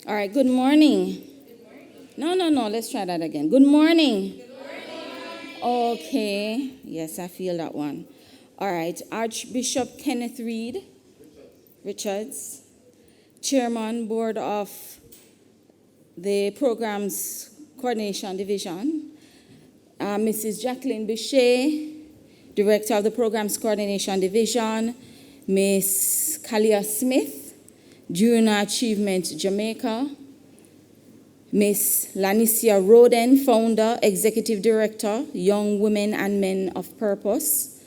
All right, good morning. No, let's try that again. Good morning. Okay, yes, I feel that one. All right, Archbishop Kenneth Reed Richards, Chairman, Board of the Programs Coordination Division, Mrs. Jacqueline Boucher, Director of the Programs Coordination Division, Miss Kalia Smith, Junior Achievement Jamaica, Miss Lanicia Roden, Founder, Executive Director, Young Women and Men of Purpose,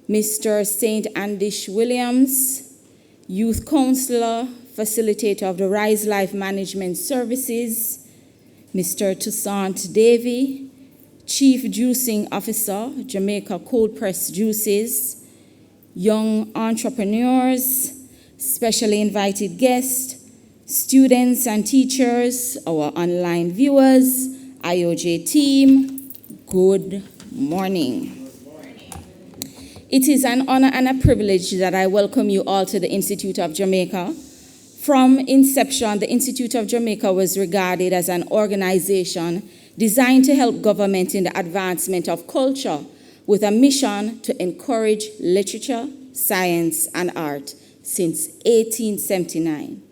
Mr. St. Andish Williams, Youth Counselor, Facilitator of the Rise Life Management Services, Mr. Toussaint Davy, Chief Juicing Officer, Jamaica Cold Press Juices, Young Entrepreneurs, Specially Invited Guests, students and teachers, our online viewers, IOJ team, good morning. It is an honor and a privilege that I welcome you all to the Institute of Jamaica. From inception, the Institute of Jamaica was regarded as an organization designed to help government in the advancement of culture with a mission to encourage literature, science, and art since 1879.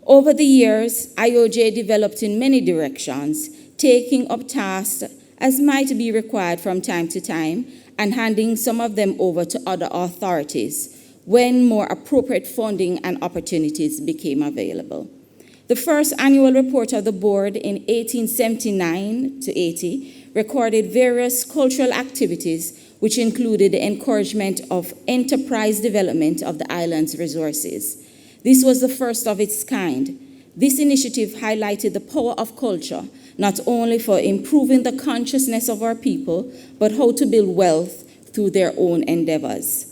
Over the years, IOJ developed in many directions, taking up tasks as might be required from time to time and handing some of them over to other authorities when more appropriate funding and opportunities became available. The first annual report of the board in 1879 to 80 recorded various cultural activities which included the encouragement of enterprise development of the island's resources. This was the first of its kind. This initiative highlighted the power of culture, not only for improving the consciousness of our people, but how to build wealth through their own endeavors.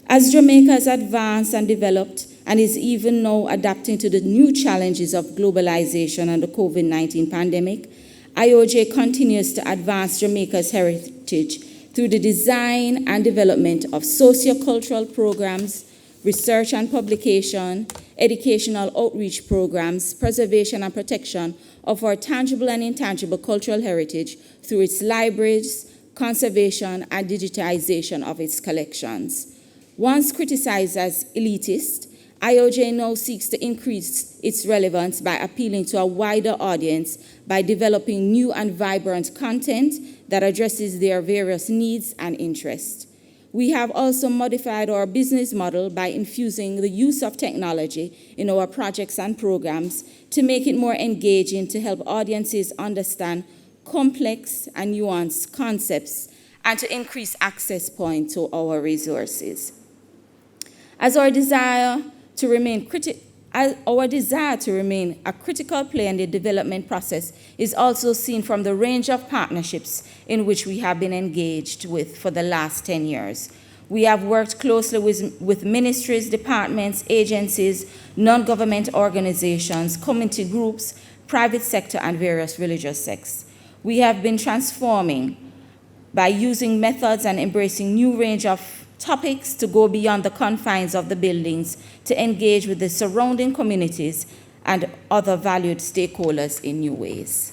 As Jamaica has advanced and developed, and is even now adapting to the new challenges of globalization and the COVID-19 pandemic, IOJ continues to advance Jamaica's heritage through the design and development of sociocultural programs, research and publication, educational outreach programs, preservation and protection of our tangible and intangible cultural heritage through its libraries, conservation and digitization of its collections. Once criticized as elitist, IOJ now seeks to increase its relevance by appealing to a wider audience by developing new and vibrant content that addresses their various needs and interests. We have also modified our business model by infusing the use of technology in our projects and programs to make it more engaging to help audiences understand complex and nuanced concepts and to increase access points to our resources. As our desire to remain a critical player in the development process is also seen from the range of partnerships in which we have been engaged with for the last 10 years. We have worked closely with ministries, departments, agencies, non-government organizations, community groups, private sector, and various religious sects. We have been transforming by using methods and embracing new range of topics to go beyond the confines of the buildings to engage with the surrounding communities and other valued stakeholders in new ways.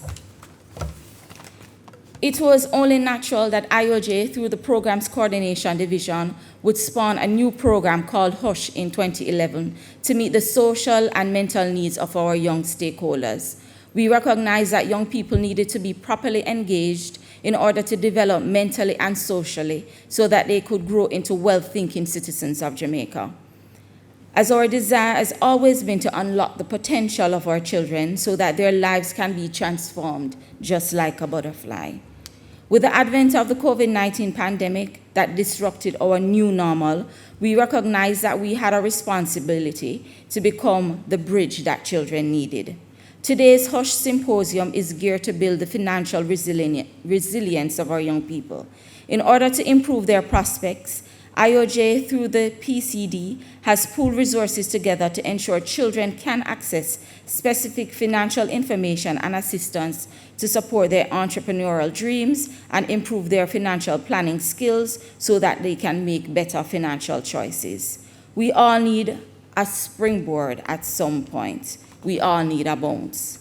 It was only natural that IOJ, through the Programs Coordination Division, would spawn a new program called HUSH in 2011 to meet the social and mental needs of our young stakeholders. We recognized that young people needed to be properly engaged in order to develop mentally and socially so that they could grow into well-thinking citizens of Jamaica. As our desire has always been to unlock the potential of our children so that their lives can be transformed just like a butterfly. With the advent of the COVID-19 pandemic that disrupted our new normal, we recognized that we had a responsibility to become the bridge that children needed. Today's HUSH Symposium is geared to build the financial resilience of our young people. In order to improve their prospects, IOJ, through the PCD, has pooled resources together to ensure children can access specific financial information and assistance to support their entrepreneurial dreams and improve their financial planning skills so that they can make better financial choices. We all need a springboard at some point. We all need a bounce.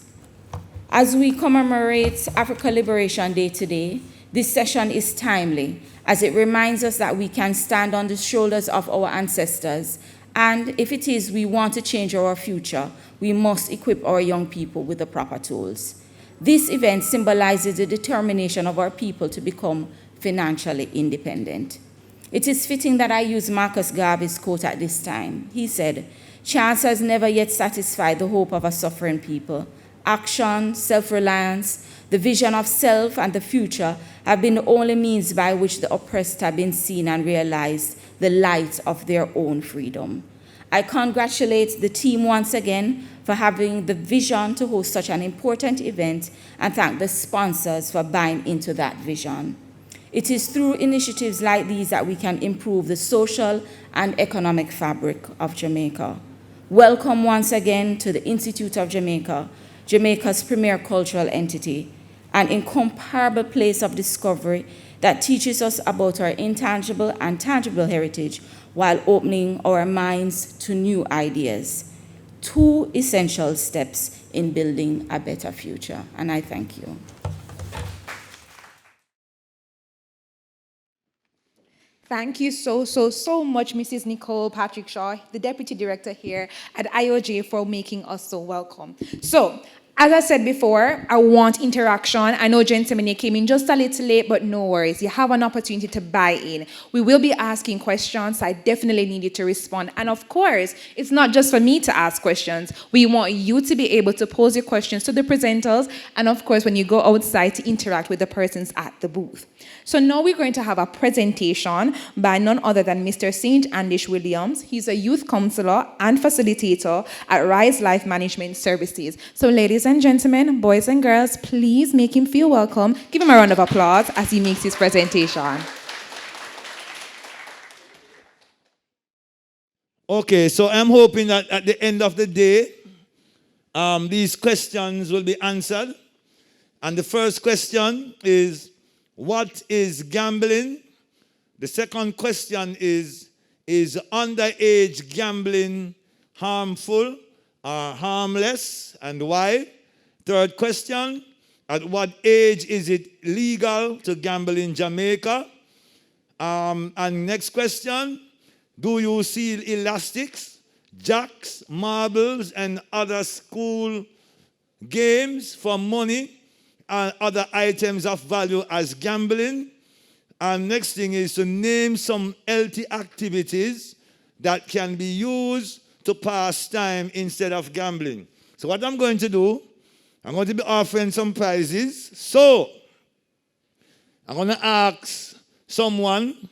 As we commemorate Africa Liberation Day today, this session is timely as it reminds us that we can stand on the shoulders of our ancestors, and if it is we want to change our future, we must equip our young people with the proper tools. This event symbolizes the determination of our people to become financially independent. It is fitting that I use Marcus Garvey's quote at this time. He said, "Chance has never yet satisfied the hope of a suffering people. Action, self-reliance, the vision of self and the future have been the only means by which the oppressed have been seen and realized the light of their own freedom." I congratulate the team once again for having the vision to host such an important event and thank the sponsors for buying into that vision. It is through initiatives like these that we can improve the social and economic fabric of Jamaica. Welcome once again to the Institute of Jamaica, Jamaica's premier cultural entity, an incomparable place of discovery that teaches us about our intangible and tangible heritage while opening our minds to new ideas. Two essential steps in building a better future. And I thank you. Thank you so much, Mrs. Nicole Patrick Shaw, the Deputy Director here at IOJ, for making us so welcome. So, as I said before, I want interaction. I know gentlemen, you came in just a little late, but no worries. You have an opportunity to buy in. We will be asking questions. So I definitely need you to respond. And of course, it's not just for me to ask questions. We want you to be able to pose your questions to the presenters. And of course, when you go outside, to interact with the persons at the booth. So now we're going to have a presentation by none other than Mr. St. Andish Williams. He's a youth counselor and facilitator at Rise Life Management Services. So ladies and gentlemen, boys and girls, please make him feel welcome. Give him a round of applause as he makes his presentation. Okay, so I'm hoping that at the end of the day, these questions will be answered. And the first question is, what is gambling? The second question is underage gambling harmful or harmless, and why? Third question, at what age is it legal to gamble in Jamaica? And next question, do you seal elastics, jacks, marbles, and other school games for money and other items of value as gambling? And next thing is to name some healthy activities that can be used to pass time instead of gambling. So what I'm going to do, I'm going to be offering some prizes. So I'm going to ask someone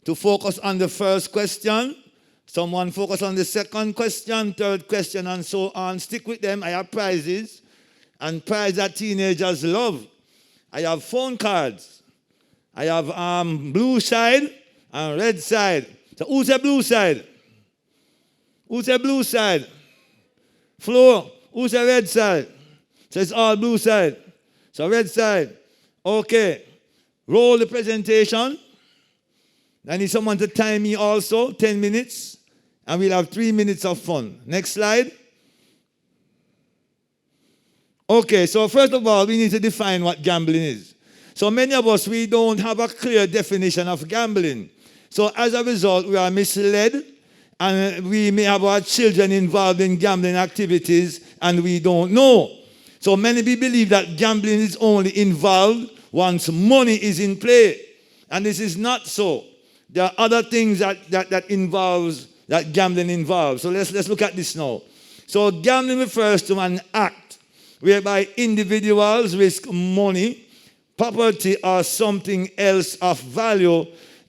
to focus on the first question, someone focus on the second question, third question, and so on. Stick with them. I have prizes, and prizes that teenagers love. I have phone cards. I have blue side and red side. So who's the blue side? Who's the blue side? Flo, who's the red side? So it's all blue side. So red side. Okay. Roll the presentation. I need someone to time me also, 10 minutes. And we'll have 3 minutes of fun. Next slide. Okay, so first of all, we need to define what gambling is. So many of us, we don't have a clear definition of gambling. So as a result, we are misled, and we may have our children involved in gambling activities, and we don't know. So many people believe that gambling is only involved once money is in play. And this is not so. There are other things that gambling involves. So let's look at this now. So gambling refers to an act whereby individuals risk money, property, or something else of value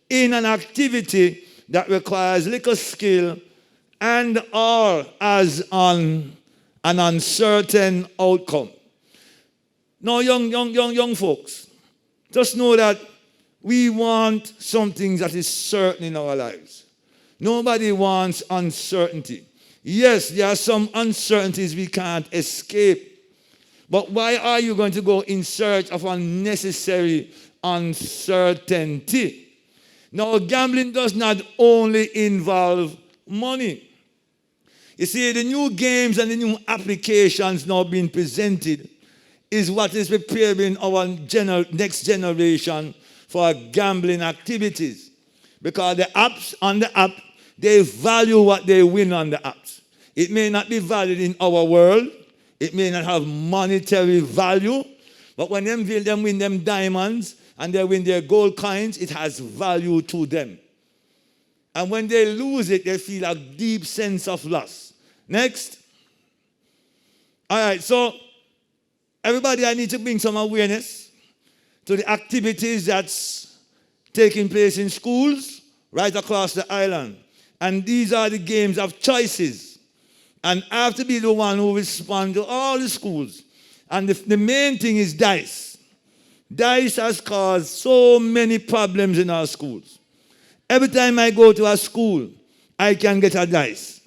in an activity that requires little skill and or as on an uncertain outcome. Now, young folks, just know that we want something that is certain in our lives. Nobody wants uncertainty. Yes, there are some uncertainties we can't escape. But why are you going to go in search of unnecessary uncertainty? Now, gambling does not only involve money. You see, the new games and the new applications now being presented is what is preparing our next generation for gambling activities. Because the apps on the app, they value what they win on the apps. It may not be valued in our world. It may not have monetary value. But when them win them diamonds and they win their gold coins, it has value to them. And when they lose it, they feel a deep sense of loss. Next. All right, so everybody, I need to bring some awareness to the activities that's taking place in schools right across the island. And these are the games of choices. And I have to be the one who responds to all the schools. And the main thing is dice. Dice has caused so many problems in our schools. Every time I go to a school, I can get a dice,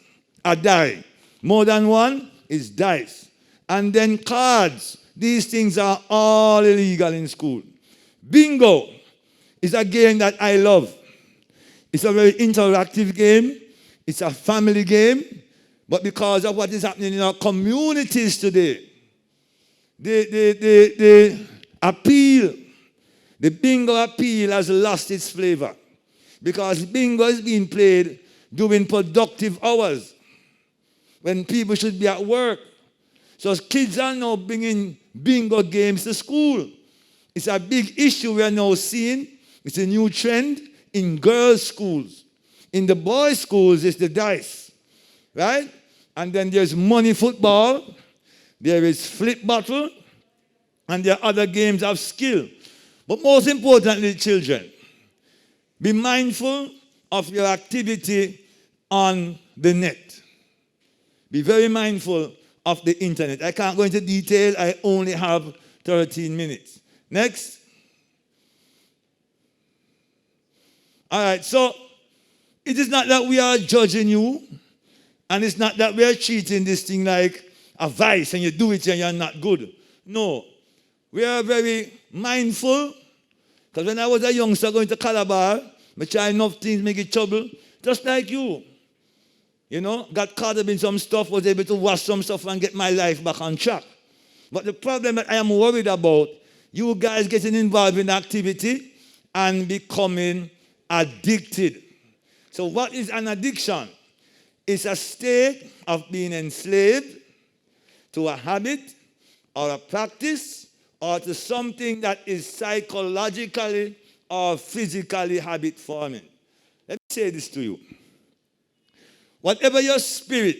a die. More than one is dice. And then cards. These things are all illegal in school. Bingo is a game that I love. It's a very interactive game. It's a family game. But because of what is happening in our communities today, the appeal, the bingo appeal has lost its flavor. Because bingo is being played during productive hours when people should be at work. So kids are now bringing bingo games to school. It's a big issue we are now seeing. It's a new trend in girls' schools. In the boys' schools, it's the dice, right? And then there's money football. There is flip bottle. And there are other games of skill. But most importantly, children, be mindful of your activity on the net. Be very mindful of the internet. I can't go into detail. I only have 13 minutes. Next. All right, so it is not that we are judging you, and it's not that we are treating this thing like a vice and you do it and you're not good. No. We are very mindful, because when I was a youngster going to Calabar, I tried enough things, make it trouble, just like you. You know, got caught up in some stuff, was able to wash some stuff and get my life back on track. But the problem that I am worried about, you guys getting involved in activity and becoming addicted. So what is an addiction? It's a state of being enslaved to a habit or a practice or to something that is psychologically or physically habit forming. Let me say this to you. Whatever your spirit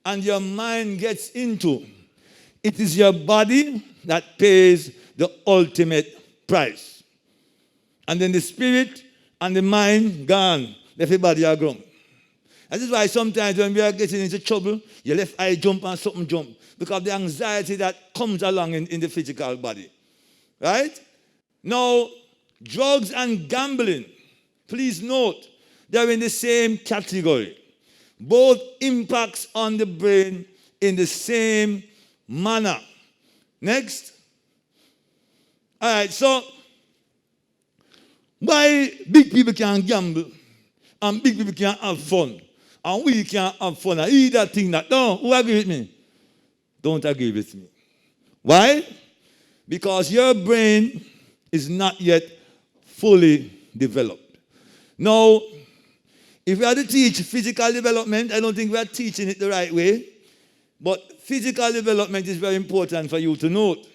and your mind gets into, it is your body that pays the ultimate price. And then the spirit and the mind gone. Everybody are gone. And this is why sometimes when we are getting into trouble, your left eye jump and something jump. Because of the anxiety that comes along in the physical body. Right? Now, drugs and gambling, please note, they're in the same category. Both impacts on the brain in the same manner. Next. All right, so why big people can gamble and big people can have fun and we can't have fun and eat that thing that, no, who agree with me? Don't agree with me. Why? Because your brain is not yet fully developed. Now, if we are to teach physical development, I don't think we are teaching it the right way. But physical development is very important for you to note.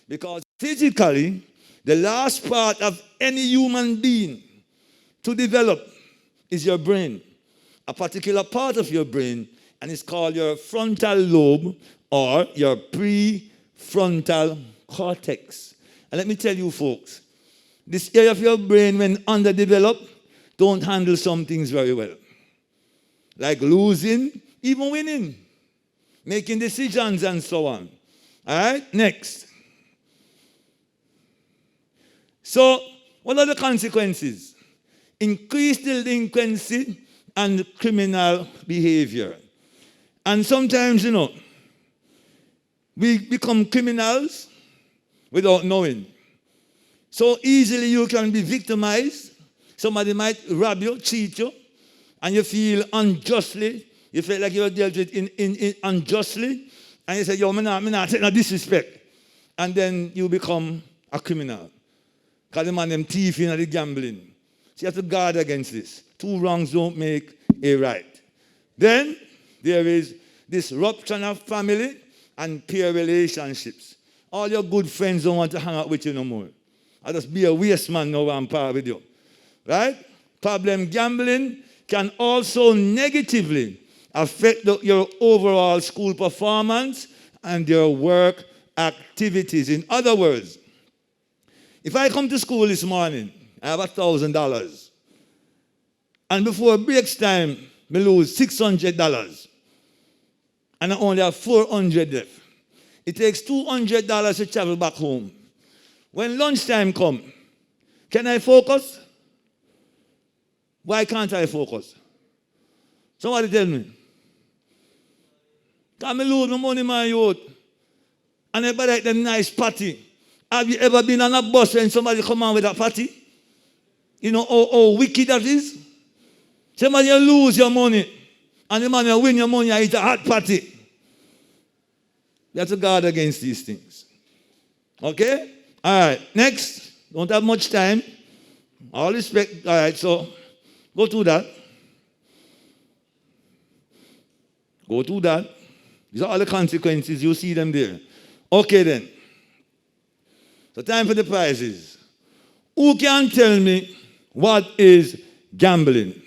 Because physically, the last part of any human being to develop is your brain. A particular part of your brain, and it's called your frontal lobe or your prefrontal cortex. And let me tell you folks, this area of your brain, when underdeveloped, don't handle some things very well. Like losing, even winning. Making decisions and so on. All right, next. So, what are the consequences? Increased delinquency and criminal behavior. And sometimes, you know, we become criminals without knowing. So easily you can be victimized. Somebody might rob you, cheat you, and you feel unjustly You felt like you were dealt with in unjustly, and you say, yo, me not take no disrespect. And then you become a criminal. Because the man them thief in the gambling. So you have to guard against this. Two wrongs don't make a right. Then there is disruption of family and peer relationships. All your good friends don't want to hang out with you no more. I just be a waste man now and par with you. Right? Problem gambling can also negatively affect your overall school performance and your work activities. In other words, if I come to school this morning, I have $1,000. And before breaks time, I lose $600. And I only have $400 left. It takes $200 to travel back home. When lunchtime comes, can I focus? Why can't I focus? Somebody tell me. Can I lose my money, my youth? And everybody like them nice party. Have you ever been on a bus when somebody come on with a party? You know how wicked that is? Somebody lose your money, and the man will win your money and it's a hot party. You have to guard against these things. Okay? All right. Next. Don't have much time. All respect. All right. So, go to that. Go to that. These are all the consequences. You see them there. Okay, then. So, time for the prizes. Who can tell me what is gambling?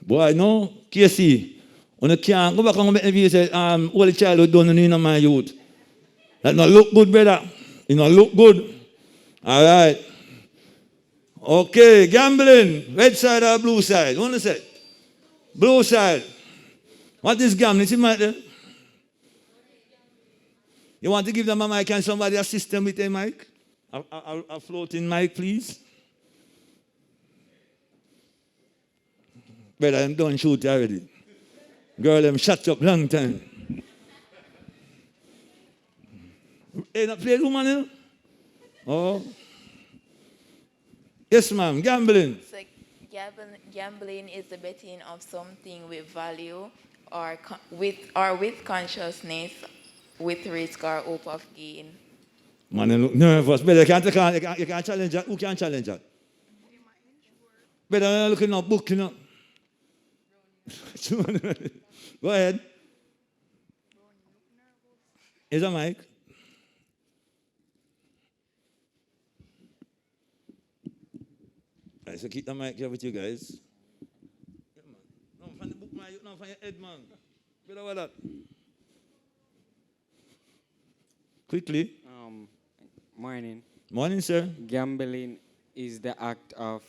Boy, no. KC. When you can't go back and make me say, all the childhood done in my youth. That not look good, brother. It not look good. All right. Okay, gambling. Red side or blue side? What do you say? Blue side. What is gambling? See my there? You want to give them a mic and somebody assist them with a mic? A floating mic, please. Brother, I'm done shooting already. Girl, I'm shut up long time. Hey, not play woman, you know? Oh. Yes, ma'am. Gambling. So gambling is the betting of something with value or with consciousness, with risk or hope of gain. Man, you look nervous. Better, you can't challenge that. Who can challenge that? Better, I'm looking at a book, you know. Go ahead. Is that mic? Right, so keep the mic here with you guys. Yeah, man. No, from the book, man. No, from your head, man. Better what that? Quickly. Morning. Morning, sir. Gambling is the act of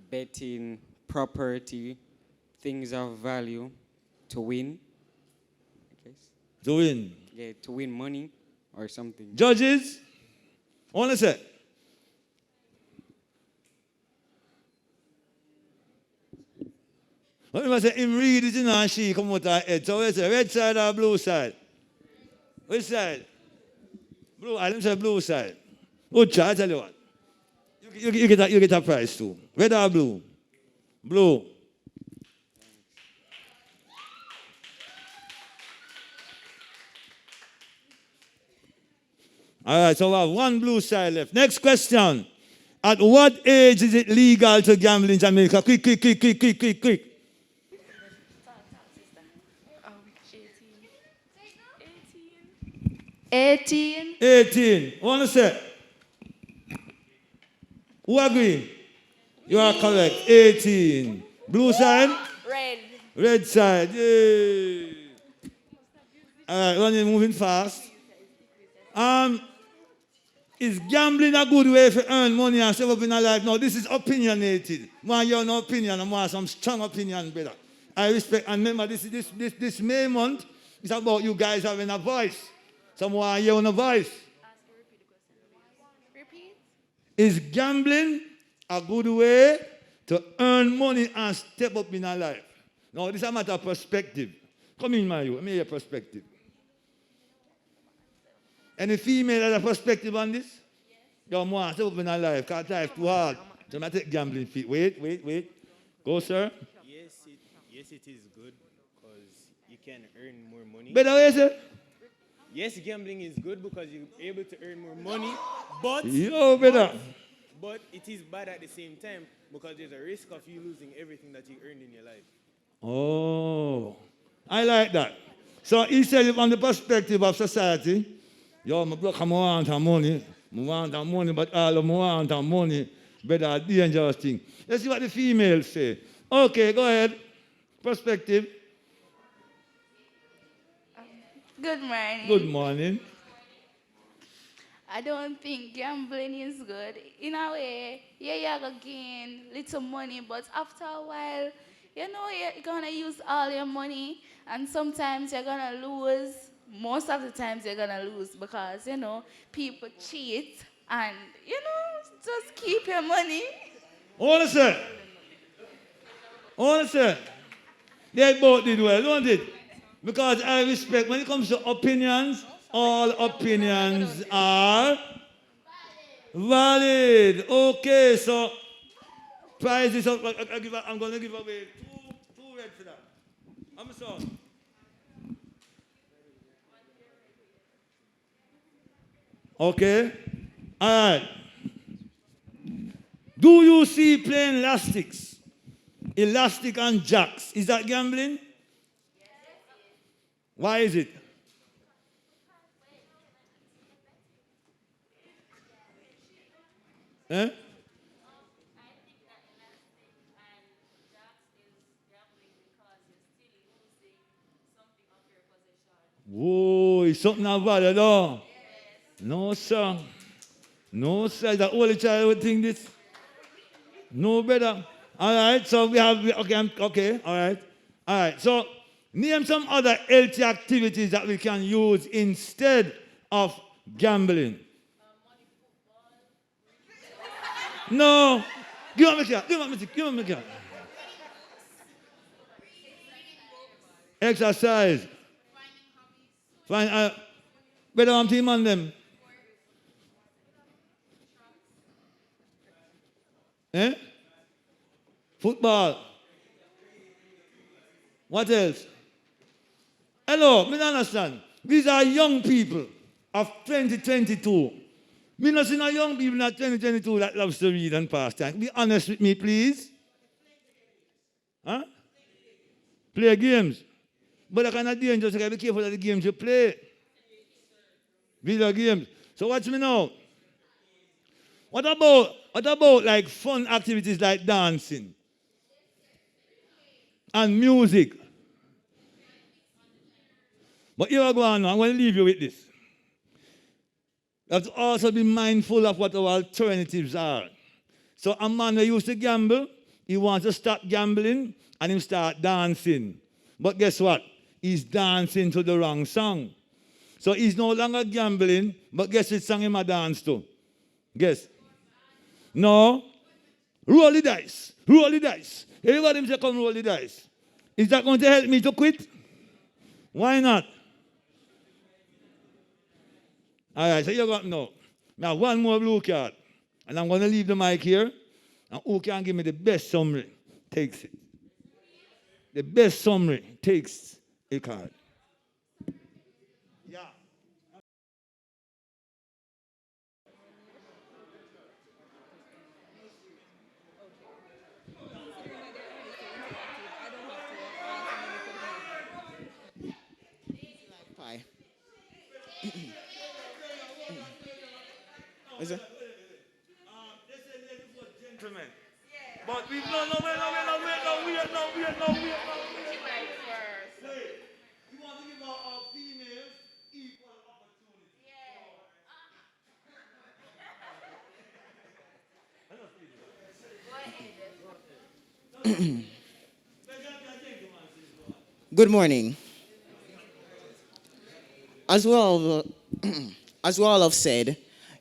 betting property, things of value, to win. I guess. To win. Yeah, to win money or something. Judges. What is it? What if I say him read it in and she come out her head? So where's the red side or blue side? Which side? Blue. I didn't say blue side. Good try, I tell you what. You get a prize too. Red or blue? Blue. All right, so we have one blue side left. Next question. At what age is it legal to gamble in Jamaica? Quick. 18. 18. What to say? Who agree? You are correct. 18. Blue side? Red. Red side. Yay. All right, running, moving fast. Is gambling a good way to earn money and save up in a life? No, this is opinionated. Man, you have no opinion. I want some strong opinion, brother. I respect. And remember, this May month is about you guys having a voice. Someone here on a voice. Repeat. Is gambling a good way to earn money and step up in a life? No, this is a matter of perspective. Come in, my you. Let me hear your perspective. Any female has a perspective on this? Yes. Yo, more step up in her life, because life too hard. So I take gambling feet. Wait. Go, sir. Yes, it is good because you can earn more money. Better way, sir. Yes, gambling is good because you're able to earn more money, but Yo, better. but it is bad at the same time because there's a risk of you losing everything that you earned in your life. Oh, I like that. So he said, from the perspective of society, yo, my brother, I want money. I want money, but all of me want money. Better a dangerous thing. Let's see what the females say. Okay, go ahead. Perspective. Good morning. Good morning. I don't think gambling is good. In a way, yeah, you're gonna gain little money, but after a while, you know, you're gonna use all your money, and sometimes you're gonna lose. Most of the times, you're gonna lose because, you know, people cheat, and, you know, just keep your money. Hold on, sir. Hold on, sir. They both did well, don't it? Because I respect, when it comes to opinions, all opinions are valid. Okay, so prizes. I'm going to give away two reds for that. I'm sorry. Okay. All right. Do you see playing elastics? Elastic and jacks. Is that gambling? Why is it? Eh? Whoa, it's something of value, though. No, sir. No, sir. The only child would think this. No, better. All right, so we have, okay, all right. All right, so name some other healthy activities that we can use instead of gambling. No. Give up my car. Exercise. Find, better on team on them. Eh? Football. What else? Hello, me don't understand. These are young people of 2022. Me not see no young people in 2022 that loves to read and pass time. Be honest with me, please. Huh? Play games. But that kind of dangerous, you gotta be careful of the games you play. Video games. So watch me now. What about like fun activities like dancing and music? But here I go on now. I'm going to leave you with this. You have to also be mindful of what our alternatives are. So a man who used to gamble, he wants to stop gambling and he start dancing. But guess what? He's dancing to the wrong song. So he's no longer gambling, but guess which song he might dance to? Guess. No. Roll the dice. Roll the dice. Everybody say, come roll the dice. Is that going to help me to quit? Why not? All right, so you got no. Now, one more blue card. And I'm going to leave the mic here. And who can give me the best summary takes it. The best summary takes a card. Yeah. Pie. Is it? Gentlemen. But we no. Wait. You want to give our females equal opportunity. Good morning. As well, as we all have said,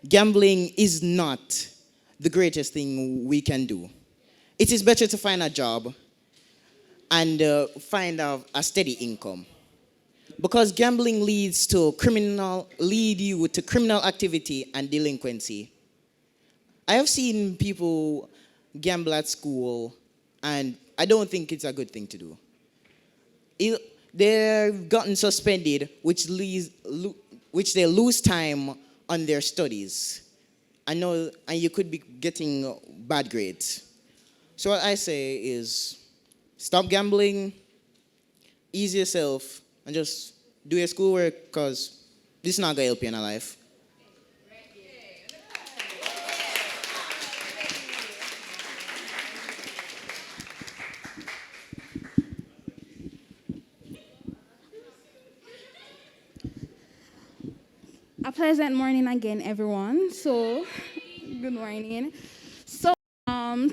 gambling is not the greatest thing we can do. It is better to find a job and find a steady income. Because gambling lead you to criminal activity and delinquency. I have seen people gamble at school and I don't think it's a good thing to do. They've gotten suspended, which they lose time on their studies. I know, and you could be getting bad grades. So what I say is, stop gambling, ease yourself, and just do your schoolwork, because this is not going to help you in life. A pleasant morning again, everyone. So, good morning. So,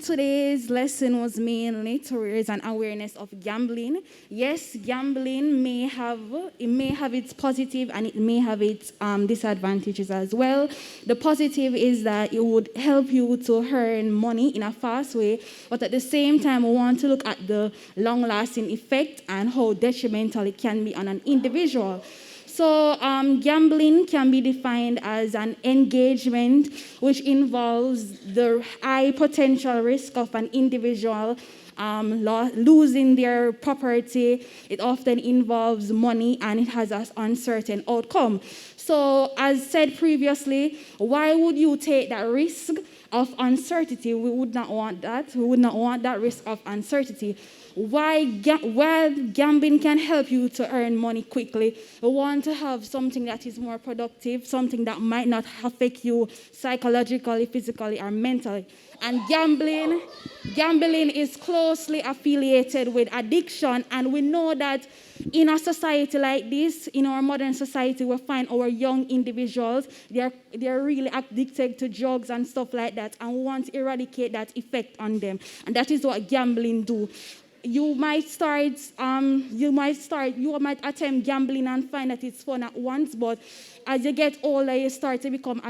today's lesson was mainly to raise an awareness of gambling. Yes, gambling may have its positive and it may have its disadvantages as well. The positive is that it would help you to earn money in a fast way, but at the same time, we want to look at the long-lasting effect and how detrimental it can be on an individual. So gambling can be defined as an engagement which involves the high potential risk of an individual losing their property. It often involves money and it has an uncertain outcome. So as said previously, why would you take that risk of uncertainty? We would not want that. We would not want that risk of uncertainty. While gambling can help you to earn money quickly, we want to have something that is more productive, something that might not affect you psychologically, physically, or mentally. And gambling is closely affiliated with addiction, and we know that in a society like this, in our modern society, we find our young individuals, they're really addicted to drugs and stuff like that, and we want to eradicate that effect on them. And that is what gambling do. You might attempt gambling and find that it's fun at once, but as you get older, you start to become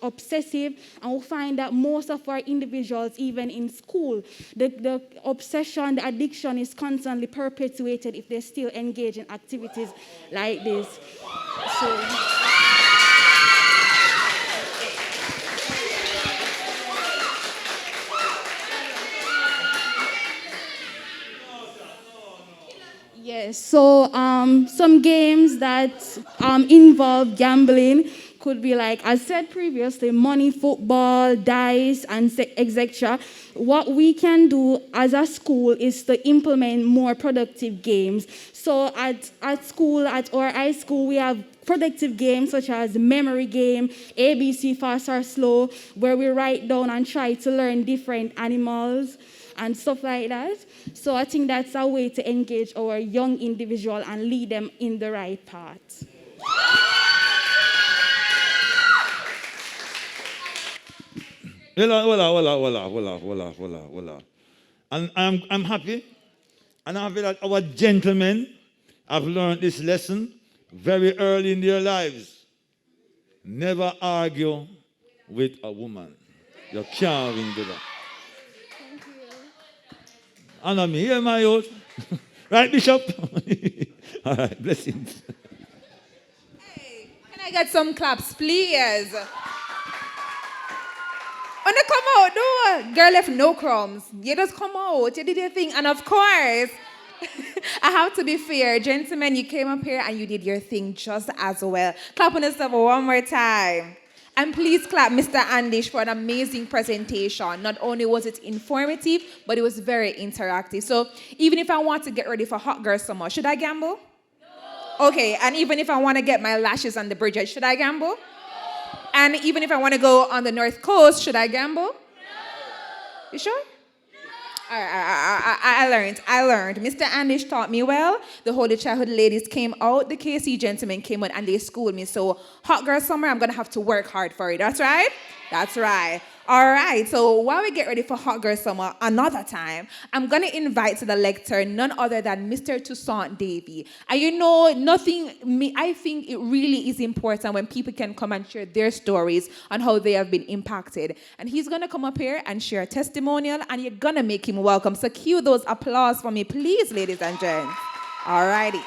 obsessive, and we'll find that most of our individuals, even in school, the obsession, the addiction is constantly perpetuated if they still engage in activities like this. So. Yes, so some games that involve gambling could be like, as said previously, money, football, dice, and etc. What we can do as a school is to implement more productive games. So at school, at our high school, we have productive games such as memory game, ABC, fast or slow, where we write down and try to learn different animals and stuff like that. So I think that's a way to engage our young individual and lead them in the right path. Voila. And I'm happy. And I'm happy that our gentlemen have learned this lesson very early in their lives. Never argue with a woman. You can't win with that. Honor me, hear my oath. Right, Bishop? All right, blessings. Hey, can I get some claps, please? Wanna come out, do? Girl left no crumbs. You just come out, you did your thing, and of course, I have to be fair. Gentlemen, you came up here and you did your thing just as well. Clap on yourself one more time. And please clap Mr. Andish for an amazing presentation. Not only was it informative, but it was very interactive. So even if I want to get ready for Hot Girl Summer, should I gamble? No. Okay, and even if I want to get my lashes on the bridge, should I gamble? No. And even if I want to go on the North Coast, should I gamble? No. You sure? I learned. Mr. Andish taught me well. The Holy Childhood ladies came out. The KC gentlemen came out and they schooled me. So Hot Girl Summer, I'm going to have to work hard for it. That's right? That's right. All right. So while we get ready for Hot Girl Summer another time, I'm going to invite to the lecture none other than Mr. Toussaint Davy. And you know, I think it really is important when people can come and share their stories on how they have been impacted. And he's going to come up here and share a testimonial, and you're going to make him welcome. So cue those applause for me, please, ladies and gents. All righty.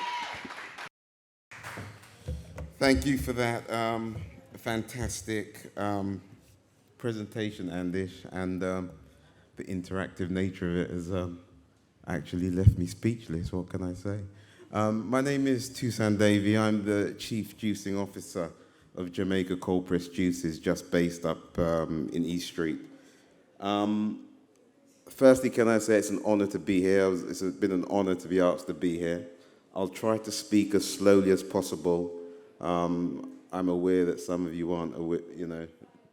Thank you for that fantastic presentation, Andish, and the interactive nature of it actually left me speechless. What can I say? My name is Tusan Davey. I'm the Chief Juicing Officer of Jamaica Cold Pressed Juices, just based up in East Street. Firstly, can I say it's an honor to be here. It's been an honor to be asked to be here. I'll try to speak as slowly as possible. I'm aware that some of you aren't,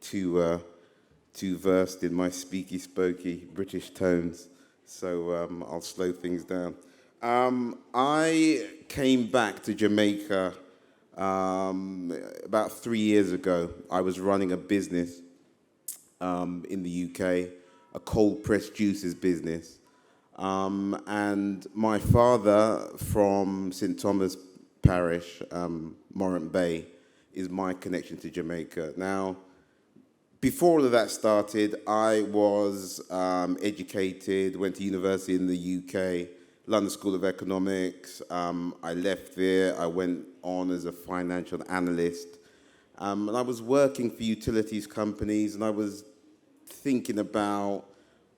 too versed in my speaky, spokey British tones, so I'll slow things down. I came back to Jamaica about 3 years ago. I was running a business in the UK, a cold pressed juices business. And my father from St. Thomas Parish, Morant Bay, is my connection to Jamaica. Now, before all of that started, I was educated, went to university in the UK, London School of Economics. I left there, I went on as a financial analyst. And I was working for utilities companies, and I was thinking about,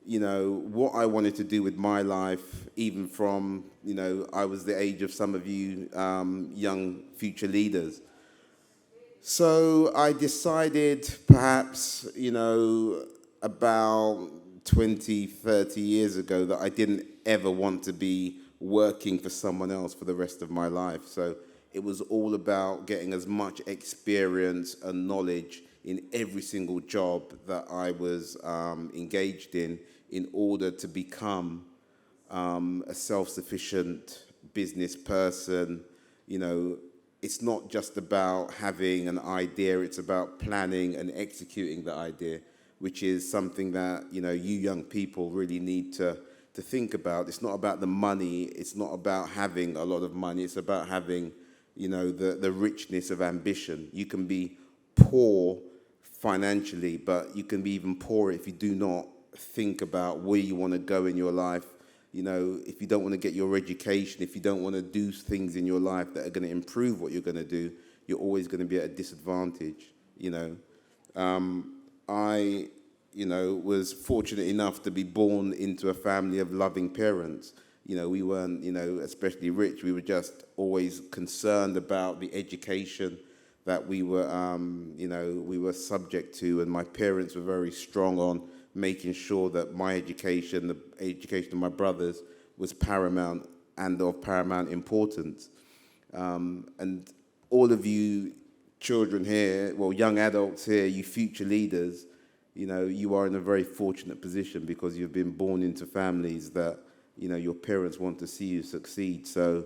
what I wanted to do with my life, even from, I was the age of some of you young future leaders. So I decided perhaps, about 20, 30 years ago that I didn't ever want to be working for someone else for the rest of my life. So it was all about getting as much experience and knowledge in every single job that I was engaged in order to become a self-sufficient business person. It's not just about having an idea, it's about planning and executing the idea, which is something that, you young people really need to think about. It's not about the money, it's not about having a lot of money, it's about having, the richness of ambition. You can be poor financially, but you can be even poorer if you do not think about where you want to go in your life. If you don't want to get your education, if you don't want to do things in your life that are going to improve what you're going to do, you're always going to be at a disadvantage. I, was fortunate enough to be born into a family of loving parents. We weren't, especially rich. We were just always concerned about the education that we were subject to, and my parents were very strong on making sure that my education, the education of my brothers, was paramount and of paramount importance. And all of you children here, well, young adults here, you future leaders, you are in a very fortunate position because you've been born into families that, your parents want to see you succeed. So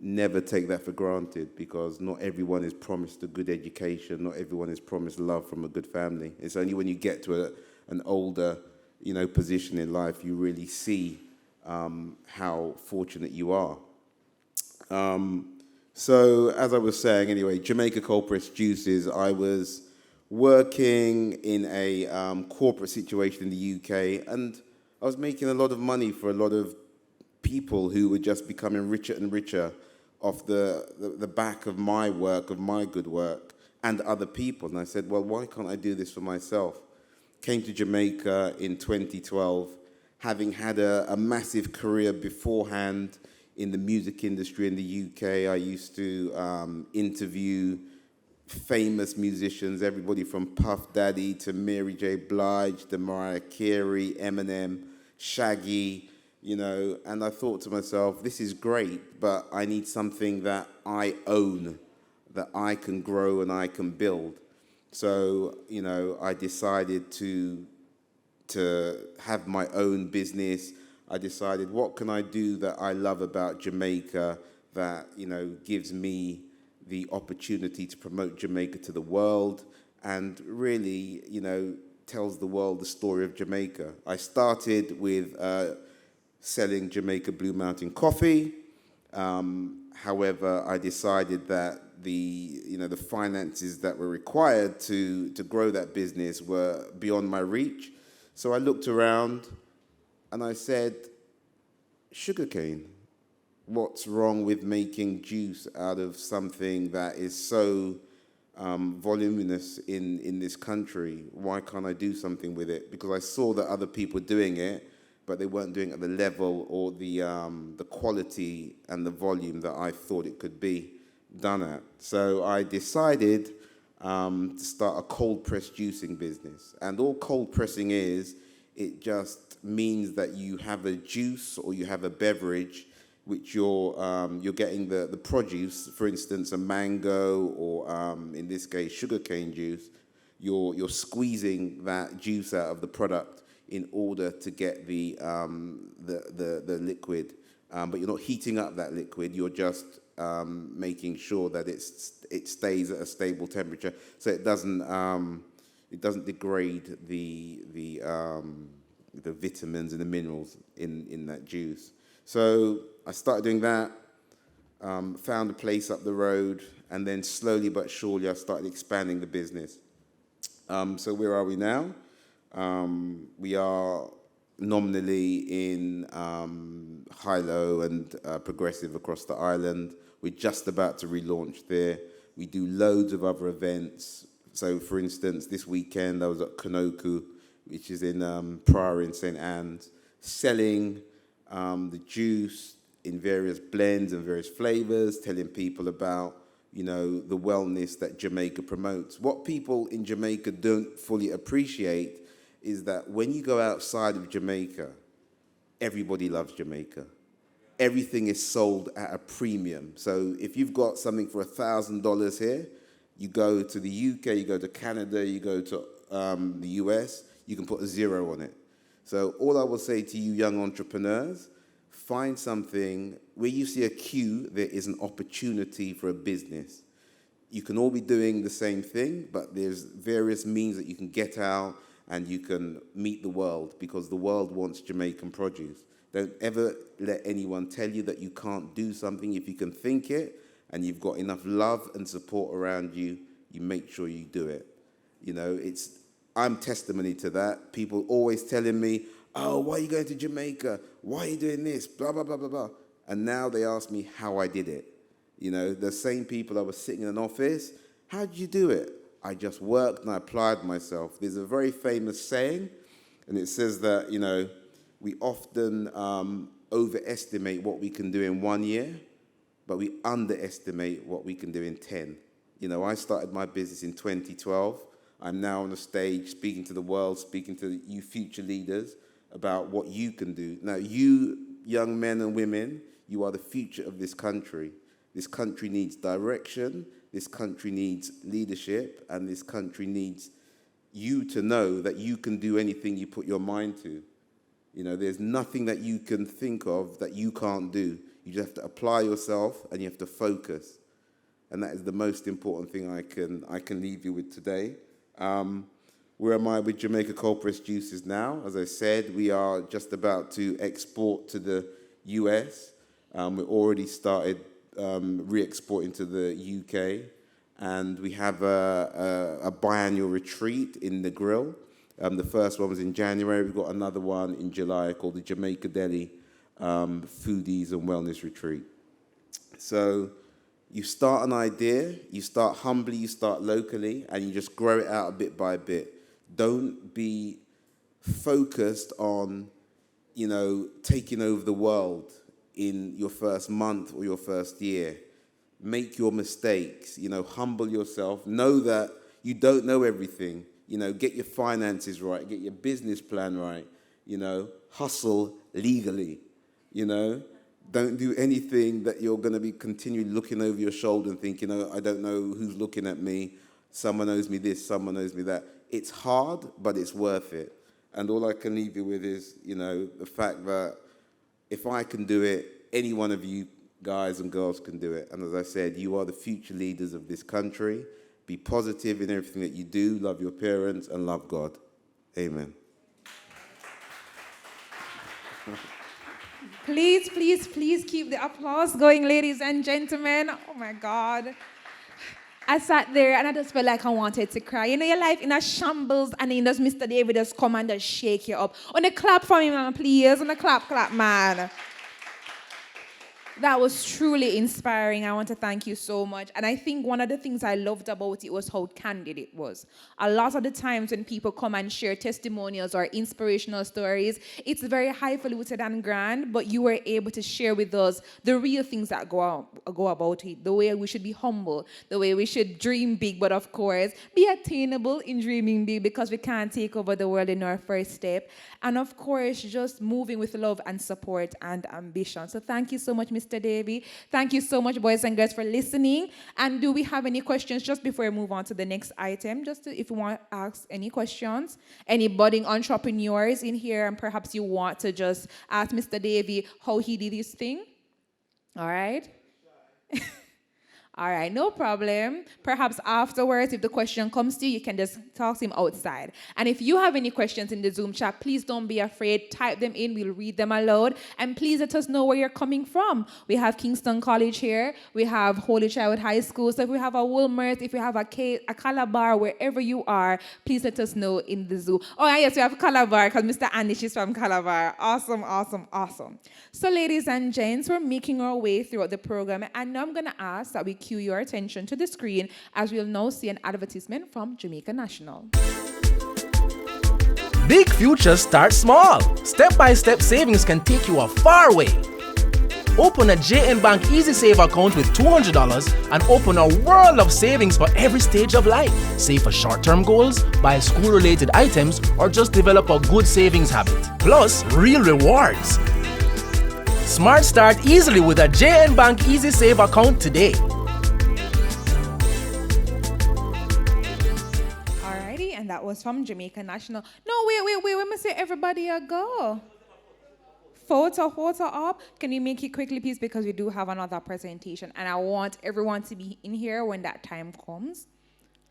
never take that for granted, because not everyone is promised a good education, not everyone is promised love from a good family. It's only when you get to an older, position in life, you really see how fortunate you are. So as I was saying, anyway, Jamaica Cold Pressed Juices, I was working in a corporate situation in the UK, and I was making a lot of money for a lot of people who were just becoming richer and richer off the back of my work, of my good work, and other people. And I said, well, why can't I do this for myself? Came to Jamaica in 2012, having had a massive career beforehand in the music industry in the UK. I used to interview famous musicians, everybody from Puff Daddy to Mary J. Blige to Mariah Carey, Eminem, Shaggy, and I thought to myself, this is great, but I need something that I own, that I can grow and I can build. So, I decided to have my own business. I decided, what can I do that I love about Jamaica that, gives me the opportunity to promote Jamaica to the world and really, tells the world the story of Jamaica. I started with selling Jamaica Blue Mountain coffee. However, I decided that the finances that were required to grow that business were beyond my reach. So I looked around and I said, sugarcane. What's wrong with making juice out of something that is so voluminous in this country? Why can't I do something with it? Because I saw that other people were doing it, but they weren't doing it at the level or the quality and the volume that I thought it could be done at. So I decided to start a cold press juicing business. And all cold pressing is, it just means that you have a juice or you have a beverage which you're getting the produce, for instance, a mango or in this case sugarcane juice. You're squeezing that juice out of the product in order to get the liquid, but you're not heating up that liquid. You're just making sure that it stays at a stable temperature, so it doesn't degrade the vitamins and the minerals in that juice. So I started doing that. Found a place up the road, and then slowly but surely I started expanding the business. So where are we now? We are nominally in high-low and progressive across the island. We're just about to relaunch there. We do loads of other events. So, for instance, this weekend I was at Kanoku, which is in Priory in St. Anne's, selling the juice in various blends and various flavors, telling people about, the wellness that Jamaica promotes. What people in Jamaica don't fully appreciate is that when you go outside of Jamaica, everybody loves Jamaica. Everything is sold at a premium. So if you've got something for $1,000 here, you go to the UK, you go to Canada, you go to the US, you can put a 0 on it. So all I will say to you young entrepreneurs, find something where you see a queue, there is an opportunity for a business. You can all be doing the same thing, but there's various means that you can get out and you can meet the world, because the world wants Jamaican produce. Don't ever let anyone tell you that you can't do something. If you can think it and you've got enough love and support around you, you make sure you do it. I'm testimony to that. People always telling me, oh, why are you going to Jamaica? Why are you doing this? Blah, blah, blah, blah, blah. And now they ask me how I did it. The same people that were sitting in an office, how did you do it? I just worked and I applied myself. There's a very famous saying, and it says that, we often overestimate what we can do in 1 year, but we underestimate what we can do in 10. I started my business in 2012. I'm now on the stage speaking to the world, speaking to you future leaders about what you can do. Now, you young men and women, you are the future of this country. This country needs direction, this country needs leadership, and this country needs you to know that you can do anything you put your mind to. There's nothing that you can think of that you can't do. You just have to apply yourself and you have to focus. And that is the most important thing I can leave you with today. Where am I with Jamaica Cold Pressed Juices now? As I said, we are just about to export to the US. We already started re-exporting to the UK. And we have a biannual retreat in the Grill. The first one was in January. We've got another one in July called the Jamaica Deli Foodies and Wellness Retreat. So you start an idea, you start humbly, you start locally, and you just grow it out bit by bit. Don't be focused on, taking over the world in your first month or your first year. Make your mistakes, humble yourself. Know that you don't know everything. Get your finances right, get your business plan right, hustle legally, Don't do anything that you're going to be continually looking over your shoulder and thinking, I don't know who's looking at me. Someone owes me this, someone owes me that. It's hard, but it's worth it. And all I can leave you with is, the fact that if I can do it, any one of you guys and girls can do it. And as I said, you are the future leaders of this country. Be positive in everything that you do. Love your parents and love God. Amen. Please, please, please keep the applause going, ladies and gentlemen. Oh, my God. I sat there and I just felt like I wanted to cry. Your life in a shambles, and then does Mr. David just come and just shake you up. On the clap for me, man, please. On the clap, man. That was truly inspiring. I want to thank you so much. And I think one of the things I loved about it was how candid it was. A lot of the times when people come and share testimonials or inspirational stories, it's very highfalutin and grand, but you were able to share with us the real things that go about it, the way we should be humble, the way we should dream big, but of course, be attainable in dreaming big because we can't take over the world in our first step. And of course, just moving with love and support and ambition. So thank you so much, Mr. Davey. Thank you so much, boys and girls, for listening. And do we have any questions just before we move on to the next item? If you want to ask any questions, any budding entrepreneurs in here, and perhaps you want to just ask Mr. Davey how he did his thing. All right. All right, no problem. Perhaps afterwards, if the question comes to you, you can just talk to him outside. And if you have any questions in the Zoom chat, please don't be afraid. Type them in. We'll read them aloud. And please let us know where you're coming from. We have Kingston College here. We have Holy Child High School. So if we have a Woolworth, if we have a Calabar, wherever you are, please let us know in the Zoom. Oh, yes, we have Calabar because Mr. Anish is from Calabar. Awesome, awesome, awesome. So ladies and gents, we're making our way throughout the program. And now I'm going to ask that we cue your attention to the screen as we'll now see an advertisement from Jamaica National. Big futures start small. Step-by-step savings can take you a far way. Open a JN Bank Easy Save account with $200 and open a world of savings for every stage of life. Save for short-term goals, buy school-related items, or just develop a good savings habit. Plus, real rewards. Smart start easily with a JN Bank Easy Save account today. Alrighty, and that was from Jamaica National. No, wait, we must say everybody a go. Photo up. Can you make it quickly, please? Because we do have another presentation, and I want everyone to be in here when that time comes.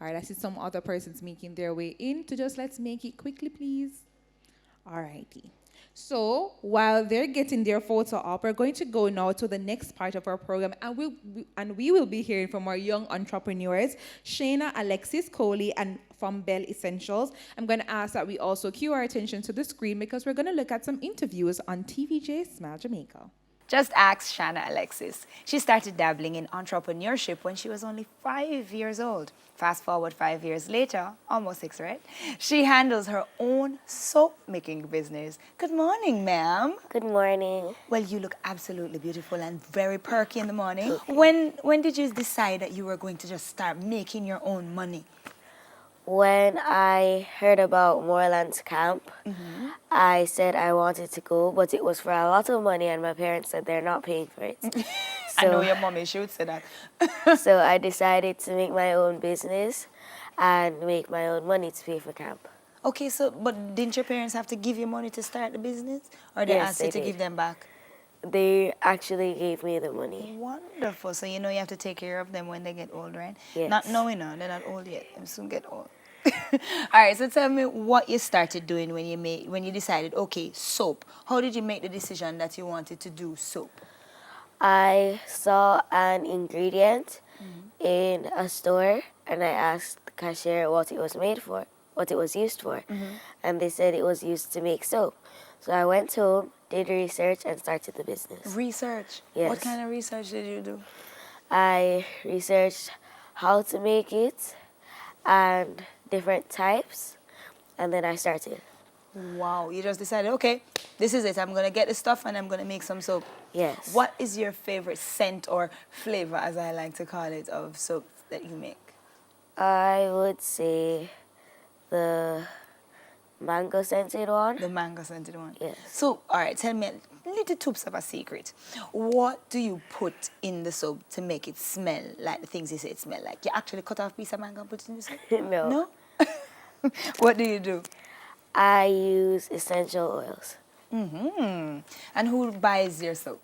All right, I see some other persons making their way in. Let's make it quickly, please. Alrighty. So while they're getting their photo up, we're going to go now to the next part of our program, and we will be hearing from our young entrepreneurs, Shayna, Alexis, Coley, and from Bell Essentials. I'm going to ask that we also cue our attention to the screen because we're going to look at some interviews on TVJ Smile Jamaica. Just ask Shanna Alexis. She started dabbling in entrepreneurship when she was only 5 years old. Fast forward 5 years later, almost 6, right? She handles her own soap-making business. Good morning, ma'am. Good morning. Well, you look absolutely beautiful and very perky in the morning. Okay. When did you decide that you were going to just start making your own money? When I heard about Moreland's camp, I said I wanted to go, but it was for a lot of money, and my parents said they're not paying for it. I know your mommy, she would say that. So I decided to make my own business and make my own money to pay for camp. Okay, but didn't your parents have to give you money to start the business? Or they asked you to give them back? They actually gave me the money. Wonderful. So you know you have to take care of them when they get old, right? Yes. Not knowing now, they're not old yet. They'll soon get old. All right, so tell me what you started doing when you decided, okay, soap. How did you make the decision that you wanted to do soap? I saw an ingredient in a store, and I asked the cashier what it was made for, what it was used for, and they said it was used to make soap. So I went home, did research, and started the business. Research? Yes. What kind of research did you do? I researched how to make it and different types, and then I started. Wow, you just decided, okay, this is it. I'm going to get the stuff and I'm going to make some soap. Yes. What is your favorite scent or flavor, as I like to call it, of soap that you make? I would say the mango scented one. The mango scented one? Yes. So, all right, tell me a little tips of a secret. What do you put in the soap to make it smell like the things you say it smell like? You actually cut off a piece of mango and put it in the soap? No. No? What do you do? I use essential oils. And who buys your soap?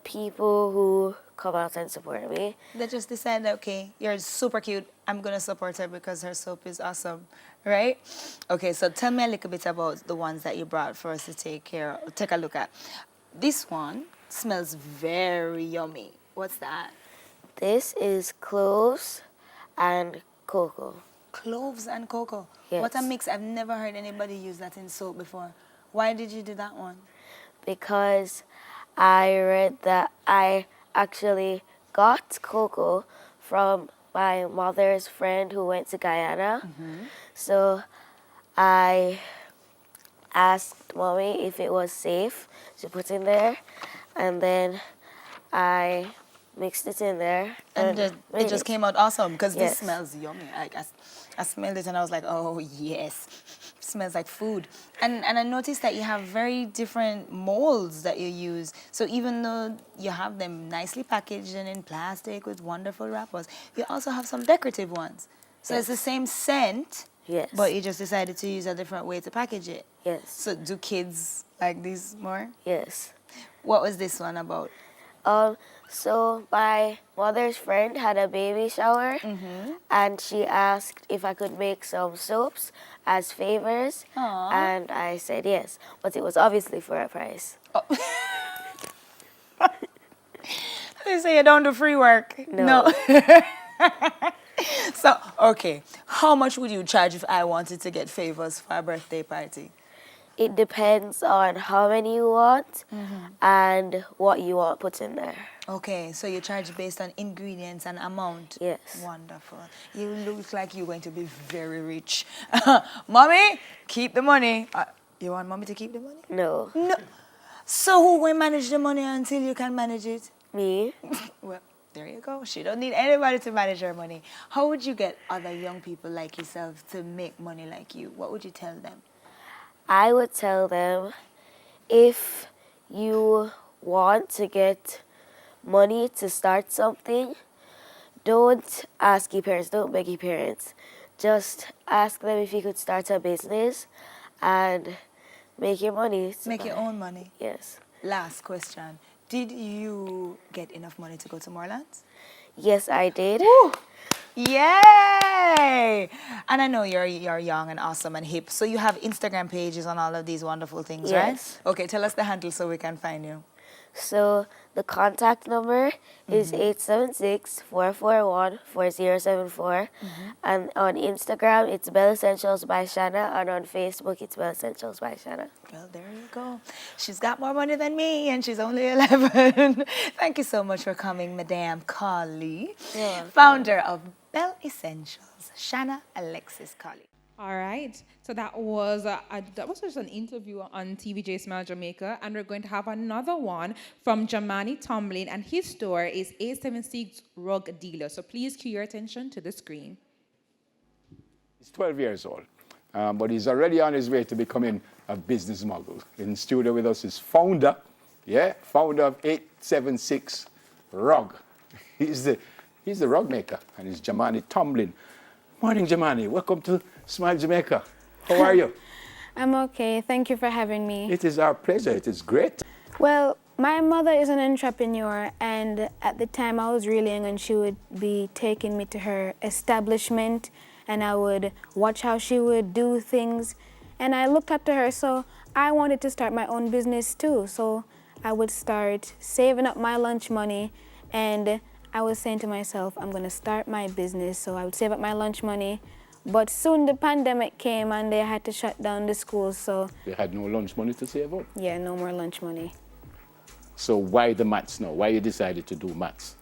People who come out and support me. They just decide, okay, you're super cute. I'm going to support her because her soap is awesome, right? Okay, so tell me a little bit about the ones that you brought for us to take a look at. This one smells very yummy. What's that? This is cloves and cocoa. Cloves and cocoa? Yes. What a mix. I've never heard anybody use that in soap before. Why did you do that one? Because I read that I actually got cocoa from my mother's friend who went to Guyana. So I asked mommy if it was safe to put in there, and then I mixed it in there And and it made just it. came out awesome because this Yes. smells yummy. I smelled it and I was like, oh yes, smells like food. And I noticed that you have very different molds that you use. So even though you have them nicely packaged and in plastic with wonderful wrappers, you also have some decorative ones. So it's the same scent, Yes. but you just decided to use a different way to package it. Yes. So do kids like these more? Yes. What was this one about? So my mother's friend had a baby shower, and she asked if I could make some soaps as favors, and I said yes, but it was obviously for a price. They say you don't do free work. No. So, okay, how much would you charge if I wanted to get favors for a birthday party? It depends on how many you want and what you want put in there. Okay, so you charge based on ingredients and amount? Yes. Wonderful. You look like you're going to be very rich. Mommy, keep the money. You want mommy to keep the money? No. No. So who will manage the money until you can manage it? Me? Well, there you go. She don't need anybody to manage her money. How would you get other young people like yourself to make money like you? What would you tell them? I would tell them, if you want to get money to start something, don't ask your parents, don't beg your parents. Just ask them if you could start a business and make your money. Make your own money. Yes. Last question. Did you get enough money to go to Morelands? Yes, I did. Woo! Yay! And I know you're young and awesome and hip, so you have Instagram pages on all of these wonderful things, Yes. right? Okay, tell us the handle so we can find you. So the contact number is 876-441-4074. And on Instagram, it's Bell Essentials by Shanna. And on Facebook, it's Bell Essentials by Shanna. Well, there you go. She's got more money than me, and she's only 11. Thank you so much for coming, Madame Carly, founder of Bell Essentials, Shanna Alexis Carly. All right. So that was just an interview on TVJ Smile Jamaica, and we're going to have another one from Jamani Tomlin, and his store is 876 Rug Dealer. So please cue your attention to the screen. He's 12 years old, but he's already on his way to becoming a business mogul. In studio with us is founder of 876 Rug. He's the rug maker, and he's Jamani Tomlin. Morning, Jamani. Welcome to Smile Jamaica. How are you? I'm okay. Thank you for having me. It is our pleasure. It is great. Well, my mother is an entrepreneur, and at the time I was really young, and she would be taking me to her establishment, and I would watch how she would do things, and I looked up to her, so I wanted to start my own business too. So I would start saving up my lunch money, and I was saying to myself, I'm going to start my business. So I would save up my lunch money. But soon the pandemic came and they had to shut down the schools. So They had no lunch money to save up. yeah, no more lunch money. So why the maths now? Why you decided to do maths?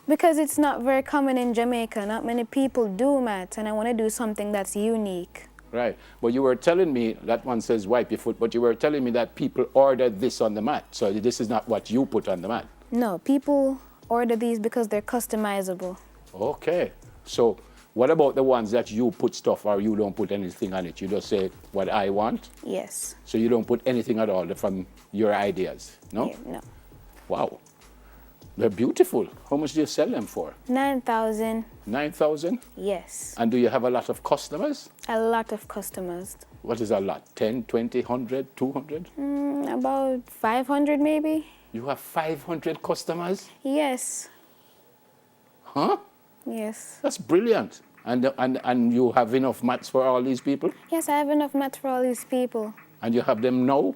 Because it's not very common in Jamaica. Not many people do maths, and I want to do something that's unique. Right. But you were telling me, that one says wipe your foot, but you were telling me that people ordered this on the mat. So this is not what you put on the mat. No, people order these because they're customizable. Okay. So what about the ones that you put stuff or you don't put anything on it? You just say what I want? Yes. So you don't put anything at all from your ideas, no? Yeah, no. Wow. They're beautiful. How much do you sell them for? 9,000. 9,000? Yes. And do you have a lot of customers? A lot of customers. What is a lot? 10, 20, 100, 200? About 500 maybe. You have 500 customers? Yes. Huh? Yes. That's brilliant. And you have enough mats for all these people? Yes, I have enough mats for all these people. And you have them now?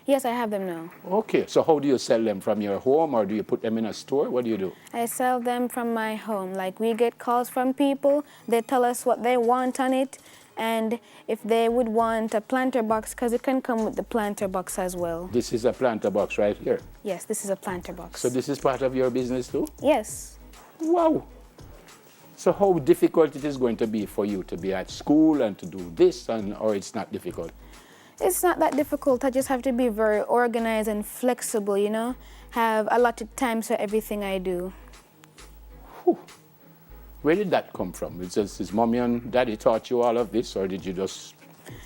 Yes, I have them now. Okay, so how do you sell them? From your home, or do you put them in a store? What do you do? I sell them from my home. Like, we get calls from people, they tell us what they want on it, and if they would want a planter box, because it can come with the planter box as well. This is a planter box right here. Yes, this is a planter box. So this is part of your business too? Yes. Wow. So how difficult it is going to be for you to be at school and to do this, or it's not difficult? It's not that difficult. I just have to be very organized and flexible, you know, have allotted time for everything I do. Whew. Where did that come from? It's just, is mommy and daddy taught you all of this, or did you just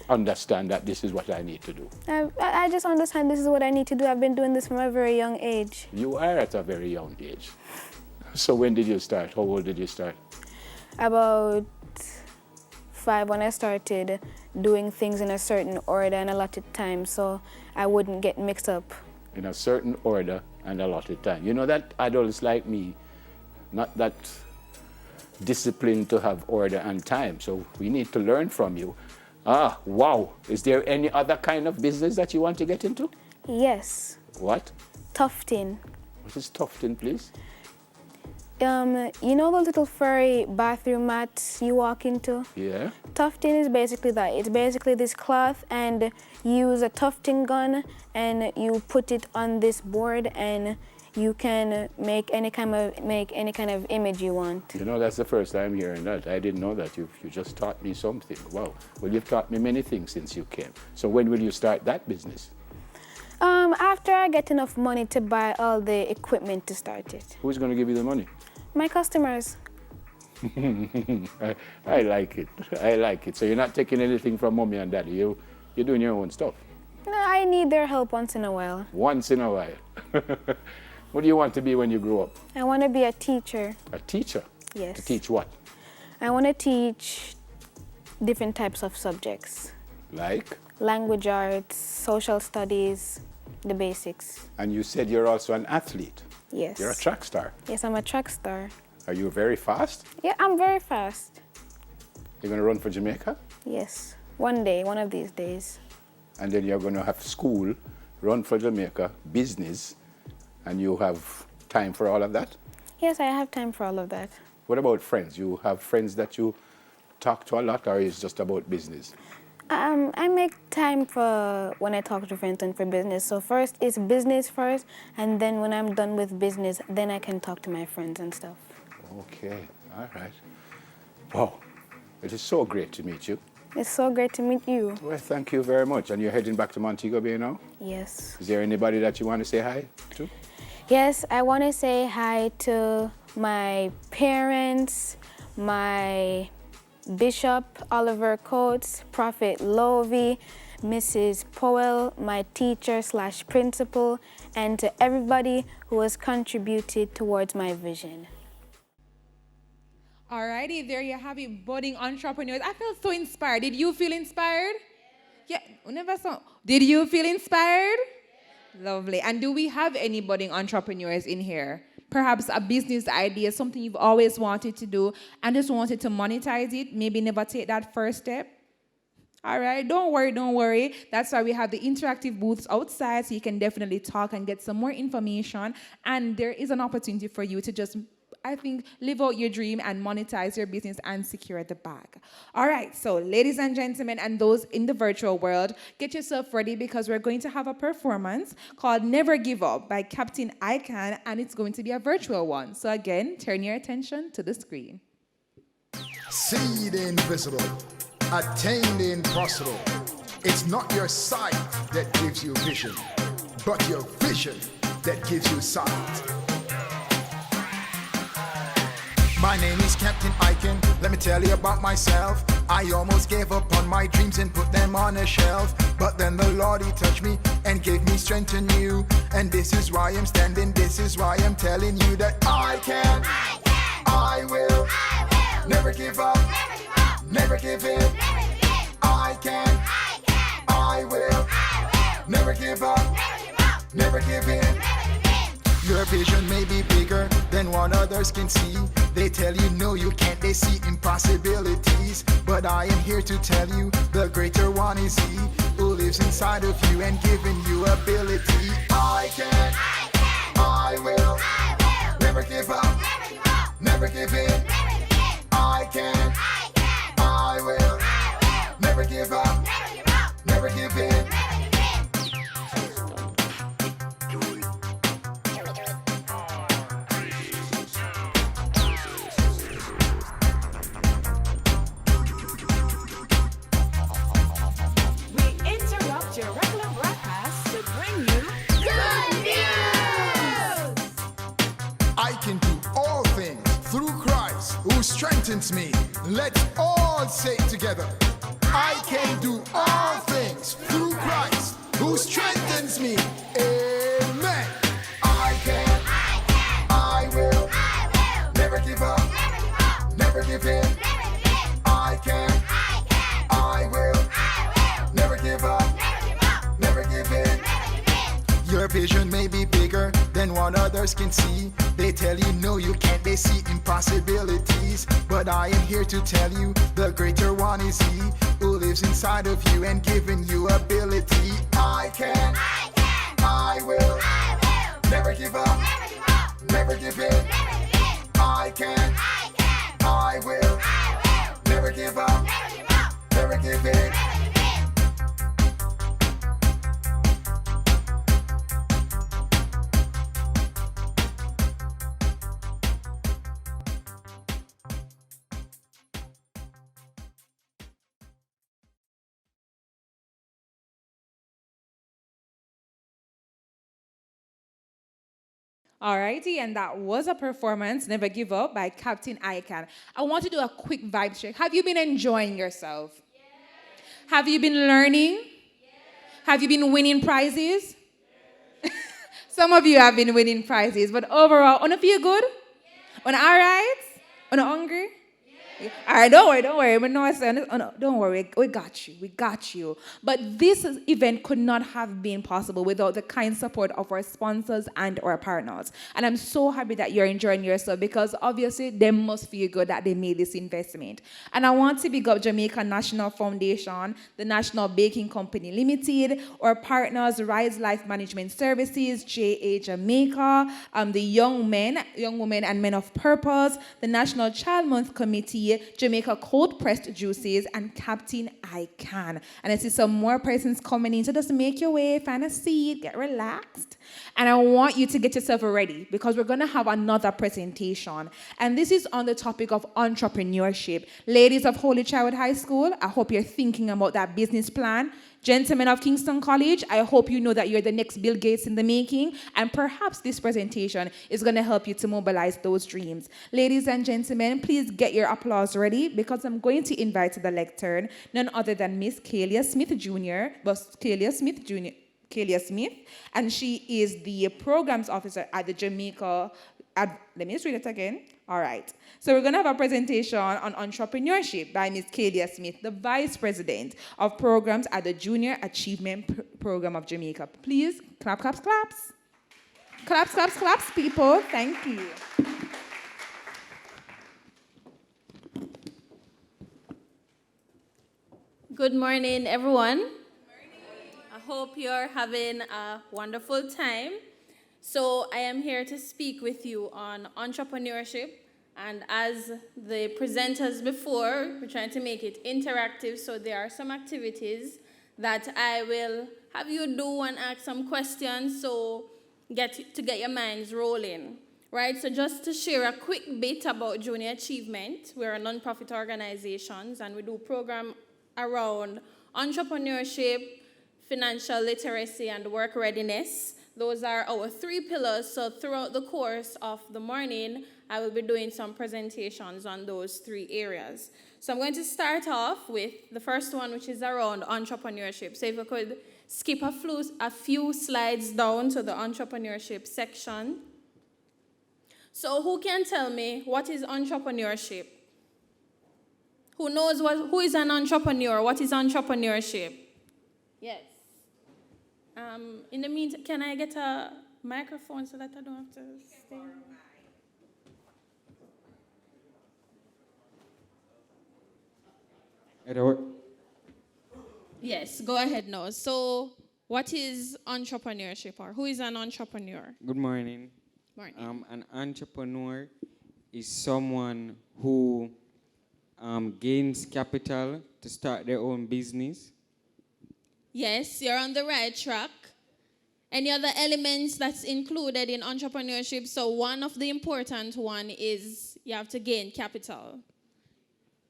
understand that this is what I need to do? I just understand this is what I need to do. I've been doing this from a very young age. You are at a very young age. So when did you start? How old did you start? About 5 when I started doing things in a certain order and allotted time, so I wouldn't get mixed up. In a certain order and allotted time. You know that adults like me, not that disciplined to have order and time, so we need to learn from you. Ah, wow. Is there any other kind of business that you want to get into? Yes. What? Tufting. What is tufting, please? You know the little furry bathroom mats you walk into? Yeah. Tufting is basically that. It's basically this cloth, and you use a tufting gun and you put it on this board, and you can make any kind of image you want. You know, that's the first time hearing that. I didn't know that. You just taught me something. Wow. Well, you've taught me many things since you came. So when will you start that business? After I get enough money to buy all the equipment to start it. Who's going to give you the money? My customers. I like it. I like it. So you're not taking anything from mommy and daddy. You're doing your own stuff. No, I need their help once in a while. Once in a while. What do you want to be when you grow up? I want to be a teacher. A teacher? Yes. To teach what? I want to teach different types of subjects. Like? Language arts, social studies, the basics. And you said you're also an athlete. Yes. You're a track star. Yes, I'm a track star. Are you very fast? Yeah, I'm very fast. You're going to run for Jamaica? Yes. One day, one of these days. And then you're going to have school, run for Jamaica, business, and you have time for all of that? Yes, I have time for all of that. What about friends? You have friends that you talk to a lot, or is it just about business? I make time for when I talk to friends and for business. So first it's business first, and then when I'm done with business, then I can talk to my friends and stuff. Okay, all right. Wow, it is so great to meet you. It's so great to meet you. Well, thank you very much. And you're heading back to Montego Bay now? Yes. Is there anybody that you want to say hi to? Yes, I want to say hi to my parents, my Bishop Oliver Coates, Prophet Lovey, Mrs. Powell, my teacher/principal, and to everybody who has contributed towards my vision. Alrighty, there you have it, budding entrepreneurs. I felt so inspired. Did you feel inspired? Yeah, never saw. Did you feel inspired? Lovely. And do we have any budding entrepreneurs in here? Perhaps a business idea, something you've always wanted to do and just wanted to monetize it, maybe never take that first step? All right, don't worry. That's why we have the interactive booths outside, so you can definitely talk and get some more information. And there is an opportunity for you to just, I think, live out your dream and monetize your business and secure the bag. All right, so ladies and gentlemen, and those in the virtual world, get yourself ready because we're going to have a performance called Never Give Up by Captain Icon, and it's going to be a virtual one. So again, turn your attention to the screen. See the invisible, attain the impossible. It's not your sight that gives you vision, but your vision that gives you sight. My name is Captain Icon, let me tell you about myself. I almost gave up on my dreams and put them on a shelf. But then the Lord, He touched me and gave me strength anew. And this is why I'm standing, this is why I'm telling you that I can, I will, never give up, never give in. I can, I will, never give up, never give in. Your vision may be bigger than what others can see. They tell you no, you can't, they see impossibilities. But I am here to tell you the greater one is He who lives inside of you and giving you ability. I can, I will, never give up, never give in. I can, I will, strengthens me. Let's all say it together. I can do all things through Christ who strengthens me. Amen. I can, I will, never give up, never give in. I can, I will, never give up, never give in. Your vision may be bigger than what others can see. They tell you no, you can't, they see impossibilities. But I am here to tell you the greater one is He who lives inside of you and giving you ability. I can, I will, never give up, never give in. I can, I will, never give up, never give in. Alrighty, and that was a performance, Never Give Up, by Captain Ican. I want to do a quick vibe check. Have you been enjoying yourself? Yes. Have you been learning? Yes. Have you been winning prizes? Yes. Some of you have been winning prizes, but overall, on a feel good? Yes. On all right? Yes. On a hungry? All right, don't worry. But no, don't worry. We got you. But this event could not have been possible without the kind support of our sponsors and our partners. And I'm so happy that you're enjoying yourself because obviously they must feel good that they made this investment. And I want to big up Jamaica National Foundation, the National Baking Company Limited, our partners, Rise Life Management Services, JA Jamaica, the young women and men of purpose, the National Child Month Committee, Jamaica Cold Pressed Juices, and Captain Ican. And I see some more persons coming in, so just make your way, find a seat, get relaxed. And I want you to get yourself ready because we're going to have another presentation. And this is on the topic of entrepreneurship. Ladies of Holy Child High School, I hope you're thinking about that business plan. Gentlemen of Kingston College, I hope you know that you're the next Bill Gates in the making, and perhaps this presentation is going to help you to mobilize those dreams. Ladies and gentlemen, please get your applause ready because I'm going to invite to the lectern none other than Miss Kalia Smith, and she is the programs officer at the Jamaica. Let me just read it again. All right. So we're going to have a presentation on entrepreneurship by Ms. Kalia Smith, the Vice President of Programs at the Junior Achievement Program of Jamaica. Please, clap, claps, claps. Claps, claps, claps, people. Thank you. Good morning, everyone. Good morning. I hope you're having a wonderful time. So I am here to speak with you on entrepreneurship. And as the presenters before, we're trying to make it interactive. So there are some activities that I will have you do and ask some questions so get your minds rolling. Right, so just to share a quick bit about Junior Achievement, we're a non-profit organization and we do program around entrepreneurship, financial literacy, and work readiness. Those are our 3 pillars. So throughout the course of the morning, I will be doing some presentations on those 3 areas. So I'm going to start off with the first one, which is around entrepreneurship. So if we could skip a few slides down to the entrepreneurship section. So who can tell me what is entrepreneurship? Who is an entrepreneur? What is entrepreneurship? Yes. In the meantime, can I get a microphone so that I don't have to stay? Yes, go ahead now. So, what is entrepreneurship, or who is an entrepreneur? Good morning. Morning. An entrepreneur is someone who gains capital to start their own business. Yes, you're on the right track. Any other elements that's included in entrepreneurship? So one of the important one is you have to gain capital.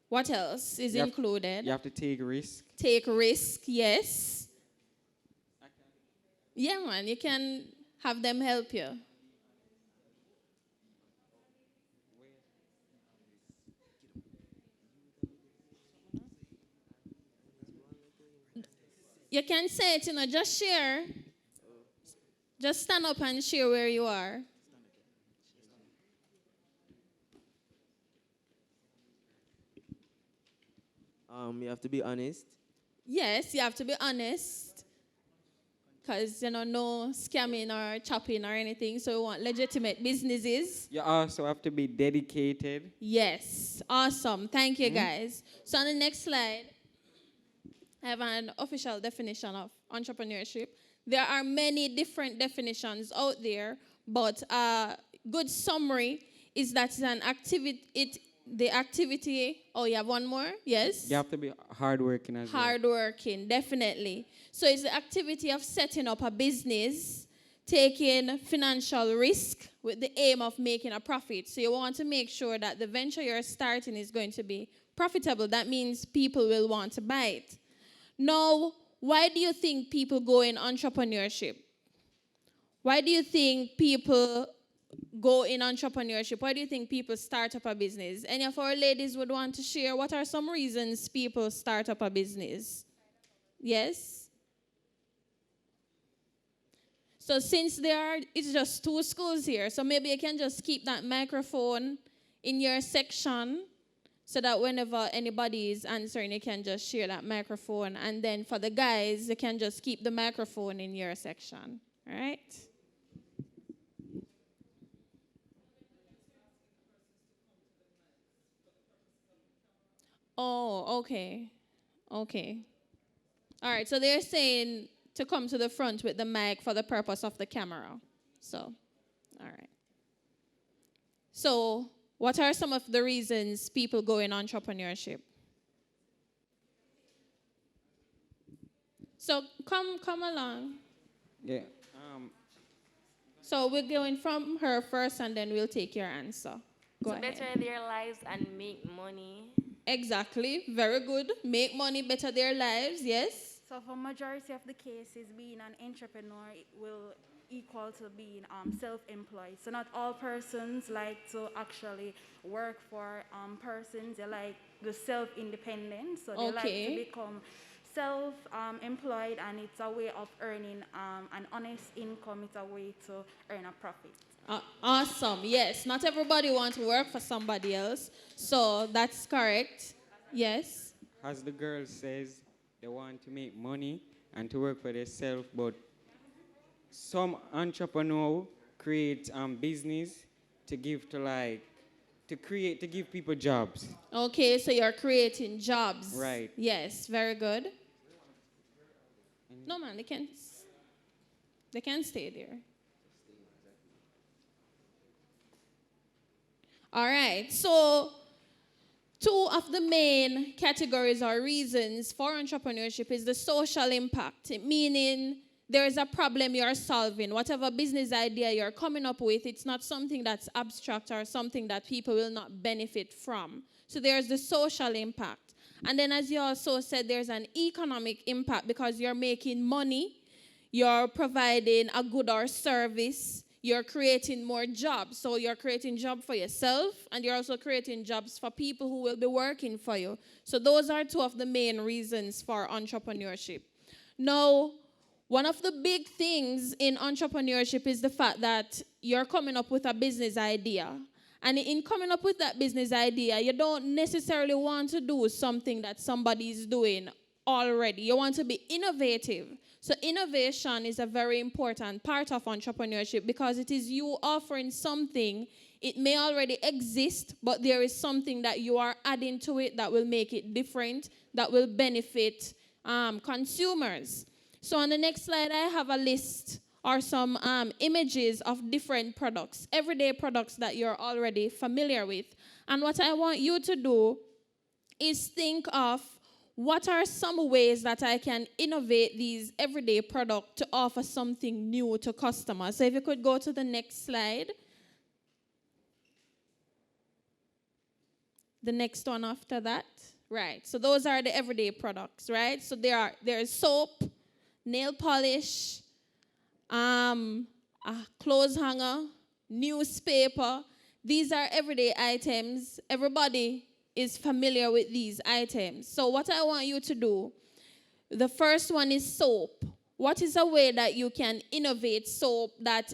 What else is included? You have to take risk. Take risk, yes. Yeah, man, you can have them help you. You can say it, just share. Just stand up and share where you are. You have to be honest. Yes, you have to be honest. Because, no scamming or chopping or anything. So we want legitimate businesses. You also have to be dedicated. Yes. Awesome. Thank you, guys. So on the next slide, I have an official definition of entrepreneurship. There are many different definitions out there, but a good summary is that it's an activity. The activity. Oh, you have one more? Yes. You have to be hardworking as well. Hardworking, definitely. So it's the activity of setting up a business, taking financial risk with the aim of making a profit. So you want to make sure that the venture you're starting is going to be profitable. That means people will want to buy it. Now, why do you think people go in entrepreneurship? Why do you think people go in entrepreneurship? Why do you think people start up a business? Any of our ladies would want to share what are some reasons people start up a business? Yes? So since it's just 2 schools here, so maybe you can just keep that microphone in your section so that whenever anybody is answering, you can just share that microphone. And then for the guys, you can just keep the microphone in your section. All right? Oh, okay. Okay. All right, so they're saying to come to the front with the mic for the purpose of the camera. So, all right. So, what are some of the reasons people go in entrepreneurship? So, come along. Yeah. So, we're going from her first, and then we'll take your answer. Go to ahead. better their lives and make money. Exactly. Very good. Make money, better their lives. Yes. So for majority of the cases, being an entrepreneur will equal to being self-employed. So not all persons like to actually work for persons. They like the self-independent. So they like to become self-employed, and it's a way of earning an honest income. It's a way to earn a profit. Awesome. Yes. Not everybody wants to work for somebody else. So that's correct. Yes. As the girl says, they want to make money and to work for themselves, but some entrepreneur create business to give to give people jobs. Okay, so you're creating jobs. Right. Yes, very good. No man, they can stay there. All right, so 2 of the main categories or reasons for entrepreneurship is the social impact, meaning there is a problem you're solving. Whatever business idea you're coming up with, it's not something that's abstract or something that people will not benefit from. So there's the social impact. And then as you also said, there's an economic impact because you're making money, you're providing a good or service, you're creating more jobs. So you're creating jobs for yourself, and you're also creating jobs for people who will be working for you. So those are 2 of the main reasons for entrepreneurship. Now, one of the big things in entrepreneurship is the fact that you're coming up with a business idea. And in coming up with that business idea, you don't necessarily want to do something that somebody is doing already. You want to be innovative. So innovation is a very important part of entrepreneurship because it is you offering something. It may already exist, but there is something that you are adding to it that will make it different, that will benefit consumers. So on the next slide, I have a list or some images of different products, everyday products that you're already familiar with. And what I want you to do is think of what are some ways that I can innovate these everyday products to offer something new to customers. So if you could go to the next slide. The next one after that. Right. So those are the everyday products, right? So there is soap, nail polish, a clothes hanger, newspaper. These are everyday items. Everybody is familiar with these items. So what I want you to do, The first one is soap. What is a way that you can innovate soap that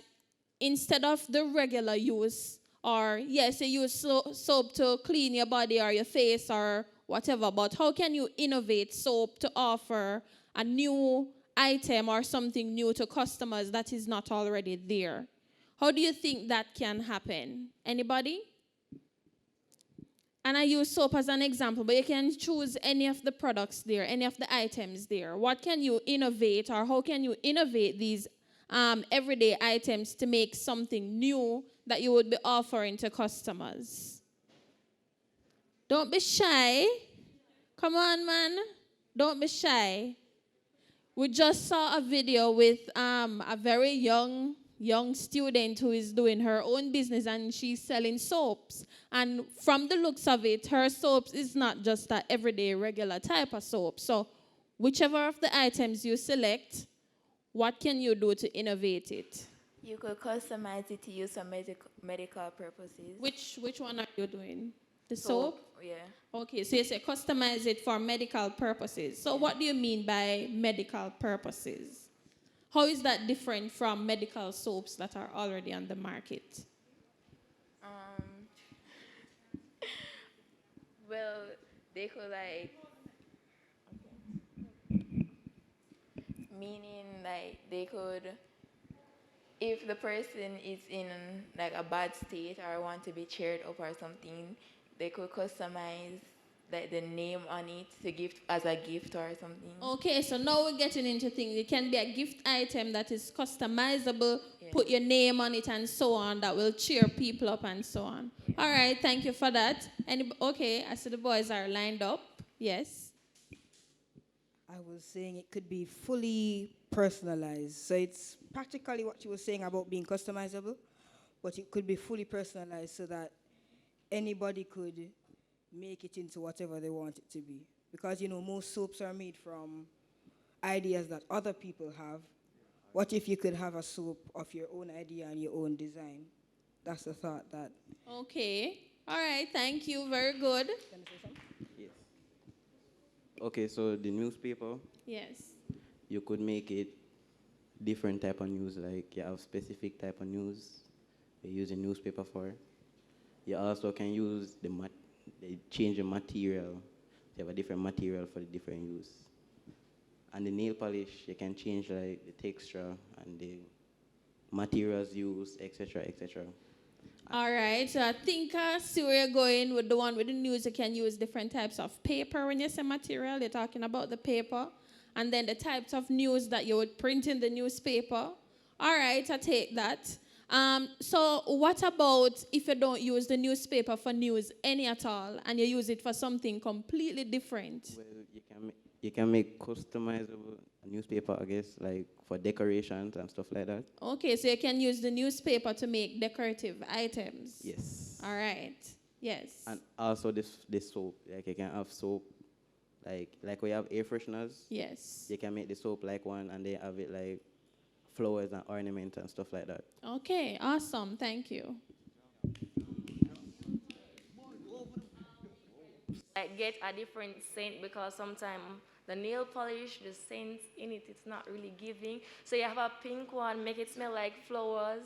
instead of the regular use, or yes, you use soap to clean your body or your face or whatever, but how can you innovate soap to offer a new item or something new to customers that is not already there? How do you think that can happen? Anybody? And I use soap as an example, but you can choose any of the products there, any of the items there. What can you innovate, or how can you innovate these everyday items to make something new that you would be offering to customers? Don't be shy. Come on, man. Don't be shy. We just saw a video with a very young student who is doing her own business, and she's selling soaps. And from the looks of it, her soaps is not just an everyday regular type of soap. So whichever of the items you select, what can you do to innovate it? You could customize it to use for medical purposes. Which one are you doing? The soap? Yeah. Okay, so you say customize it for medical purposes. So what do you mean by medical purposes? How is that different from medical soaps that are already on the market? Well, they could meaning they could, if the person is in like a bad state or want to be cheered up or something, they could customize the name on it to give as a gift or something. Okay, so now we're getting into things. It can be a gift item that is customizable, put your name on it and so on, that will cheer people up and so on. Yeah. All right, thank you for that. Okay, I see the boys are lined up. Yes. I was saying it could be fully personalized. So it's practically what you were saying about being customizable, but it could be fully personalized so that anybody could make it into whatever they want it to be. Because, most soaps are made from ideas that other people have. What if you could have a soap of your own idea and your own design? That's the thought that... Okay. All right, thank you. Very good. Can I say something? Yes. Okay, so the newspaper. Yes. You could make it different type of news, like you have specific type of news you use a newspaper for. You also can use they change the material. You have a different material for the different use. And the nail polish, you can change the texture and the materials used, etc., etc. All right, so I think see where you're going with the one with the news. You can use different types of paper when you say material. You're talking about the paper. And then the types of news that you would print in the newspaper. All right, I take that. So what about if you don't use the newspaper for news any at all, and you use it for something completely different? Well, you can make customizable newspaper, I guess, like for decorations and stuff like that. Okay, so you can use the newspaper to make decorative items. Yes. All right. Yes. And also this soap, like you can have soap, like we have air fresheners. Yes. You can make the soap like one, and they have it like flowers and ornaments and stuff like that. Okay, awesome. Thank you. Get a different scent, because sometimes the nail polish, the scent in it, it's not really giving. So you have a pink one, make it smell like flowers.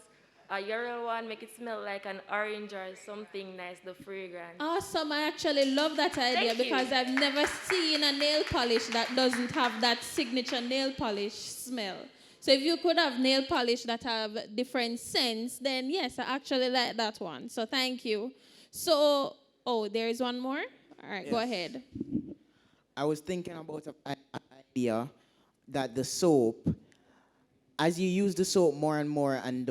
A yellow one, make it smell like an orange or something nice, the fragrance. Awesome. I actually love that idea because I've never seen a nail polish that doesn't have that signature nail polish smell. So if you could have nail polish that have different scents, then yes, I actually like that one. So thank you. So, there is one more? All right, Go ahead. I was thinking about an idea that the soap, as you use the soap more and more and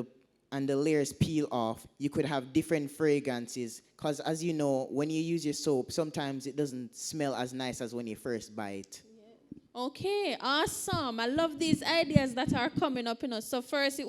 the layers peel off, you could have different fragrances. Because as you know, when you use your soap, sometimes it doesn't smell as nice as when you first buy it. Okay, awesome. I love these ideas that are coming up in us. So first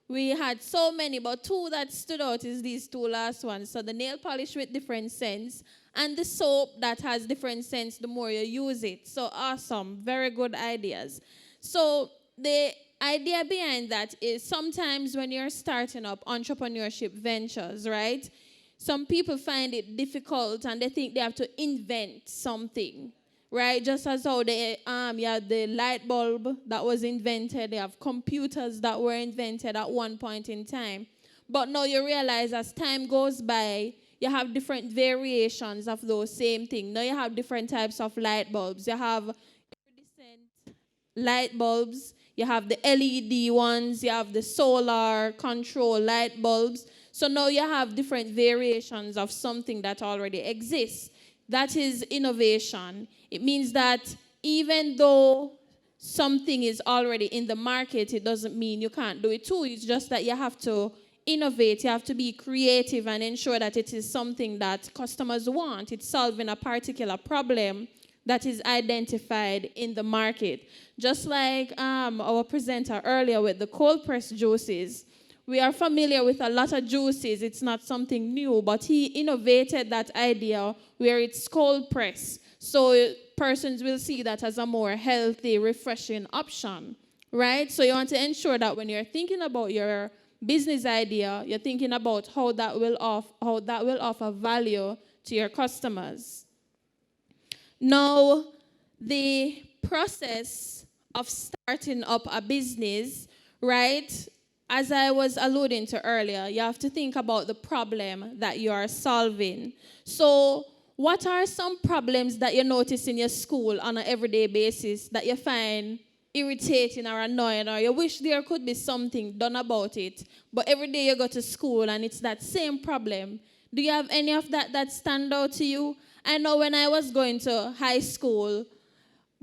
we had so many, but two that stood out is these two last ones. So the nail polish with different scents and the soap that has different scents the more you use it. So awesome. Very good ideas. So the idea behind that is sometimes when you're starting up entrepreneurship ventures, right? Some people find it difficult and they think they have to invent something. right? Just as how you have the light bulb that was invented, you have computers that were invented at one point in time. But now you realize as time goes by, you have different variations of those same things. Now you have different types of light bulbs. You have iridescent light bulbs, you have the LED ones, you have the solar control light bulbs. So now you have different variations of something that already exists. That is innovation. It means that even though something is already in the market, it doesn't mean you can't do it too. It's just that you have to innovate, you have to be creative and ensure that it is something that customers want. It's solving a particular problem that is identified in the market. Just like our presenter earlier with the cold pressed juices, we are familiar with a lot of juices. It's not something new, but he innovated that idea where it's cold pressed. So persons will see that as a more healthy, refreshing option, right? So you want to ensure that when you're thinking about your business idea, you're thinking about how that will offer value to your customers. Now, the process of starting up a business, right? As I was alluding to earlier, you have to think about the problem that you are solving. So, what are some problems that you notice in your school on an everyday basis that you find irritating or annoying, or you wish there could be something done about it, but every day you go to school and it's that same problem? Do you have any of that stand out to you? I know when I was going to high school,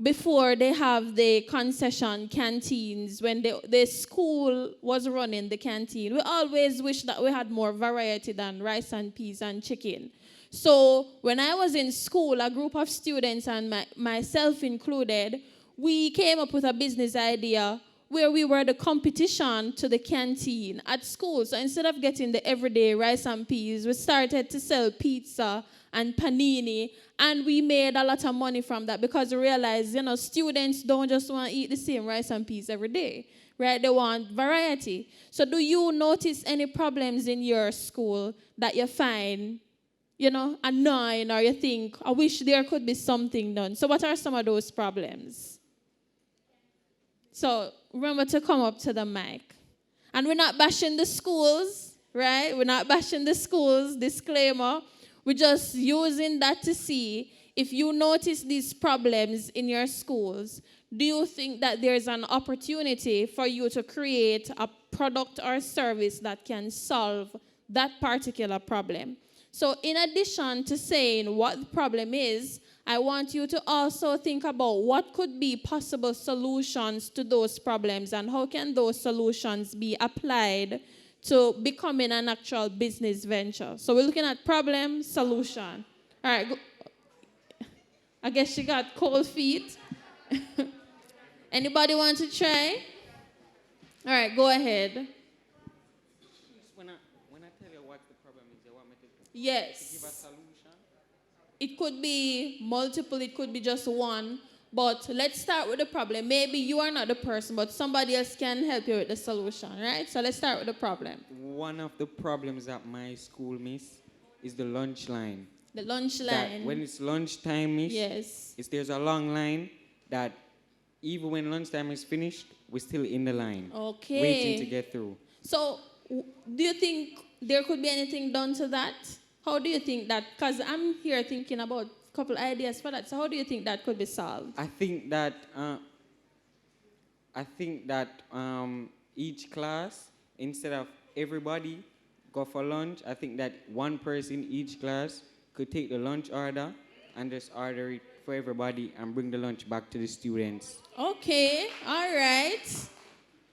before they have the concession canteens, when the school was running the canteen, we always wish that we had more variety than rice and peas and chicken. So when I was in school, a group of students and myself included, we came up with a business idea where we were the competition to the canteen at school. So instead of getting the everyday rice and peas, we started to sell pizza and panini, and we made a lot of money from that because we realized, students don't just want to eat the same rice and peas every day, right? They want variety. So do you notice any problems in your school that you find, annoying, or you think, I wish there could be something done? So what are some of those problems? So remember to come up to the mic. And we're not bashing the schools, right? We're not bashing the schools, disclaimer. We're just using that to see if you notice these problems in your schools. Do you think that there's an opportunity for you to create a product or service that can solve that particular problem? So in addition to saying what the problem is, I want you to also think about what could be possible solutions to those problems and how can those solutions be applied to becoming an actual business venture. So we're looking at problem, solution. All right. I guess you got cold feet. Anybody want to try? All right, go ahead. When I tell you what the problem is, you want me to Yes. give a solution? It could be multiple, it could be just one. But let's start with the problem. Maybe you are not the person, but somebody else can help you with the solution, right? So let's start with the problem. One of the problems at my school, miss, is the lunch line. The lunch line. That when it's lunchtime, miss, yes, there's a long line that even when lunchtime is finished, we're still in the line. Okay. Waiting to get through. So do you think there could be anything done to that? How do you think that? Because I'm here thinking about a couple ideas for that. So how do you think that could be solved? I think that each class, instead of everybody go for lunch, I think that one person each class could take the lunch order and just order it for everybody and bring the lunch back to the students. Okay, all right.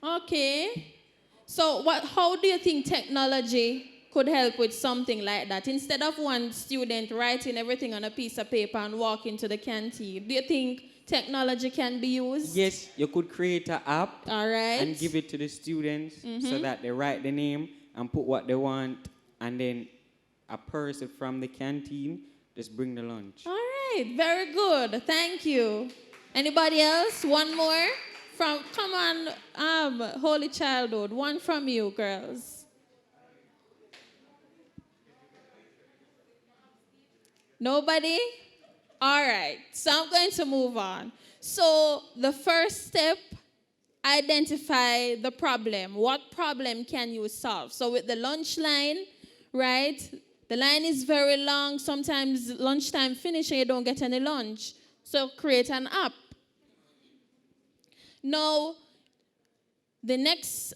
Okay. So how do you think technology could help with something like that? Instead of one student writing everything on a piece of paper and walking to the canteen, do you think technology can be used? Yes, you could create an app and give it to the students so that they write the name and put what they want, and then a person from the canteen just bring the lunch. All right, very good. Thank you. Anybody else? One more? Come on, Holy Childhood. One from you, girls. Nobody? All right, so I'm going to move on. So the first step, identify the problem. What problem can you solve? So with the lunch line, right? The line is very long. Sometimes lunchtime finish and you don't get any lunch. So create an app. Now, the next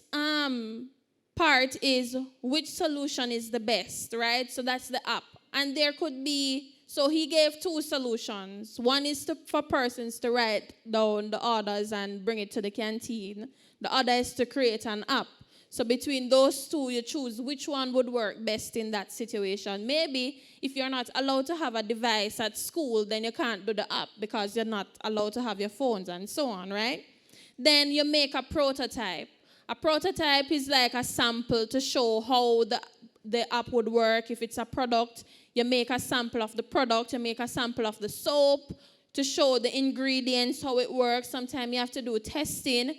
part is which solution is the best, right? So that's the app. And there could be, so he gave two solutions. One is for persons to write down the orders and bring it to the canteen. The other is to create an app. So between those two, you choose which one would work best in that situation. Maybe if you're not allowed to have a device at school, then you can't do the app because you're not allowed to have your phones and so on, right? Then you make a prototype. A prototype is like a sample to show how the app would work. If it's a product, you make a sample of the product. You make a sample of the soap to show the ingredients, how it works. Sometimes you have to do testing.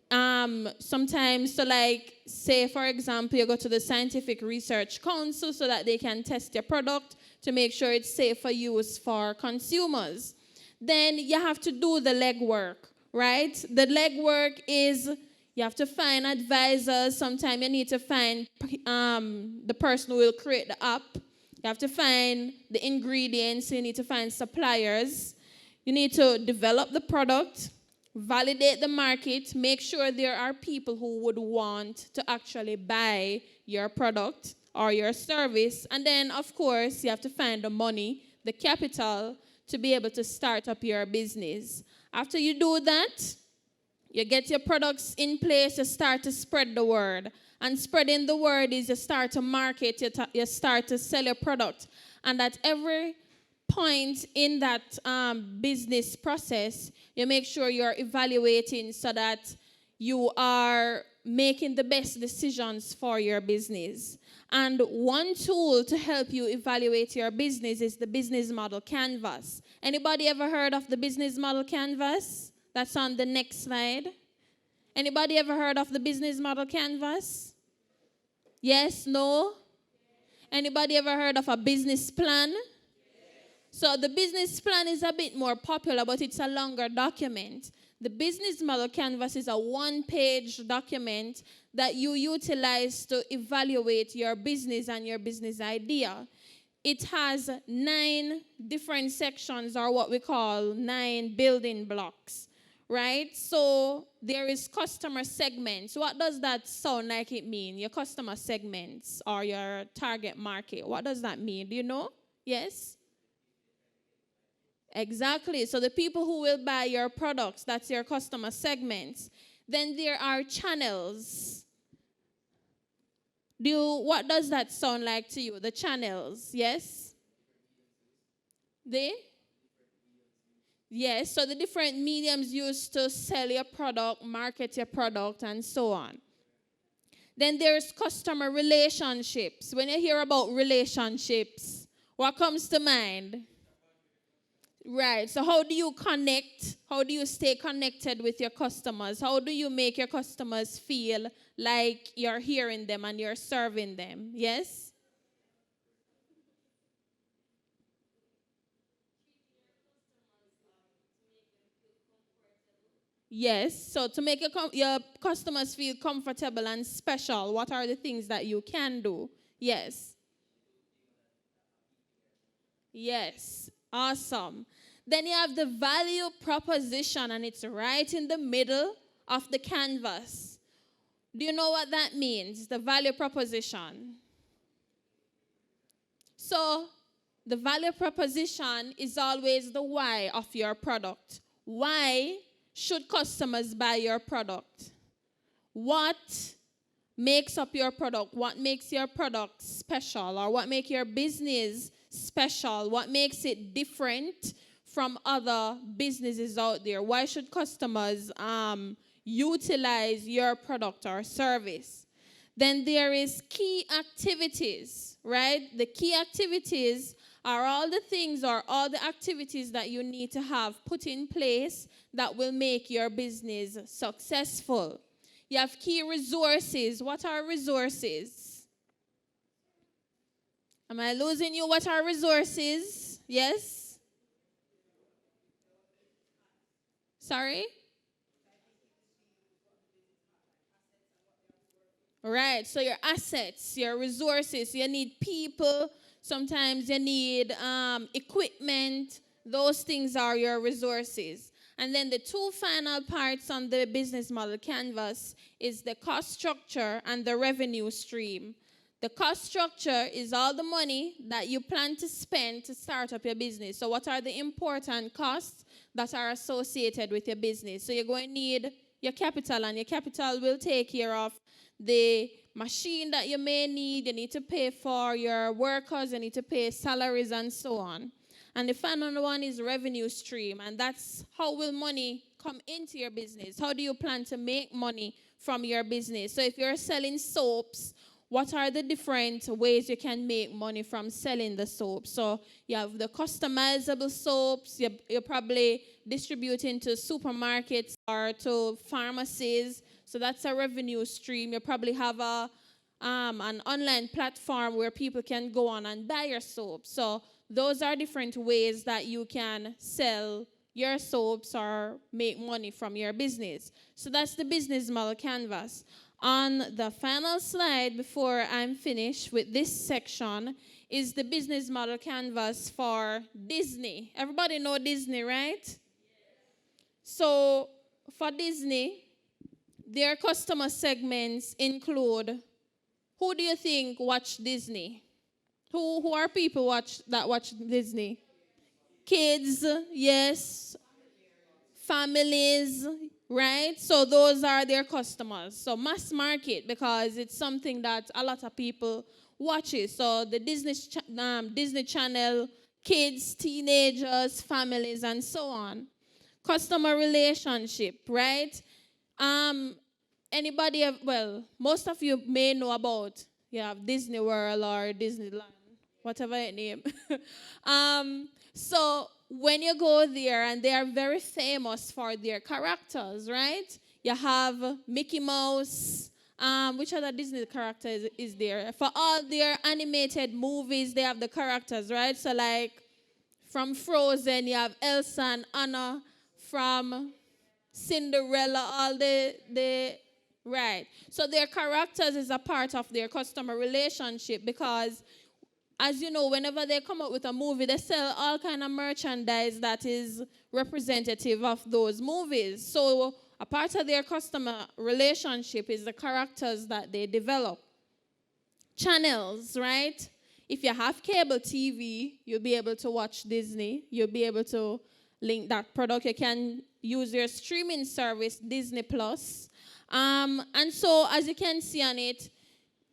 Sometimes, so like, say, for example, you go to the Scientific Research Council so that they can test your product to make sure it's safe for use for consumers. Then you have to do the legwork, right? The legwork is you have to find advisors. Sometimes you need to find the person who will create the app. You have to find the ingredients. You need to find suppliers. You need to develop the product, validate the market, make sure there are people who would want to actually buy your product or your service. And then, of course, you have to find the money, the capital, to be able to start up your business. After you do that, you get your products in place, you start to spread the word. And spreading the word is you start to market, you start to sell your product. And at every point in that business process, you make sure you're evaluating so that you are making the best decisions for your business. And one tool to help you evaluate your business is the business model canvas. Anybody ever heard of the business model canvas? That's on the next slide. Anybody ever heard of the business model canvas? Yes? No? Anybody ever heard of a business plan? So the business plan is a bit more popular, but it's a longer document. The business model canvas is a one-page document that you utilize to evaluate your business and your business idea. It has 9 different sections, or what we call 9 building blocks, right? So there is customer segments. What does that sound like it mean? Your customer segments or your target market. What does that mean? Do you know? Yes? Exactly. So the people who will buy your products, that's your customer segments. Then there are channels. What does that sound like to you? The channels, yes? Yes, so the different mediums used to sell your product, market your product, and so on. Then there's customer relationships. When you hear about relationships, what comes to mind? Right, so how do you connect? How do you stay connected with your customers? How do you make your customers feel like you're hearing them and you're serving them? Yes? Yes, so to make your customers feel comfortable and special, what are the things that you can do? Yes. Yes, awesome. Then you have the value proposition, and it's right in the middle of the canvas. Do you know what that means, the value proposition? So the value proposition is always the why of your product. Why should customers buy your product? What makes up your product? What makes your product special? Or what makes your business special? What makes it different from other businesses out there? Why should customers utilize your product or service? Then there is key activities, right? The key activities are all the things or all the activities that you need to have put in place that will make your business successful. You have key resources. What are resources? Am I losing you? What are resources? Yes? Sorry? Right, so your assets, your resources, you need people, sometimes you need equipment, those things are your resources. And then the two final parts on the business model canvas is the cost structure and the revenue stream. The cost structure is all the money that you plan to spend to start up your business. So what are the important costs that are associated with your business? So you're going to need your capital, and your capital will take care of the machine that you may need. You need to pay for your workers, you need to pay salaries and so on. And the final one is revenue stream, and that's how will money come into your business? How do you plan to make money from your business? So if you're selling soaps, what are the different ways you can make money from selling the soap? So you have the customizable soaps, you're probably distributing to supermarkets or to pharmacies. So that's a revenue stream. You probably have an online platform where people can go on and buy your soap. So those are different ways that you can sell your soaps or make money from your business. So that's the business model canvas. On the final slide, before I'm finished with this section, is the business model canvas for Disney. Everybody know Disney, right? So for Disney, their customer segments include, who do you think watch Disney? Who are people that watch Disney? Kids, yes. Families, right? So those are their customers. So mass market, because it's something that a lot of people watches. So the Disney Channel, kids, teenagers, families, and so on. Customer relationship, right? Most of you may know about, you have Disney World or Disneyland, whatever your name. So when you go there, and they are very famous for their characters, right? You have Mickey Mouse. Which other Disney character is there? For all their animated movies, they have the characters, right? So like from Frozen, you have Elsa and Anna. From Cinderella, all the right. So their characters is a part of their customer relationship, because as you know, whenever they come up with a movie, they sell all kind of merchandise that is representative of those movies. So a part of their customer relationship is the characters that they develop. Channels, right? If you have cable TV, you'll be able to watch Disney. You'll be able to link that product. You can use your streaming service, Disney Plus. And so, as you can see on it,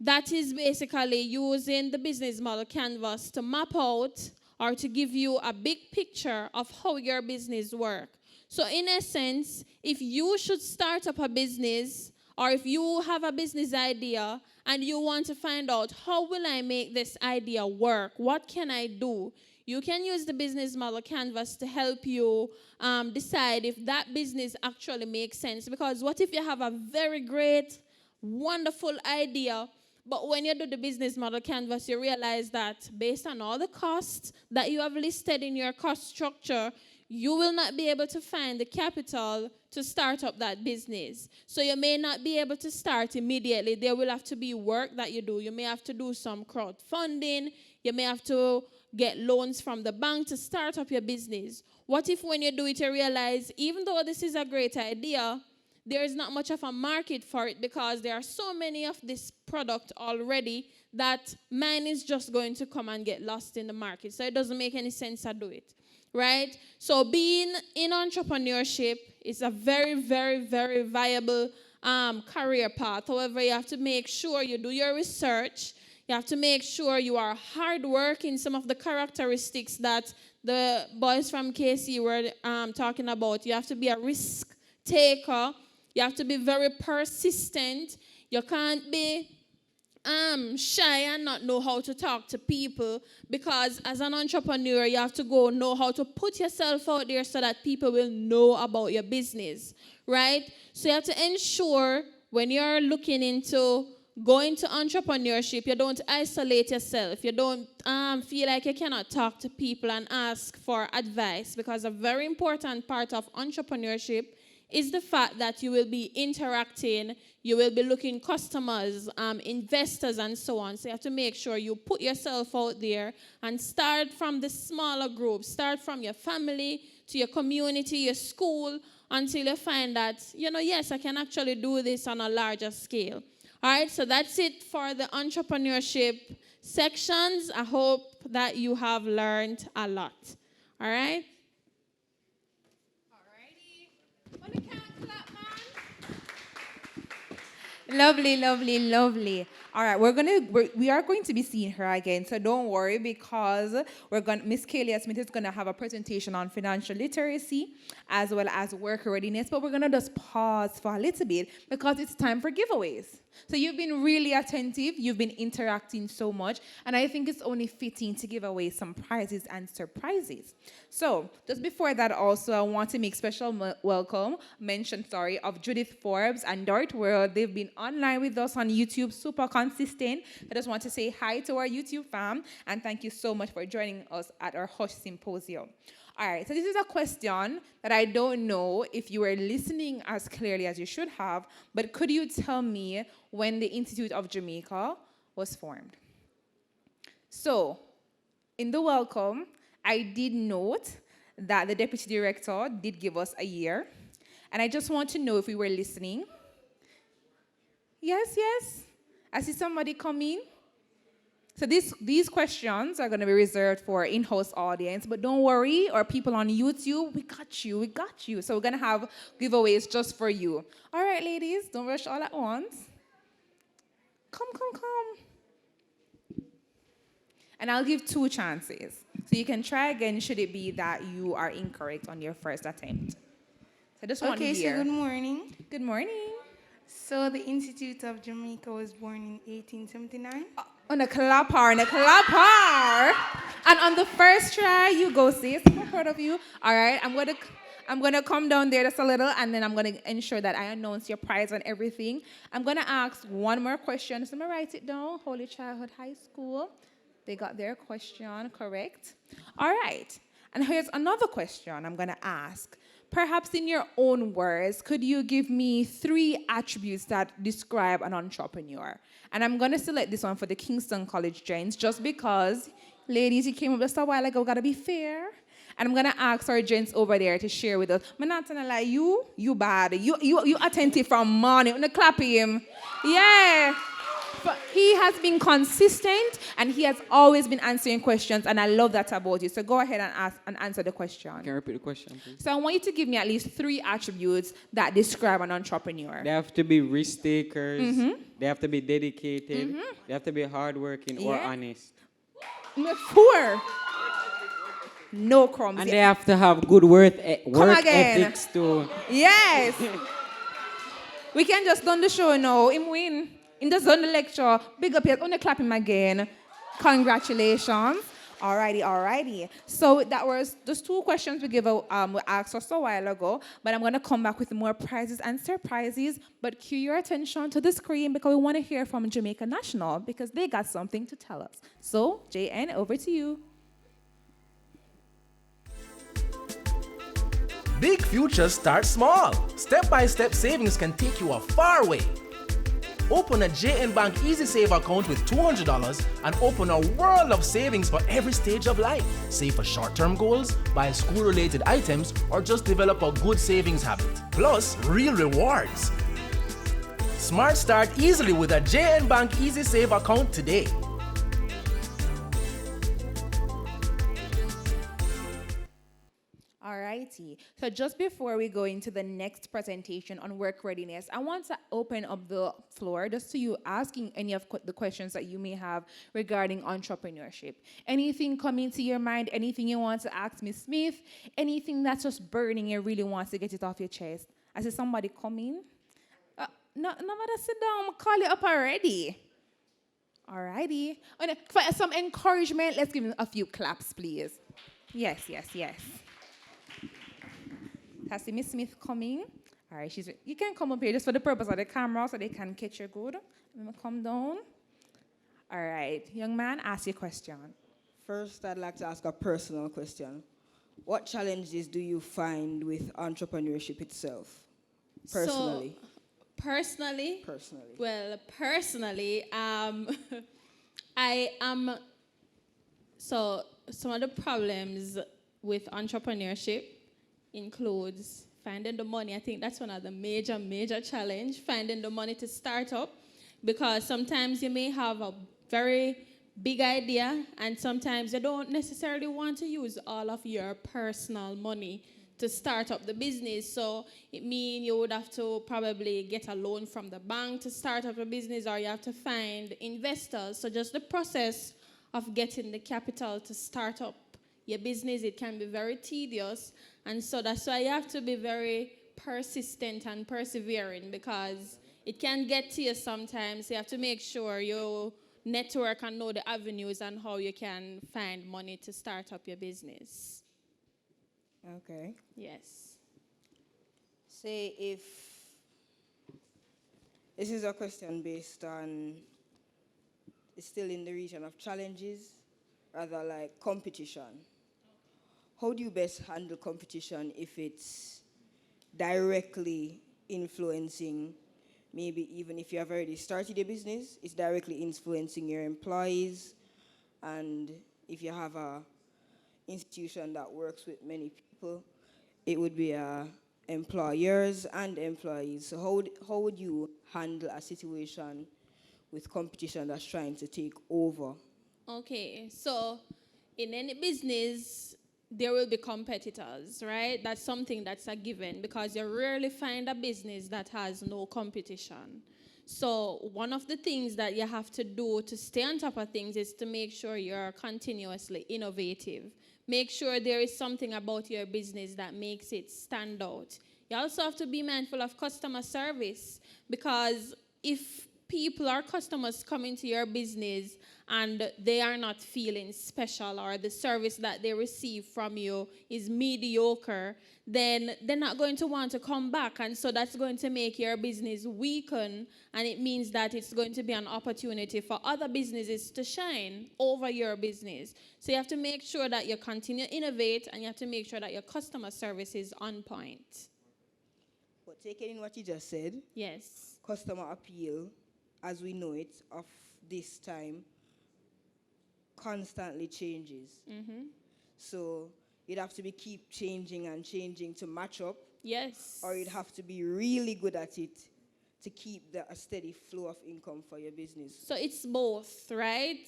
that is basically using the business model canvas to map out or to give you a big picture of how your business works. So in essence, if you should start up a business, or if you have a business idea and you want to find out, how will I make this idea work? What can I do? You can use the business model canvas to help you decide if that business actually makes sense. Because what if you have a very great, wonderful idea, but when you do the business model canvas, you realize that based on all the costs that you have listed in your cost structure, you will not be able to find the capital to start up that business. So you may not be able to start immediately. There will have to be work that you do. You may have to do some crowdfunding. You may have to get loans from the bank to start up your business. What if when you do it, you realize, even though this is a great idea, there is not much of a market for it, because there are so many of this product already that mine is just going to come and get lost in the market. So it doesn't make any sense to do it, right? So being in entrepreneurship is a very, very, very viable career path. However, you have to make sure you do your research. You have to make sure you are hardworking. Some of the characteristics that the boys from KC were talking about. You have to be a risk taker. You have to be very persistent. You can't be shy and not know how to talk to people, because as an entrepreneur, you have to know how to put yourself out there so that people will know about your business, right? So you have to ensure when you're looking into go into entrepreneurship, you don't isolate yourself. You don't feel like you cannot talk to people and ask for advice, because a very important part of entrepreneurship is the fact that you will be interacting, you will be looking customers, investors, and so on. So you have to make sure you put yourself out there and start from the smaller groups. Start from your family to your community, your school, until you find that, yes, I can actually do this on a larger scale. All right, so that's it for the entrepreneurship sections. I hope that you have learned a lot. All right? Lovely, lovely, lovely. All right, we are going to be seeing her again, so don't worry, because Miss Kalia Smith is gonna have a presentation on financial literacy as well as work readiness. But we're gonna just pause for a little bit because it's time for giveaways. So you've been really attentive, you've been interacting so much, and I think it's only fitting to give away some prizes and surprises. So just before that, also I want to make special mention of Judith Forbes and Dart World. They've been online with us on YouTube, super consistent. I just want to say hi to our YouTube fam, and thank you so much for joining us at our Hush Symposium. All right, so this is a question that I don't know if you were listening as clearly as you should have, but could you tell me when the Institute of Jamaica was formed? So, in the welcome, I did note that the Deputy Director did give us a year, and I just want to know if we were listening. Yes, yes. I see somebody coming. So these questions are going to be reserved for in-house audience, but don't worry, or people on YouTube, we got you. So we're going to have giveaways just for you. All right, ladies, don't rush all at once. Come. And I'll give 2 chances. So you can try again should it be that you are incorrect on your first attempt. So I just want to hear. Okay, so good morning. Good morning. So the Institute of Jamaica was born in 1879. On a clapper. And on the first try, you go, sis. I'm proud of you. All right, I'm gonna come down there just a little, and then I'm gonna ensure that I announce your prize and everything. I'm gonna ask one more question. So I'm gonna write it down. Holy Childhood High School. They got their question correct. All right. And here's another question I'm gonna ask. Perhaps in your own words, could you give me 3 attributes that describe an entrepreneur? And I'm going to select this one for the Kingston College gents, just because, ladies, you came up just a while ago, got to be fair. And I'm going to ask our gents over there to share with us. I'm not going to lie, you bad. You attentive from morning. I'm going to clap him. Yeah. But he has been consistent, and he has always been answering questions, and I love that about you. So go ahead and ask and answer the question. Can you repeat the question, please? So I want you to give me at least 3 attributes that describe an entrepreneur. They have to be risk takers. Mm-hmm. They have to be dedicated. Mm-hmm. They have to be hardworking or honest. 4. No crumbs. And they have to have good work ethics too. Yes. We can just done the show now. Him win. In the zone lecture, big up here. Only clap him again. Congratulations. Alrighty. So that was just 2 questions we asked us a while ago, but I'm going to come back with more prizes and surprises, but cue your attention to the screen because we want to hear from Jamaica National because they got something to tell us. So, JN, over to you. Big futures start small. Step-by-step savings can take you a far way. Open a JN Bank Easy Save account with $200 and open a world of savings for every stage of life. Save for short-term goals, buy school-related items, or just develop a good savings habit. Plus, real rewards. Smart start easily with a JN Bank Easy Save account today. Alrighty. So just before we go into the next presentation on work readiness, I want to open up the floor just to you asking any of the questions that you may have regarding entrepreneurship. Anything coming to your mind? Anything you want to ask Ms. Smith? Anything that's just burning you really wants to get it off your chest? I see somebody coming. No, nobody sit down. I'm call you up already. Alrighty. And for some encouragement, let's give him a few claps, please. Yes. I see Miss Smith coming. All right, you can come up here just for the purpose of the camera so they can catch you good. I'm gonna come down. All right, young man, ask your question. First, I'd like to ask a personal question. What challenges do you find with entrepreneurship itself, personally? So, personally? Personally. Well, personally, I am. So, some of the problems with entrepreneurship includes finding the money. I think that's one of the major challenge, finding the money to start up, because sometimes you may have a very big idea and sometimes you don't necessarily want to use all of your personal money to start up the business. So it means you would have to probably get a loan from the bank to start up a business, or you have to find investors. So just the process of getting the capital to start up your business, it can be very tedious. And so that's why you have to be very persistent and persevering, because it can get to you sometimes. You have to make sure you network and know the avenues and how you can find money to start up your business. Okay. Yes. Say if this is a question based on, it's still in the region of challenges, rather like competition. How do you best handle competition if it's directly influencing, maybe even if you have already started a business, it's directly influencing your employees, and if you have a institution that works with many people, it would be employers and employees. So how would you handle a situation with competition that's trying to take over? Okay, so in any business, there will be competitors, right? That's something that's a given, because you rarely find a business that has no competition. So one of the things that you have to do to stay on top of things is to make sure you're continuously innovative. Make sure there is something about your business that makes it stand out. You also have to be mindful of customer service, because if people or customers come into your business and they are not feeling special, or the service that they receive from you is mediocre, then they're not going to want to come back. And so that's going to make your business weaken, and it means that it's going to be an opportunity for other businesses to shine over your business. So you have to make sure that you continue to innovate, and you have to make sure that your customer service is on point. But taking in what you just said, yes, customer appeal, as we know it, of this time, constantly changes. Mm-hmm. So you'd have to keep changing and changing to match up. Yes. Or you'd have to be really good at it to keep a steady flow of income for your business. So it's both, right?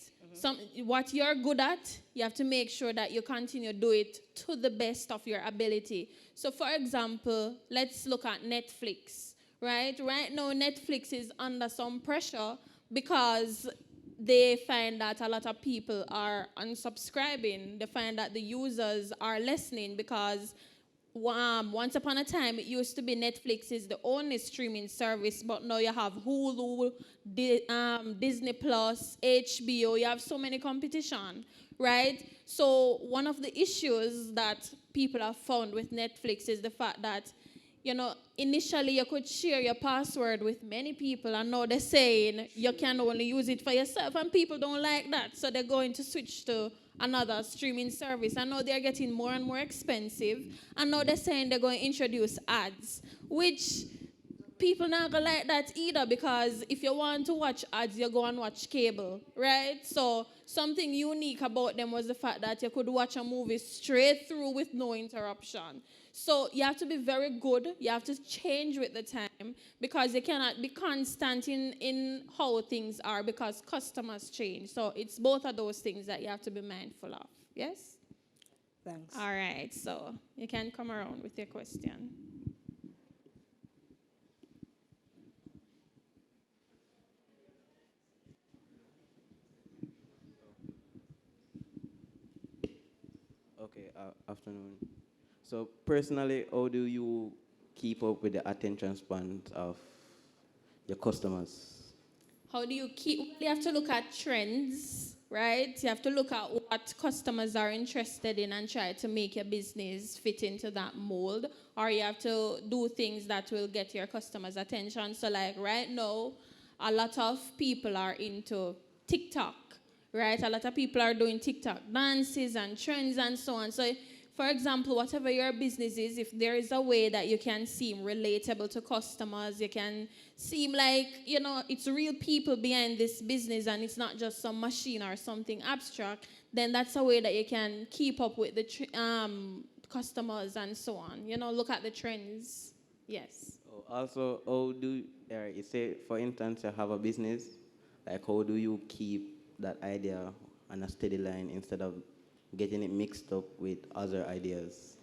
What you're good at, you have to make sure that you continue to do it to the best of your ability. So for example, let's look at Netflix, right? Right now, Netflix is under some pressure because they find that a lot of people are unsubscribing. They find that the users are lessening because once upon a time, it used to be Netflix is the only streaming service, but now you have Hulu, Disney Plus, HBO. You have so many competition, right? So one of the issues that people have found with Netflix is the fact that, initially you could share your password with many people, and now they're saying you can only use it for yourself, and people don't like that. So they're going to switch to another streaming service. And now they're getting more and more expensive. And now they're saying they're going to introduce ads, which people not going to like that either, because if you want to watch ads, you go and watch cable, right? So something unique about them was the fact that you could watch a movie straight through with no interruption. So you have to be very good. You have to change with the time, because you cannot be constant in how things are, because customers change. So it's both of those things that you have to be mindful of. Yes? Thanks. All right. So you can come around with your question. Okay, afternoon. So personally, how do you keep up with the attention span of your customers? How do you keep, you have to look at trends, right? You have to look at what customers are interested in and try to make your business fit into that mold. Or you have to do things that will get your customers' attention. So like right now, a lot of people are into TikTok, right? A lot of people are doing TikTok dances and trends and so on. So for example, whatever your business is, if there is a way that you can seem relatable to customers, you can seem like, you know, it's real people behind this business and it's not just some machine or something abstract, then that's a way that you can keep up with the customers and so on. You know, look at the trends. Yes. Also, how do you say, for instance, you have a business, like how do you keep that idea on a steady line instead of getting it mixed up with other ideas?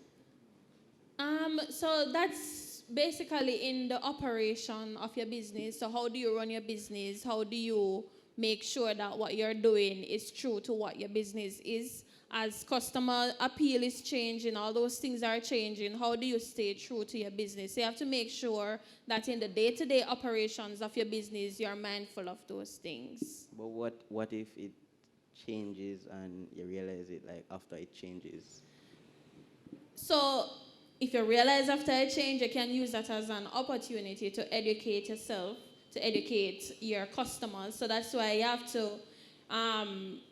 So that's basically in the operation of your business. So how do you run your business? How do you make sure that what you're doing is true to what your business is? As customer appeal is changing, all those things are changing, how do you stay true to your business? So you have to make sure that in the day-to-day operations of your business, you're mindful of those things. But what if it changes and you realize it like after it changes? So if you realize after a change, you can use that as an opportunity to educate yourself, to educate your customers. So that's why you have to,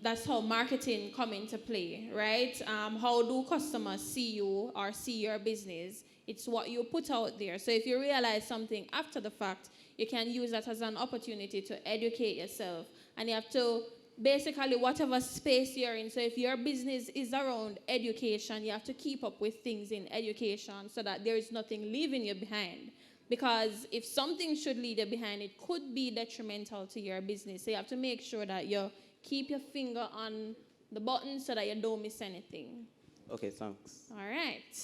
that's how marketing come into play, right? How do customers see you or see your business? It's what you put out there. So if you realize something after the fact, you can use that as an opportunity to educate yourself. And you have to basically whatever space you're in. So if your business is around education, you have to keep up with things in education so that there is nothing leaving you behind. Because if something should leave you behind, it could be detrimental to your business. So you have to make sure that you keep your finger on the button so that you don't miss anything. Okay, thanks. All right.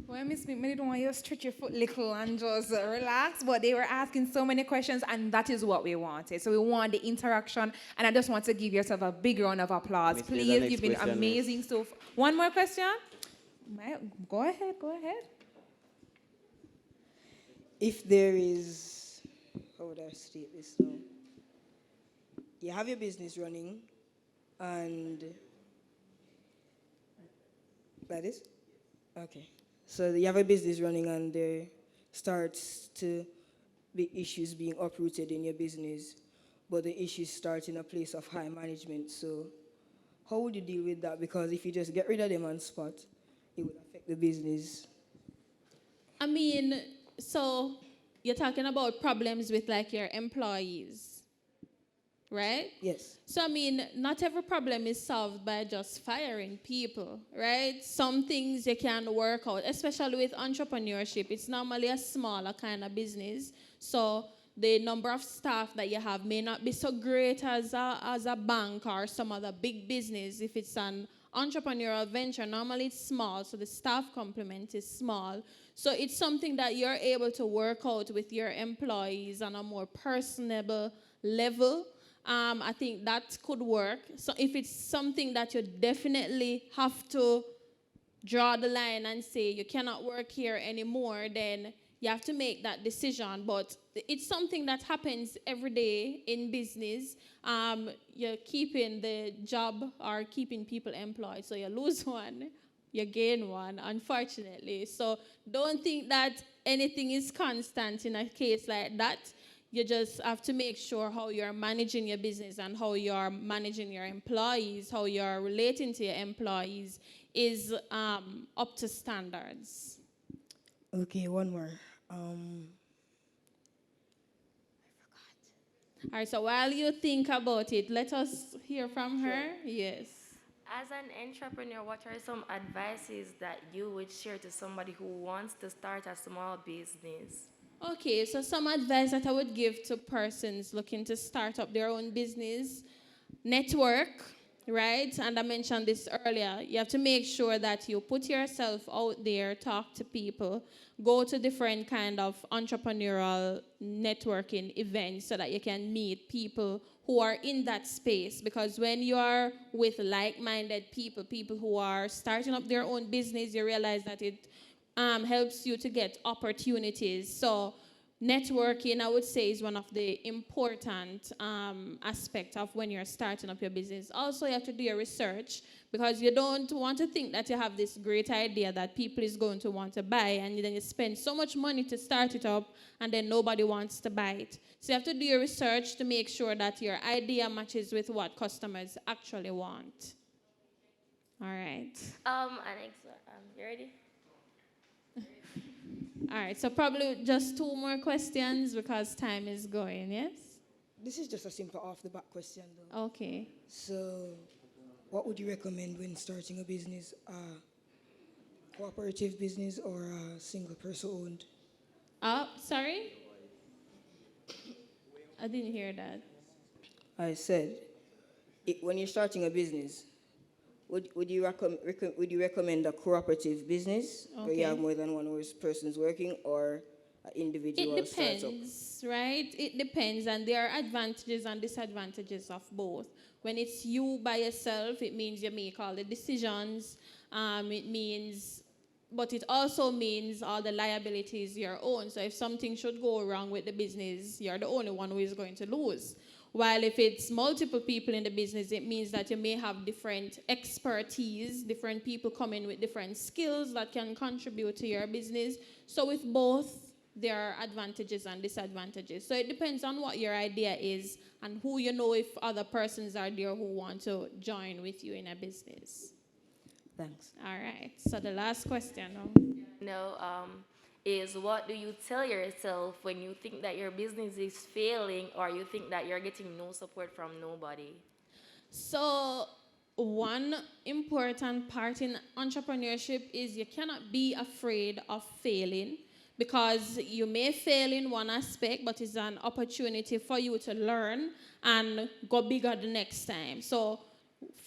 Well, Miss Smith, I don't want you to stretch your foot little and just relax, but they were asking so many questions, and that is what we wanted. So we want the interaction, and I just want to give yourself a big round of applause. Miss, Please, you've been amazing. So, one more question? Go ahead, go ahead. If there is, how would I state this now? You have your business running, and like this? Okay. So you have a business running and there starts to be issues being uprooted in your business, but the issues start in a place of high management. So how would you deal with that? Because if you just get rid of them on spot, it would affect the business. I mean, so you're talking about problems with like your employees, right? Yes. So, I mean, not every problem is solved by just firing people, right? Some things you can work out, especially with entrepreneurship. It's normally a smaller kind of business. So the number of staff that you have may not be so great as a bank or some other big business. If it's an entrepreneurial venture, normally it's small, so the staff complement is small. So it's something that you're able to work out with your employees on a more personable level. I think that could work. So if it's something that you definitely have to draw the line and say you cannot work here anymore, then you have to make that decision. But it's something that happens every day in business. You're keeping the job or keeping people employed. So you lose one, you gain one, unfortunately. So don't think that anything is constant in a case like that. You just have to make sure how you're managing your business and how you're managing your employees, how you're relating to your employees is up to standards. Okay, one more. I forgot. All right, so while you think about it, let us hear from her. Yes. As an entrepreneur, what are some advices that you would share to somebody who wants to start a small business? Okay, so some advice that I would give to persons looking to start up their own business: network, right? And I mentioned this earlier. You have to make sure that you put yourself out there, talk to people, go to different kind of entrepreneurial networking events so that you can meet people who are in that space. Because when you are with like-minded people, people who are starting up their own business, you realize that it helps you to get opportunities. So networking, I would say, is one of the important aspects of when you're starting up your business. Also, you have to do your research because you don't want to think that you have this great idea that people is going to want to buy, and then you spend so much money to start it up, and then nobody wants to buy it. So you have to do your research to make sure that your idea matches with what customers actually want. All right. Next one. You ready? All right, so probably just 2 more questions because time is going, yes? This is just a simple off-the-bat question, though. Okay. So, what would you recommend when starting a business? A cooperative business or a single person owned? Sorry? I didn't hear that. I said, when you're starting a business, would you recommend a cooperative business where you have more than one persons working, or an individual It startup? depends, right? It depends, and there are advantages and disadvantages of both. When it's you by yourself, it means you make all the decisions. But it also means all the liabilities your own. So if something should go wrong with the business, you're the only one who is going to lose. While if it's multiple people in the business, it means that you may have different expertise, different people coming with different skills that can contribute to your business. So with both, there are advantages and disadvantages. So it depends on what your idea is and who you know if other persons are there who want to join with you in a business. Thanks. All right. So the last question. Is what do you tell yourself when you think that your business is failing or you think that you're getting no support from nobody? So one important part in entrepreneurship is you cannot be afraid of failing, because you may fail in one aspect, but it's an opportunity for you to learn and go bigger the next time. So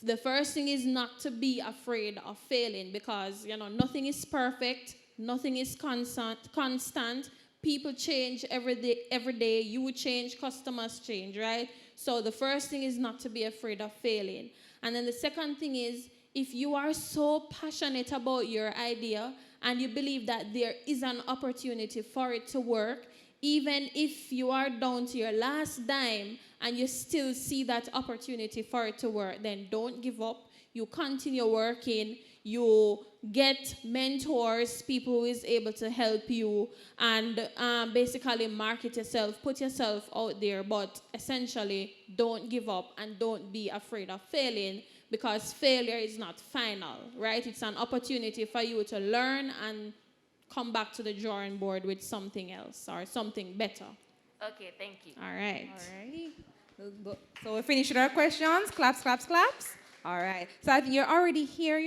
the first thing is not to be afraid of failing, because nothing is perfect. Nothing is constant. People change every day. You change, customers change, right? So the first thing is not to be afraid of failing. And then the second thing is, if you are so passionate about your idea and you believe that there is an opportunity for it to work, even if you are down to your last dime and you still see that opportunity for it to work, then don't give up. You continue working. You get mentors, people who is able to help you, and basically market yourself, put yourself out there, but essentially don't give up and don't be afraid of failing, because failure is not final, right? It's an opportunity for you to learn and come back to the drawing board with something else or something better. Okay, thank you. All right. So we finished with our questions. Claps, claps, claps. All right. So I think you're already here,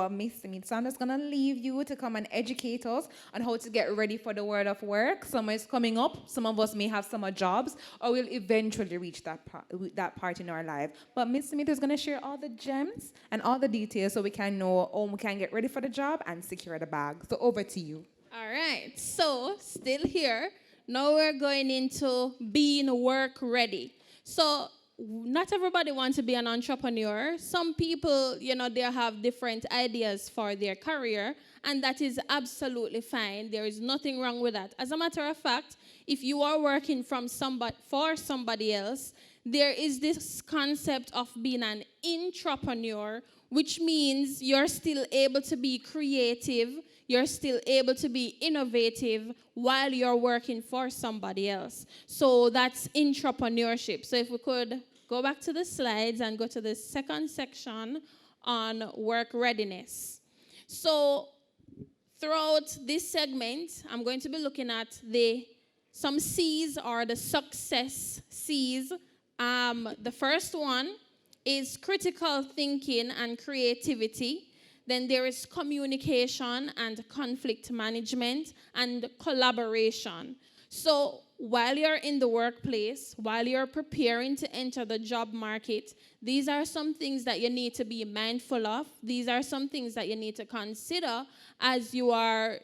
Miss Smith. So I'm just going to leave you to come and educate us on how to get ready for the world of work. Summer is coming up. Some of us may have summer jobs, or we'll eventually reach that part in our life. But Miss Smith is going to share all the gems and all the details so we can know we can get ready for the job and secure the bag. So over to you. All right. So still here. Now we're going into being work ready. So not everybody wants to be an entrepreneur. Some people, they have different ideas for their career, and that is absolutely fine. There is nothing wrong with that. As a matter of fact, if you are working for somebody else, there is this concept of being an entrepreneur, which means you're still able to be creative, you're still able to be innovative while you're working for somebody else. So that's entrepreneurship. So if we could go back to the slides and go to the second section on work readiness. So throughout this segment, I'm going to be looking at some C's, or the success C's. The first one is critical thinking and creativity. Then there is communication and conflict management and collaboration. So while you're in the workplace, while you're preparing to enter the job market, these are some things that you need to be mindful of. These are some things that you need to consider as you are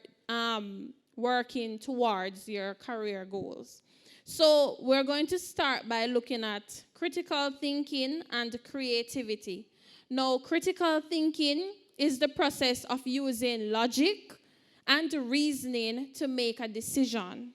working towards your career goals. So we're going to start by looking at critical thinking and creativity. Now, critical thinking is the process of using logic and reasoning to make a decision,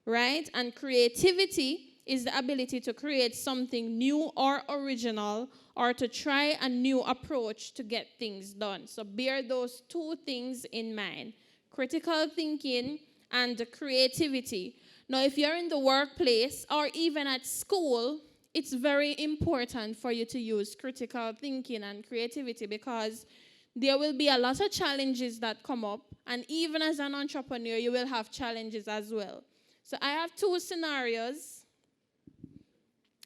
right? And creativity is the ability to create something new or original or to try a new approach to get things done. So bear those two things in mind: critical thinking and creativity. Now, if you're in the workplace or even at school, it's very important for you to use critical thinking and creativity because there will be a lot of challenges that come up, and even as an entrepreneur, you will have challenges as well. So I have two scenarios,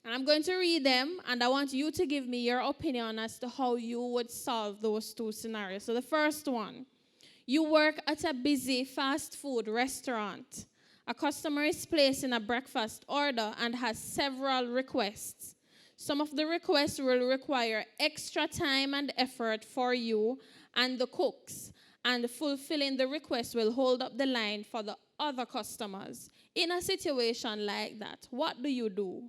and I'm going to read them, and I want you to give me your opinion as to how you would solve those two scenarios. So the first one, you work at a busy fast food restaurant. A customer is placing a breakfast order and has several requests. Some of the requests will require extra time and effort for you and the cooks, and fulfilling the request will hold up the line for the other customers. In a situation like that, what do you do?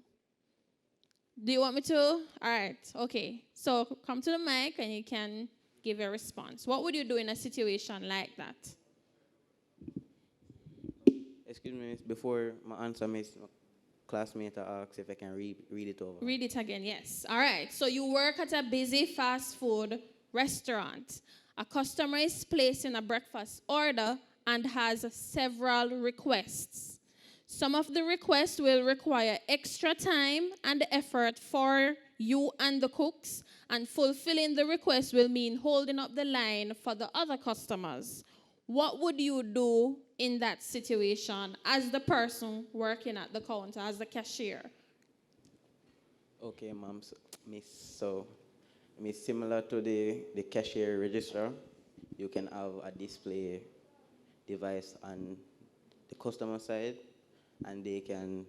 Do you want me to? All right, okay. So come to the mic and you can give your response. What would you do in a situation like that? Excuse me, miss, before my answer, miss, my classmate asked if I can read it over. Read it again, yes. All right, so you work at a busy fast food restaurant. A customer is placing a breakfast order and has several requests. Some of the requests will require extra time and effort for you and the cooks, and fulfilling the request will mean holding up the line for the other customers. What would you do in that situation as the person working at the counter, as the cashier? Okay, ma'am, so, miss, similar to the cashier register, you can have a display device on the customer side, and they can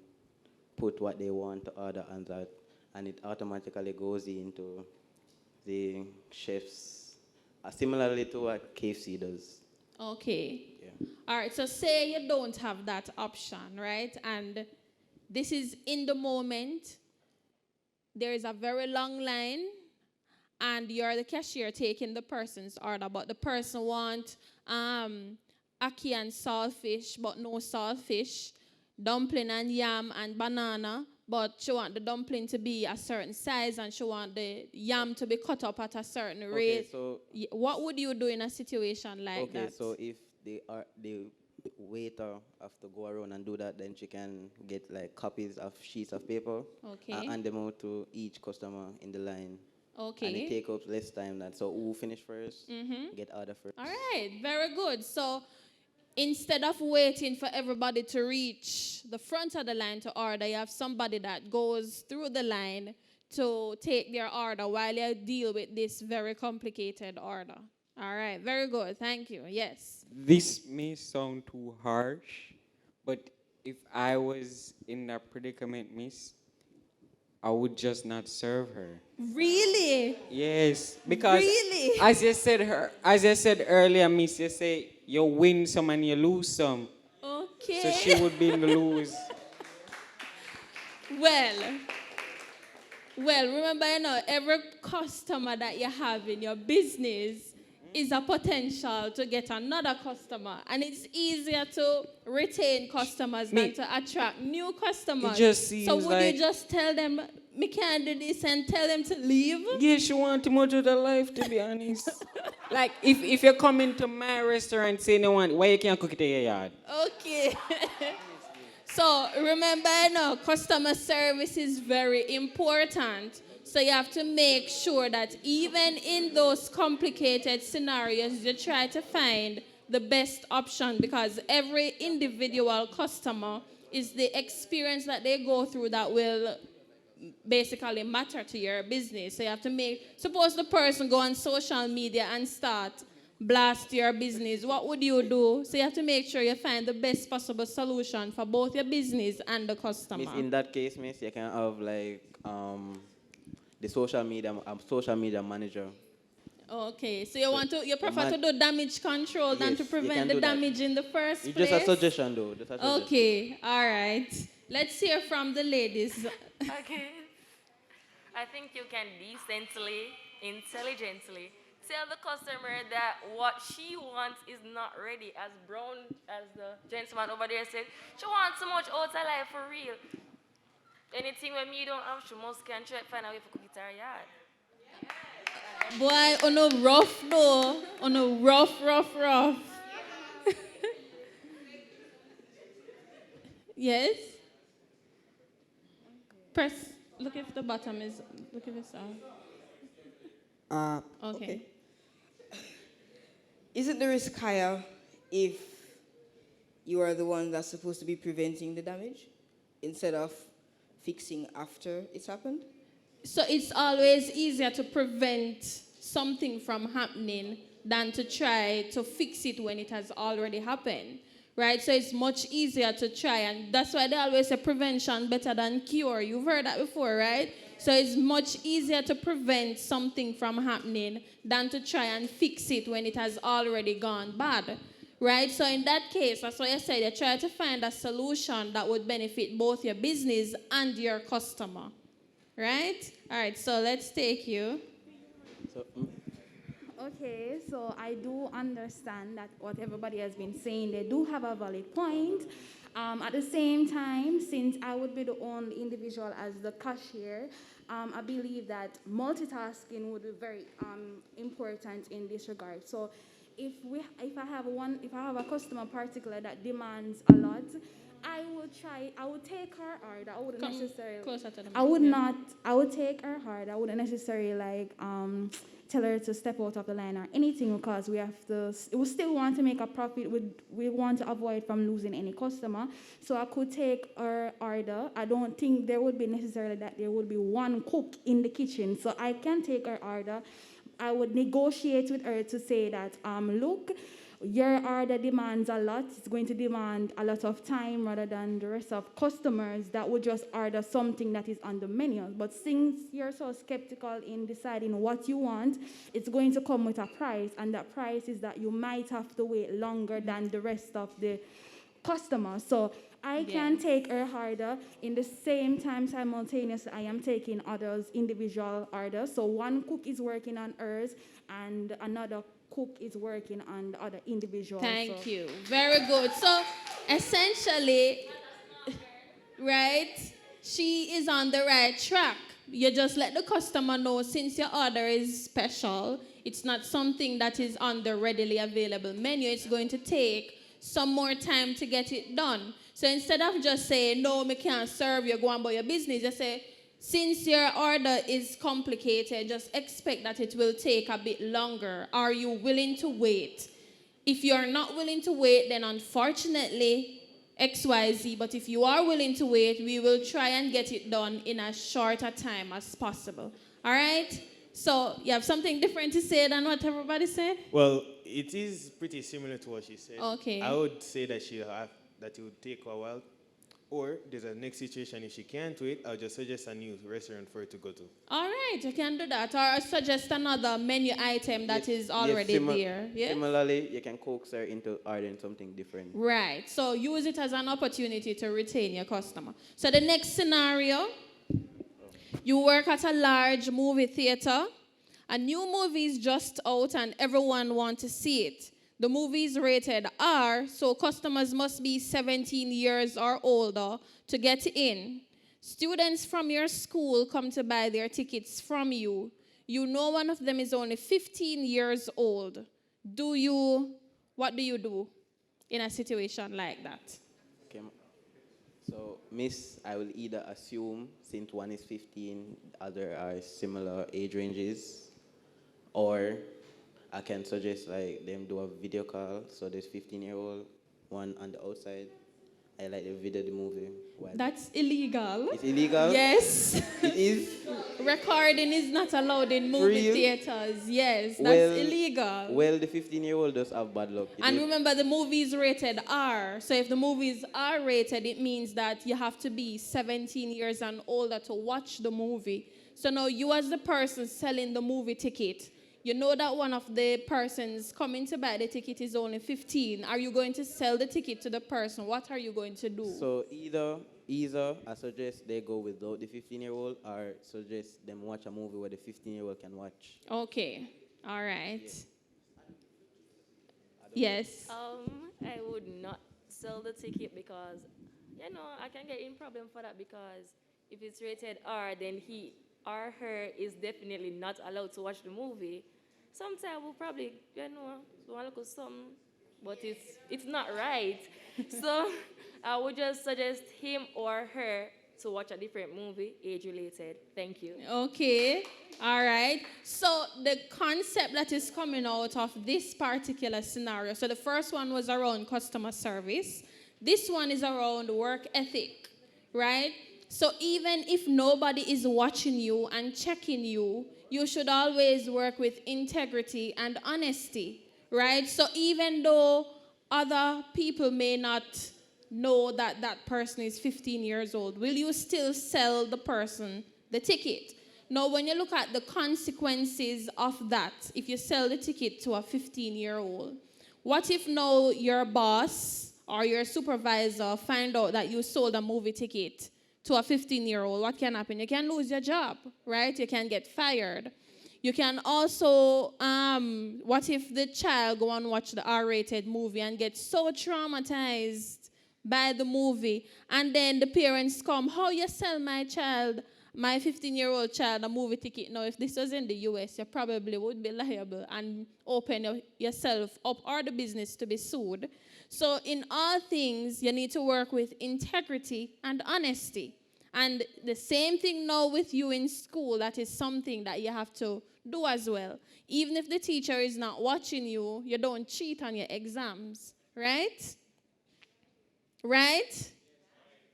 put what they want to order on that, and it automatically goes into the chef's, similarly to what KFC does. Okay. Yeah. All right, so say you don't have that option, right? And this is in the moment. There is a very long line, and you're the cashier taking the person's order, but the person wants ackee and saltfish, but no saltfish, dumpling and yam and banana, but she want the dumpling to be a certain size and she want the yam to be cut up at a certain rate. So what would you do in a situation like that? Okay, so if the waiter have to go around and do that, then she can get like copies of sheets of paper and hand them out to each customer in the line. Okay. And it takes up less time than, so who finish first, get order first. All right, very good. So instead of waiting for everybody to reach the front of the line to order, you have somebody that goes through the line to take their order while you deal with this very complicated order. All right, very good. Thank you. Yes. This may sound too harsh, but if I was in that predicament, miss, I would just not serve her. Really? Yes, because really? as you said earlier, miss, you say you win some and you lose some. Okay. So she would be in the lose. Well, remember, every customer that you have in your business is a potential to get another customer. And it's easier to retain customers than to attract new customers. It just seems so would like you just tell them, me can't do this, and tell them to leave? Yeah, she want too much of the life, to be honest. Like, if you come into my restaurant saying you want, why you can't cook it in your yard? Okay. So remember, customer service is very important. So you have to make sure that even in those complicated scenarios, you try to find the best option, because every individual customer is the experience that they go through that will basically matter to your business. So you have to suppose the person go on social media and start blast your business, what would you do? So you have to make sure you find the best possible solution for both your business and the customer. Miss, in that case, miss, you can have like the social media manager. Okay, so you prefer to do damage control than to prevent the damage in the first place? Just a suggestion, though. Okay, all right. Let's hear from the ladies. Okay. I think you can decently, intelligently tell the customer that what she wants is not ready. As Brown, as the gentleman over there said, she wants so much outside life for real. Anything when me don't have, she must can try to find a way for cook it her yard. Boy, on a rough though. On a rough. Yes? Press. Look if the bottom is. Look if it's on. Okay. Isn't the risk higher if you are the one that's supposed to be preventing the damage instead of fixing after it's happened? So it's always easier to prevent something from happening than to try to fix it when it has already happened, right? So it's much easier to try, and that's why they always say prevention better than cure. You've heard that before, right? So it's much easier to prevent something from happening than to try and fix it when it has already gone bad, right? So in that case, that's why I said you try to find a solution that would benefit both your business and your customer. Right? All right, so let's take you. Okay, so I do understand that what everybody has been saying, they do have a valid point. At the same time, since I would be the only individual as the cashier, I believe that multitasking would be very important in this regard. So if I have a customer particular that demands a lot, I would take her hard. I wouldn't necessarily. Closer to the I would take her hard. I wouldn't necessarily tell her to step out of the line or anything, because we still want to make a profit. We want to avoid from losing any customer. So I could take her order. I don't think there would be necessarily that there would be one cook in the kitchen. So I can take her order. I would negotiate with her to say that, look, your order demands a lot. It's going to demand a lot of time rather than the rest of customers that would just order something that is on the menu. But since you're so skeptical in deciding what you want, it's going to come with a price, and that price is that you might have to wait longer than the rest of the customers. So I can take her order. In the same time, simultaneously, I am taking others' individual orders. So one cook is working on hers, and another cook is working on the other individual. Thank you. Very good. So essentially, right, she is on the right track. You just let the customer know, since your order is special, it's not something that is on the readily available menu. It's going to take some more time to get it done. So instead of just saying, no, me can't serve you, go on about your business, just say, since your order is complicated, just expect that it will take a bit longer. Are you willing to wait? If you're not willing to wait, then unfortunately, XYZ. But if you are willing to wait, we will try and get it done in as short a time as possible. All right? So you have something different to say than what everybody said? Well, it is pretty similar to what she said. Okay. I would say that it would take her a while. Or there's a next situation, if she can't wait, I'll just suggest a new restaurant for her to go to. All right, you can do that. Or suggest another menu item that is already there. Yeah? Similarly, you can coax her into ordering something different. Right. So use it as an opportunity to retain your customer. So the next scenario, you work at a large movie theater. A new movie is just out and everyone wants to see it. The movie is rated R, so customers must be 17 years or older to get in. Students from your school come to buy their tickets from you. You know one of them is only 15 years old. What do you do in a situation like that? Okay. So, miss, I will either assume, since one is 15, other are similar age ranges, or I can suggest them do a video call. So there's 15-year-old one on the outside. I the video the movie. That's illegal. It's illegal? Yes. It is? Recording is not allowed in movie theaters. Yes, that's illegal. Well, the 15-year-old does have bad luck. And remember, the movie is rated R. So if the movie is R rated, it means that you have to be 17 years and older to watch the movie. So now you as the person selling the movie ticket, you know that one of the persons coming to buy the ticket is only 15. Are you going to sell the ticket to the person? What are you going to do? So either I suggest they go without the 15-year-old, or suggest them watch a movie where the 15-year-old can watch. Okay. All right. Yes. I would not sell the ticket because, I can get in problem for that because if it's rated R, then he or her is definitely not allowed to watch the movie. Sometimes we'll probably, want to look at something, but it's not right. So I would just suggest him or her to watch a different movie, age-related. Thank you. Okay. All right. So the concept that is coming out of this particular scenario, so the first one was around customer service. This one is around work ethic, right? So even if nobody is watching you and checking you, you should always work with integrity and honesty, right? So even though other people may not know that that person is 15 years old, will you still sell the person the ticket? Now, when you look at the consequences of that, if you sell the ticket to a 15-year-old, what if now your boss or your supervisor find out that you sold a movie ticket to a 15-year-old? What can happen? You can lose your job, right? You can get fired. You can also, what if the child go and watch the R-rated movie and get so traumatized by the movie, and then the parents come, how you sell my child, my 15-year-old child, a movie ticket? Now, if this was in the US, you probably would be liable and open yourself up or the business to be sued. So in all things, you need to work with integrity and honesty. And the same thing now with you in school, that is something that you have to do as well. Even if the teacher is not watching you, you don't cheat on your exams, right? Right?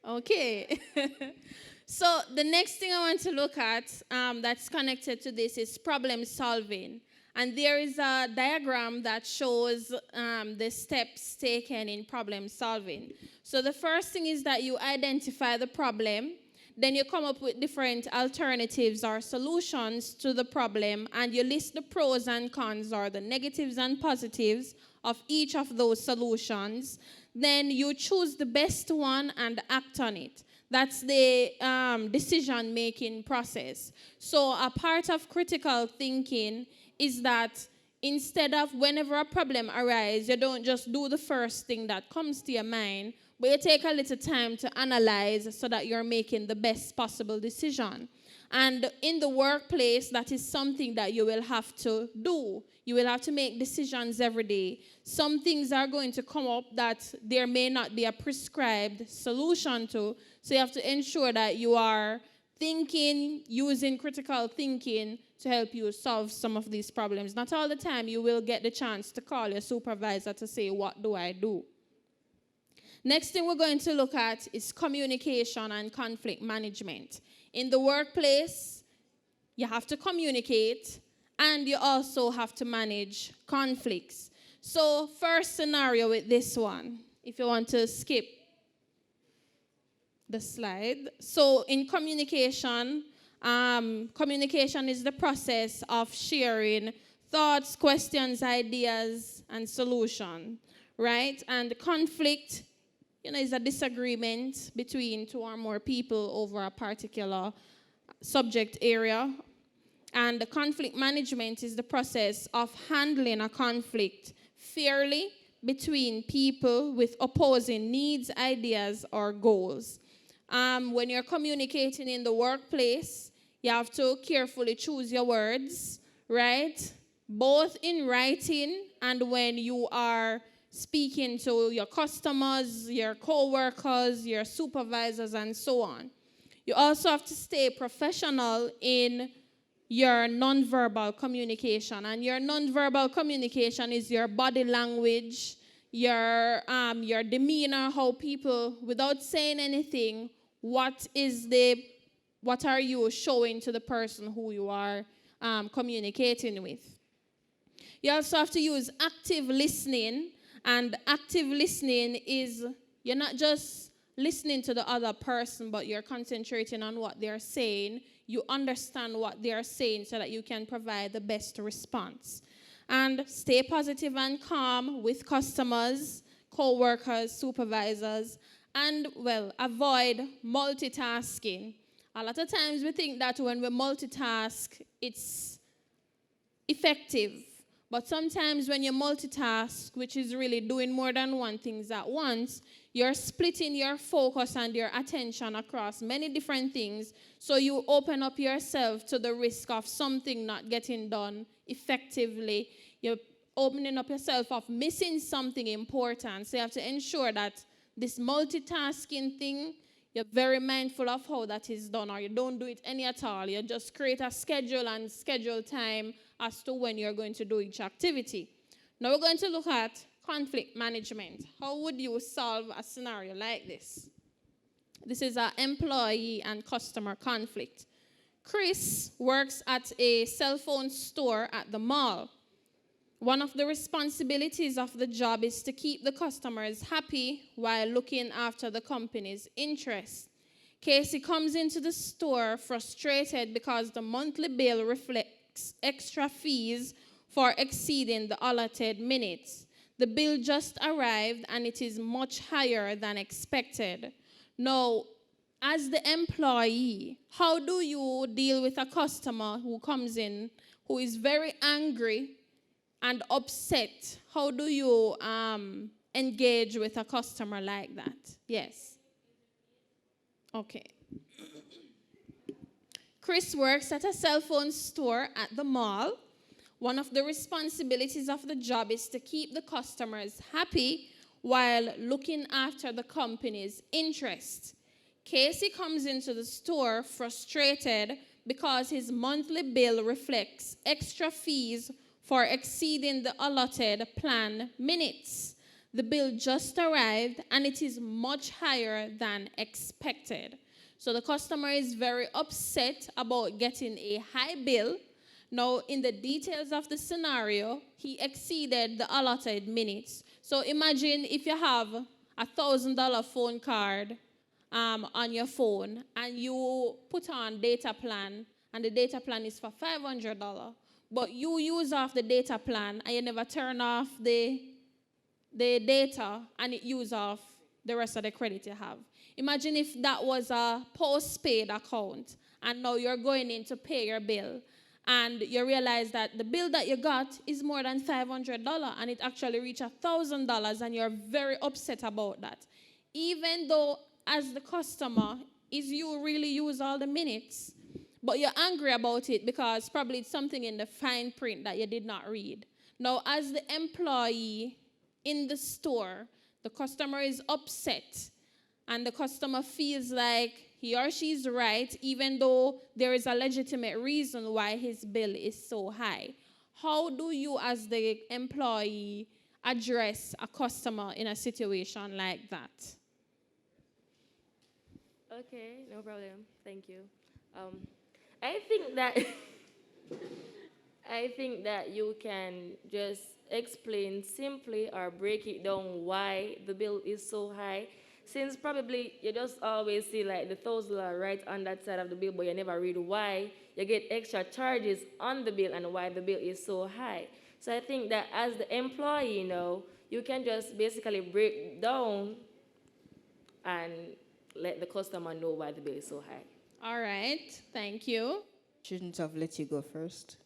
Okay. So the next thing I want to look at that's connected to this is problem solving. And there is a diagram that shows the steps taken in problem solving. So the first thing is that you identify the problem. Then you come up with different alternatives or solutions to the problem, and you list the pros and cons or the negatives and positives of each of those solutions. Then you choose the best one and act on it. That's the decision-making process. So a part of critical thinking is that instead of whenever a problem arises, you don't just do the first thing that comes to your mind, but you take a little time to analyze so that you're making the best possible decision. And in the workplace, that is something that you will have to do. You will have to make decisions every day. Some things are going to come up that there may not be a prescribed solution to. So you have to ensure that you are thinking, using critical thinking to help you solve some of these problems. Not all the time you will get the chance to call your supervisor to say, what do I do? Next thing we're going to look at is communication and conflict management. In the workplace, you have to communicate, and you also have to manage conflicts. So first scenario with this one, if you want to skip the slide. So in communication, communication is the process of sharing thoughts, questions, ideas, and solution, right? And conflict, is a disagreement between two or more people over a particular subject area. And the conflict management is the process of handling a conflict fairly between people with opposing needs, ideas, or goals. When you're communicating in the workplace, you have to carefully choose your words, right? Both in writing and when you are speaking to your customers, your co-workers, your supervisors, and so on. You also have to stay professional in your nonverbal communication. And your nonverbal communication is your body language, your demeanor, how people, without saying anything, what are you showing to the person who you are communicating with. You also have to use active listening. And active listening is you're not just listening to the other person, but you're concentrating on what they're saying. You understand what they're saying so that you can provide the best response. And stay positive and calm with customers, co-workers, supervisors, and, avoid multitasking. A lot of times we think that when we multitask, it's effective. But sometimes when you multitask, which is really doing more than one thing at once, you're splitting your focus and your attention across many different things. So you open up yourself to the risk of something not getting done effectively. You're opening up yourself of missing something important. So you have to ensure that this multitasking thing, you're very mindful of how that is done, or you don't do it any at all. You just create a schedule and schedule time as to when you're going to do each activity. Now we're going to look at conflict management. How would you solve a scenario like this? This is an employee and customer conflict. Chris works at a cell phone store at the mall. One of the responsibilities of the job is to keep the customers happy while looking after the company's interests. Casey comes into the store frustrated because the monthly bill reflects extra fees for exceeding the allotted minutes. The bill just arrived and it is much higher than expected. Now, as the employee, how do you deal with a customer who comes in who is very angry and upset? How do you engage with a customer like that? Yes. Okay. Chris works at a cell phone store at the mall. One of the responsibilities of the job is to keep the customers happy while looking after the company's interests. Casey comes into the store frustrated because his monthly bill reflects extra fees for exceeding the allotted planned minutes. The bill just arrived and it is much higher than expected. So the customer is very upset about getting a high bill. Now, in the details of the scenario, he exceeded the allotted minutes. So imagine if you have a $1,000 phone card on your phone and you put on data plan and the data plan is for $500. But you use off the data plan and you never turn off the data and it use off the rest of the credit you have. Imagine if that was a postpaid account and now you're going in to pay your bill and you realize that the bill that you got is more than $500 and it actually reached $1,000 and you're very upset about that. Even though as the customer, is you really use all the minutes, but you're angry about it because probably it's something in the fine print that you did not read. Now, as the employee in the store, the customer is upset and the customer feels like he or she is right, even though there is a legitimate reason why his bill is so high. How do you, as the employee, address a customer in a situation like that? Okay, no problem. Thank you. I think that I think that you can just explain simply or break it down why the bill is so high. Since probably you just always see like the $1,000 right on that side of the bill, but you never read why you get extra charges on the bill and why the bill is so high. So I think that as the employee, you can just basically break down and let the customer know why the bill is so high. All right, thank you. Shouldn't have let you go first.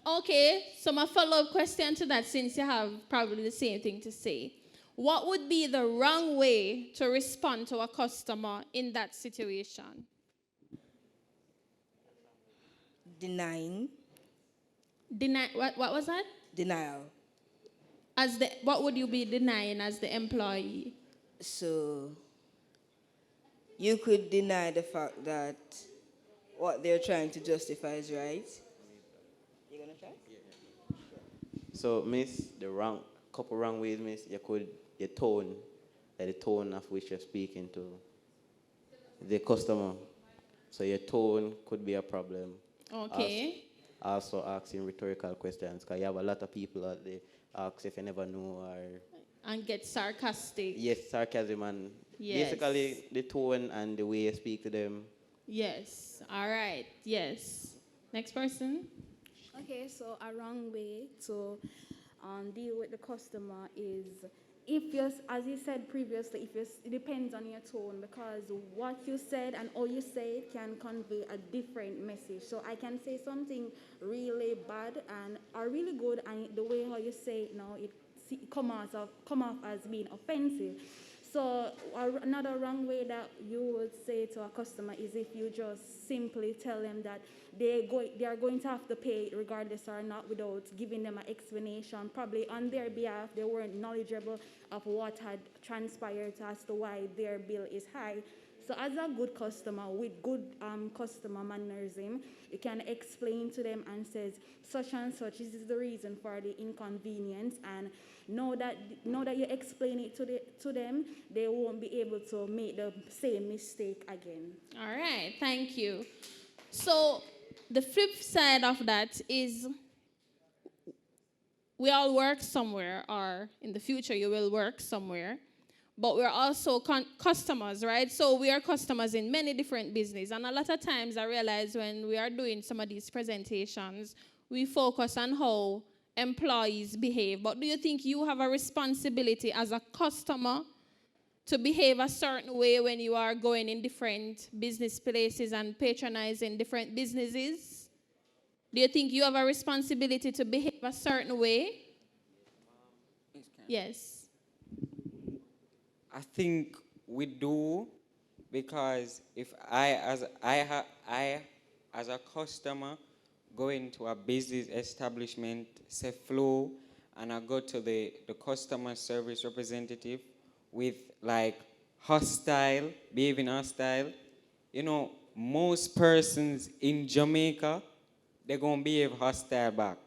Okay, so my follow-up question to that, since you have probably the same thing to say. What would be the wrong way to respond to a customer in that situation? Denying. What was that? Denial. What would you be denying as the employee? So you could deny the fact that what they're trying to justify is right. You gonna try? So, miss, couple wrong ways, miss, your tone, the tone of which you're speaking to the customer. So your tone could be a problem. Okay. Also asking rhetorical questions, because you have a lot of people out there ask if you never know or... And get sarcastic. Yes, sarcasm and yes. Basically the tone and the way you speak to them. Yes, all right, yes. Next person. Okay, so a wrong way to deal with the customer is if you, as you said previously, it depends on your tone, because what you said and how you say it can convey a different message. So I can say something really bad and or really good, and the way how you say it now, it come off as being offensive. So another wrong way that you would say to a customer is if you just simply tell them that they are going to have to pay regardless or not, without giving them an explanation. Probably on their behalf, they weren't knowledgeable of what had transpired as to why their bill is high. So as a good customer with good customer mannerism, you can explain to them and says, such and such, this is the reason for the inconvenience, and know that you explain it to them, they won't be able to make the same mistake again. All right, thank you. So the flip side of that is we all work somewhere, or in the future you will work somewhere, but we're also customers, right? So we are customers in many different businesses. And a lot of times I realize when we are doing some of these presentations, we focus on how employees behave. But do you think you have a responsibility as a customer to behave a certain way when you are going in different business places and patronizing different businesses? Do you think you have a responsibility to behave a certain way? Yes. I think we do, because if I as a customer go into a business establishment, say Flow, and I go to the customer service representative with like behaving hostile, most persons in Jamaica, they're going to behave hostile back.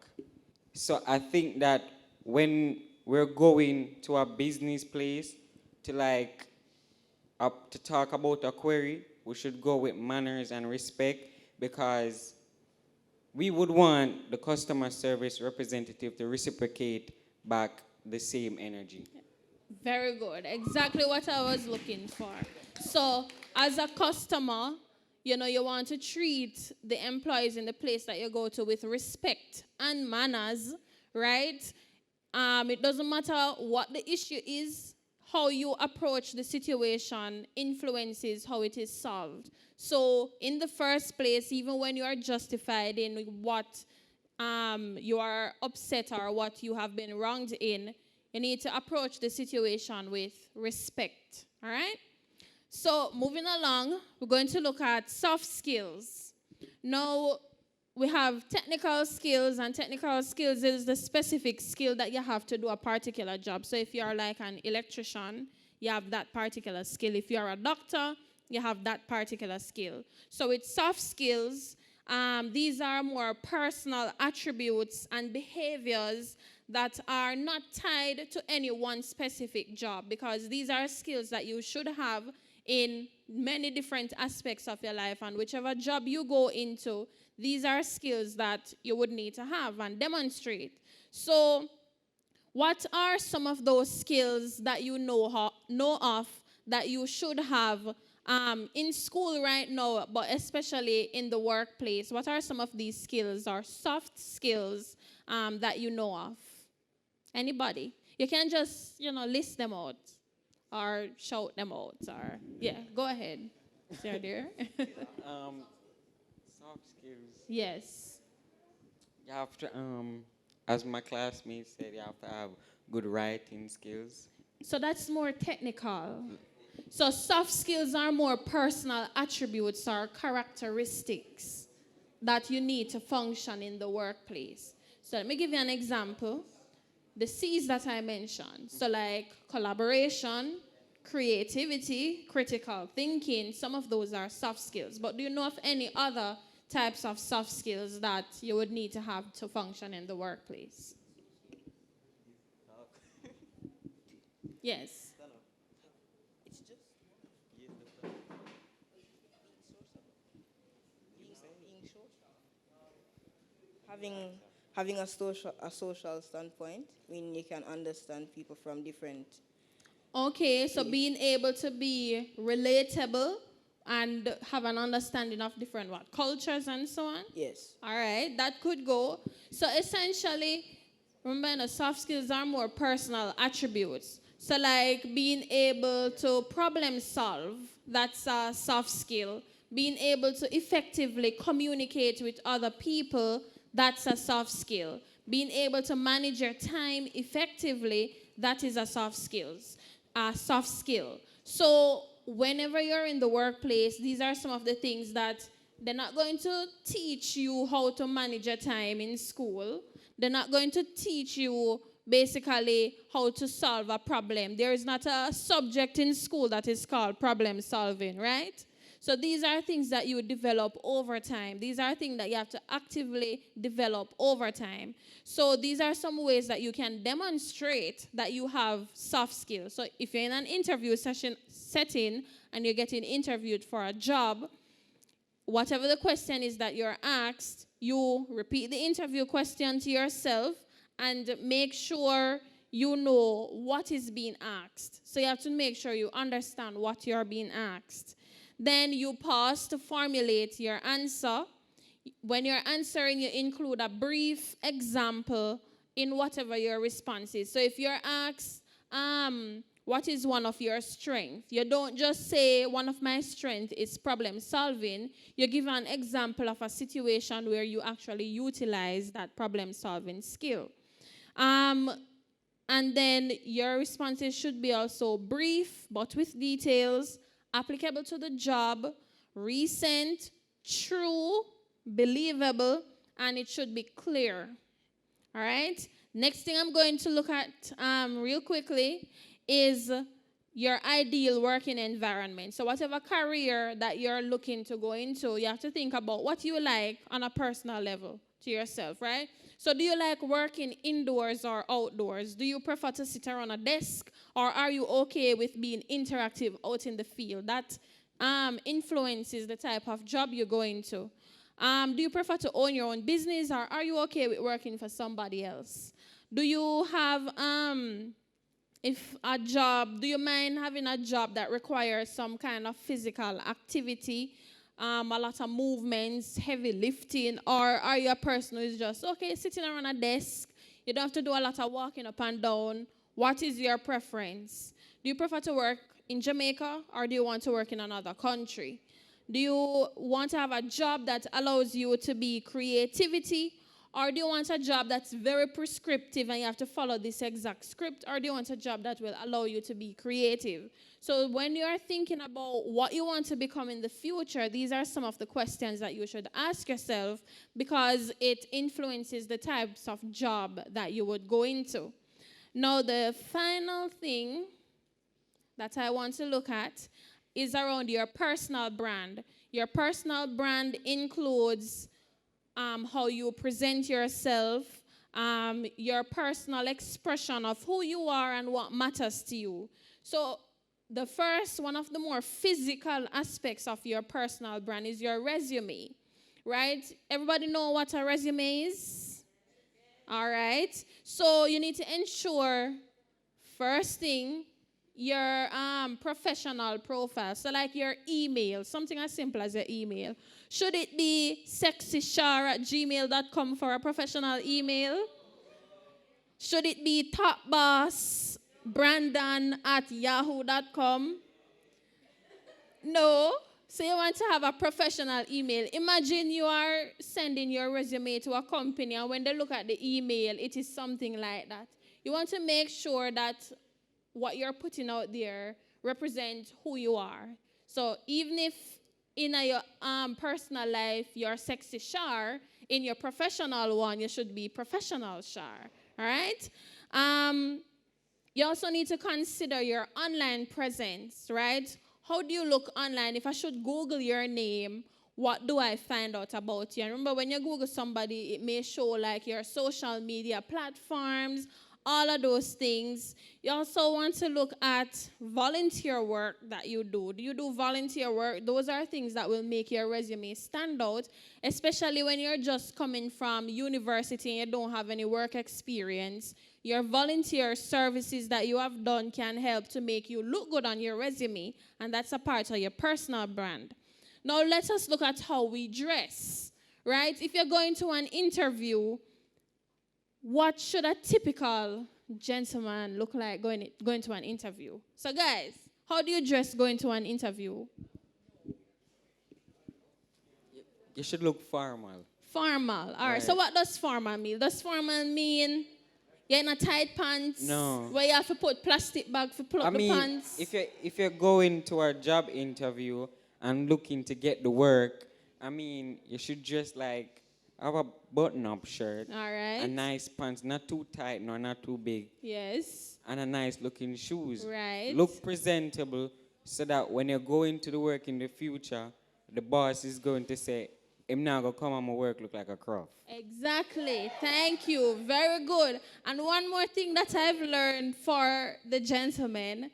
So I think that when we're going to a business place to talk about a query, we should go with manners and respect, because we would want the customer service representative to reciprocate back the same energy. Very good. Exactly what I was looking for. So as a customer, you want to treat the employees in the place that you go to with respect and manners, right? It doesn't matter what the issue is, how you approach the situation influences how it is solved. So in the first place, even when you are justified in what you are upset or what you have been wronged in, you need to approach the situation with respect, all right? So moving along, we're going to look at soft skills. Now, we have technical skills, and technical skills is the specific skill that you have to do a particular job. So if you're like an electrician, you have that particular skill. If you're a doctor, you have that particular skill. So with soft skills, these are more personal attributes and behaviors that are not tied to any one specific job, because these are skills that you should have in many different aspects of your life, and whichever job you go into, these are skills that you would need to have and demonstrate. So what are some of those skills that you know of that you should have in school right now, but especially in the workplace? What are some of these skills or soft skills that you know of? Anybody? You can just, list them out or shout them out, or, go ahead. Sir, dear. Soft skills. Yes. You have to, as my classmates said, you have to have good writing skills. So that's more technical. So soft skills are more personal attributes or characteristics that you need to function in the workplace. So let me give you an example. The C's that I mentioned. So like collaboration, creativity, critical thinking, some of those are soft skills. But do you know of any other types of soft skills that you would need to have to function in the workplace? Yes. Having a social standpoint, when you can understand people from different. Okay, so being able to be relatable and have an understanding of different cultures and so on? Yes. All right, that could go. So essentially, remember, soft skills are more personal attributes. So like being able to problem solve, that's a soft skill. Being able to effectively communicate with other people, that's a soft skill. Being able to manage your time effectively, that is a soft skill. So whenever you're in the workplace, these are some of the things that they're not going to teach you how to manage your time in school. They're not going to teach you basically how to solve a problem. There is not a subject in school that is called problem solving, right? So these are things that you develop over time. These are things that you have to actively develop over time. So these are some ways that you can demonstrate that you have soft skills. So if you're in an interview setting and you're getting interviewed for a job, whatever the question is that you're asked, you repeat the interview question to yourself and make sure you know what is being asked. So you have to make sure you understand what you're being asked. Then you pause to formulate your answer. When you're answering, you include a brief example in whatever your response is. So if you're asked, what is one of your strengths? You don't just say, one of my strengths is problem solving. You give an example of a situation where you actually utilize that problem solving skill. And then your responses should be also brief, but with details, applicable to the job, recent, true, believable, and it should be clear. All right? Next thing I'm going to look at real quickly is your ideal working environment. So whatever career that you're looking to go into, you have to think about what you like on a personal level to yourself, right? So do you like working indoors or outdoors? Do you prefer to sit around a desk, or are you okay with being interactive out in the field? That influences the type of job you go into. Do you prefer to own your own business, or are you okay with working for somebody else? Do you have, do you mind having a job that requires some kind of physical activity? A lot of movements, heavy lifting, or are you a person who is just, okay, sitting around a desk, you don't have to do a lot of walking up and down? What is your preference? Do you prefer to work in Jamaica, or do you want to work in another country? Do you want to have a job that allows you to be creativity, or do you want a job that's very prescriptive and you have to follow this exact script, or do you want a job that will allow you to be creative? So when you are thinking about what you want to become in the future, these are some of the questions that you should ask yourself, because it influences the types of job that you would go into. Now, the final thing that I want to look at is around your personal brand. Your personal brand includes how you present yourself, your personal expression of who you are and what matters to you. So the first, one of the more physical aspects of your personal brand is your resume, right? Everybody know what a resume is? All right. So you need to ensure, first thing, your professional profile. So like your email, something as simple as your email. Should it be sexyshar@gmail.com for a professional email? Should it be topbossbrandon@yahoo.com? No. So you want to have a professional email. Imagine you are sending your resume to a company, and when they look at the email, it is something like that. You want to make sure that what you're putting out there represents who you are. So even if in your personal life you're sexy Shar, in your professional one you should be professional Shar. All right? You also need to consider your online presence, right? How do you look online? If I should Google your name, what do I find out about you? And remember, when you Google somebody, it may show like your social media platforms, all of those things. You also want to look at volunteer work that you do. Do you do volunteer work? Those are things that will make your resume stand out, especially when you're just coming from university and you don't have any work experience. Your volunteer services that you have done can help to make you look good on your resume, and that's a part of your personal brand. Now let us look at how we dress, right? If you're going to an interview, what should a typical gentleman look like going to an interview? So guys, how do you dress going to an interview? You should look formal. Formal. All right. So what does formal mean? Does formal mean you're in a tight pants? No. Where you have to put plastic bag to pull up the pants? If you're going to a job interview and looking to get the work, I mean, you should just like have a button-up shirt. All right. A nice pants, not too tight nor not too big. Yes. And a nice looking shoes. Right. Look presentable so that when you're going to the work in the future, the boss is going to say, I'm not going to come on my work look like a crow. Exactly. Thank you. Very good. And one more thing that I've learned for the gentlemen,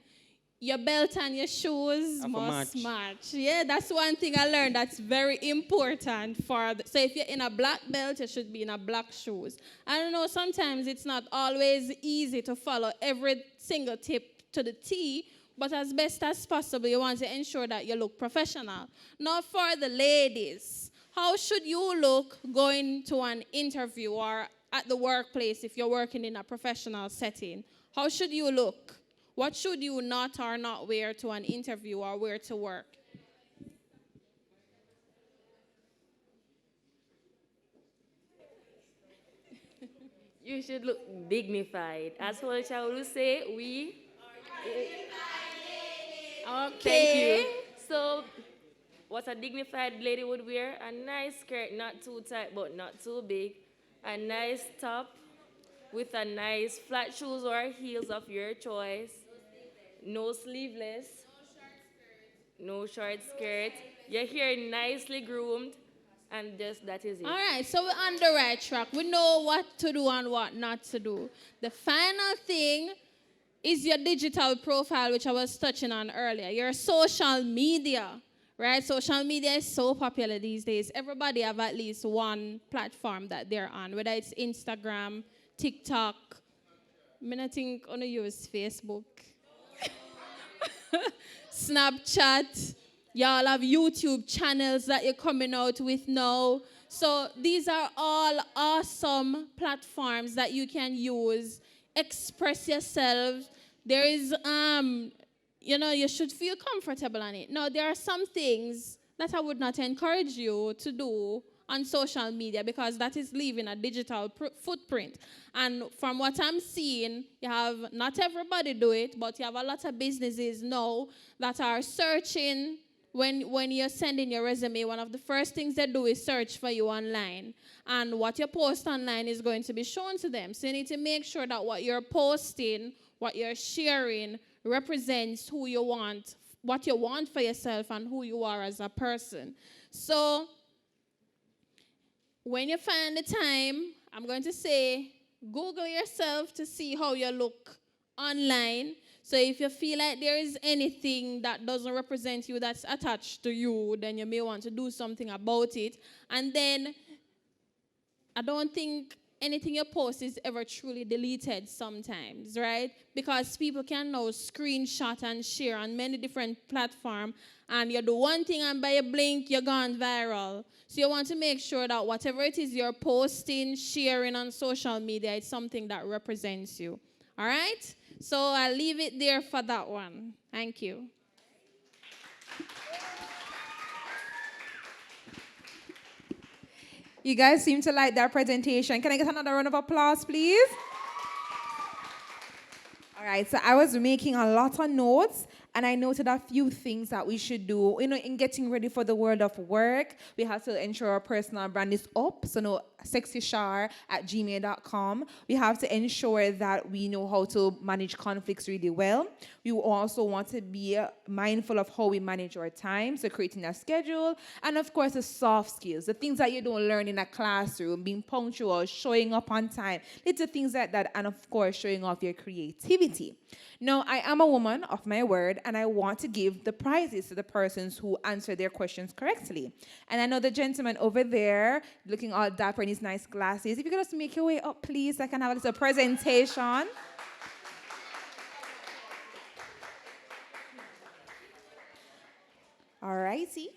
your belt and your shoes must match. Yeah, that's one thing I learned that's very important so if you're in a black belt, you should be in a black shoes. I don't know, sometimes it's not always easy to follow every single tip to the T, but as best as possible, you want to ensure that you look professional. Now for the ladies, how should you look going to an interview or at the workplace if you're working in a professional setting? How should you look? What should you not or not wear to an interview or wear to work? You should look dignified. As Holcha would say, we... Okay. Thank you. So, what a dignified lady would wear, a nice skirt, not too tight but not too big, a nice top with a nice flat shoes or heels of your choice, no sleeveless, no short skirt, your hair nicely groomed, and just that is it. All right, so we're on the right track. We know what to do and what not to do. The final thing is your digital profile, which I was touching on earlier, your social media. Right, social media is so popular these days. Everybody have at least one platform that they're on, whether it's Instagram, TikTok. I don't think I use Facebook. Snapchat. Y'all have YouTube channels that you're coming out with now. So these are all awesome platforms that you can use. Express yourself. There is you should feel comfortable on it. Now, there are some things that I would not encourage you to do on social media because that is leaving a digital footprint. And from what I'm seeing, you have, not everybody do it, but you have a lot of businesses now that are searching when you're sending your resume. One of the first things they do is search for you online. And what you post online is going to be shown to them. So you need to make sure that what you're posting, what you're sharing, represents who you want, what you want for yourself and who you are as a person. So when you find the time, I'm going to say, Google yourself to see how you look online. So if you feel like there is anything that doesn't represent you that's attached to you, then you may want to do something about it. And then I don't think anything you post is ever truly deleted sometimes, right? Because people can now screenshot and share on many different platforms, and you do one thing and by a blink, you're gone viral. So you want to make sure that whatever it is you're posting, sharing on social media, it's something that represents you. All right? So I'll leave it there for that one. Thank you. You guys seem to like that presentation. Can I get another round of applause, please? All right, so I was making a lot of notes, and I noted a few things that we should do. In getting ready for the world of work, we have to ensure our personal brand is up. So no sexyshar@gmail.com. We have to ensure that we know how to manage conflicts really well. We also want to be mindful of how we manage our time, so creating a schedule. And of course, the soft skills, the things that you don't learn in a classroom, being punctual, showing up on time, little things like that, and of course, showing off your creativity. Now, I am a woman of my word, and I want to give the prizes to the persons who answer their questions correctly. And I know the gentleman over there, looking all dapper in his nice glasses. If you could just make your way up, please, I can have a little presentation. All righty.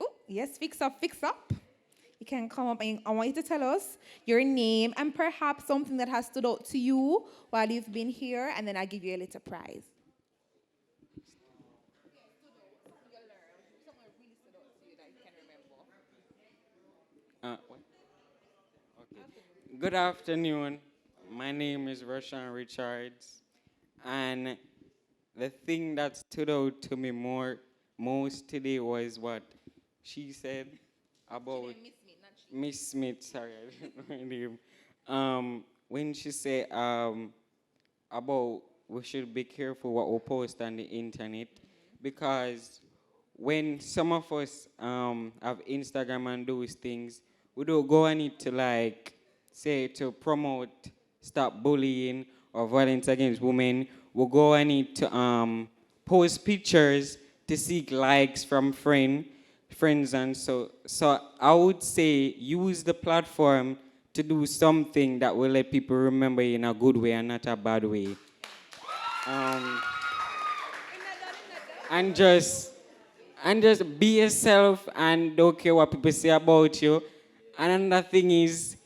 Oh, yes, fix up, fix up. You can come up and I want you to tell us your name and perhaps something that has stood out to you while you've been here, and then I'll give you a little prize. Good afternoon. My name is Roshan Richards, and the thing that stood out to me most today was what she said about Miss Smith. Sorry, I don't know her name. When she said about we should be careful what we post on the internet, because when some of us have Instagram and those things, we don't go on it to like say to promote stop bullying or violence against women. We go on it to post pictures to seek likes from friends, and so I would say use the platform to do something that will let people remember you in a good way and not a bad way. And just be yourself and don't care what people say about you. And another thing is,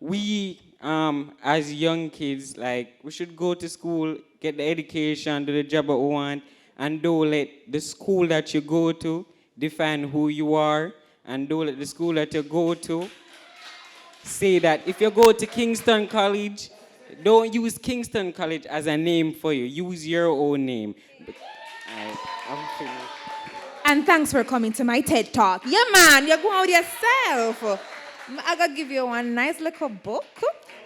we as young kids, like we should go to school, get the education, do the job that we want, and don't let the school that you go to define who you are, and don't let the school that you go to say that if you go to Kingston College, don't use Kingston College as a name for you. Use your own name. I'm finished. And thanks for coming to my TED Talk. Yeah, man, you're going with yourself. I'm going to give you one nice little book.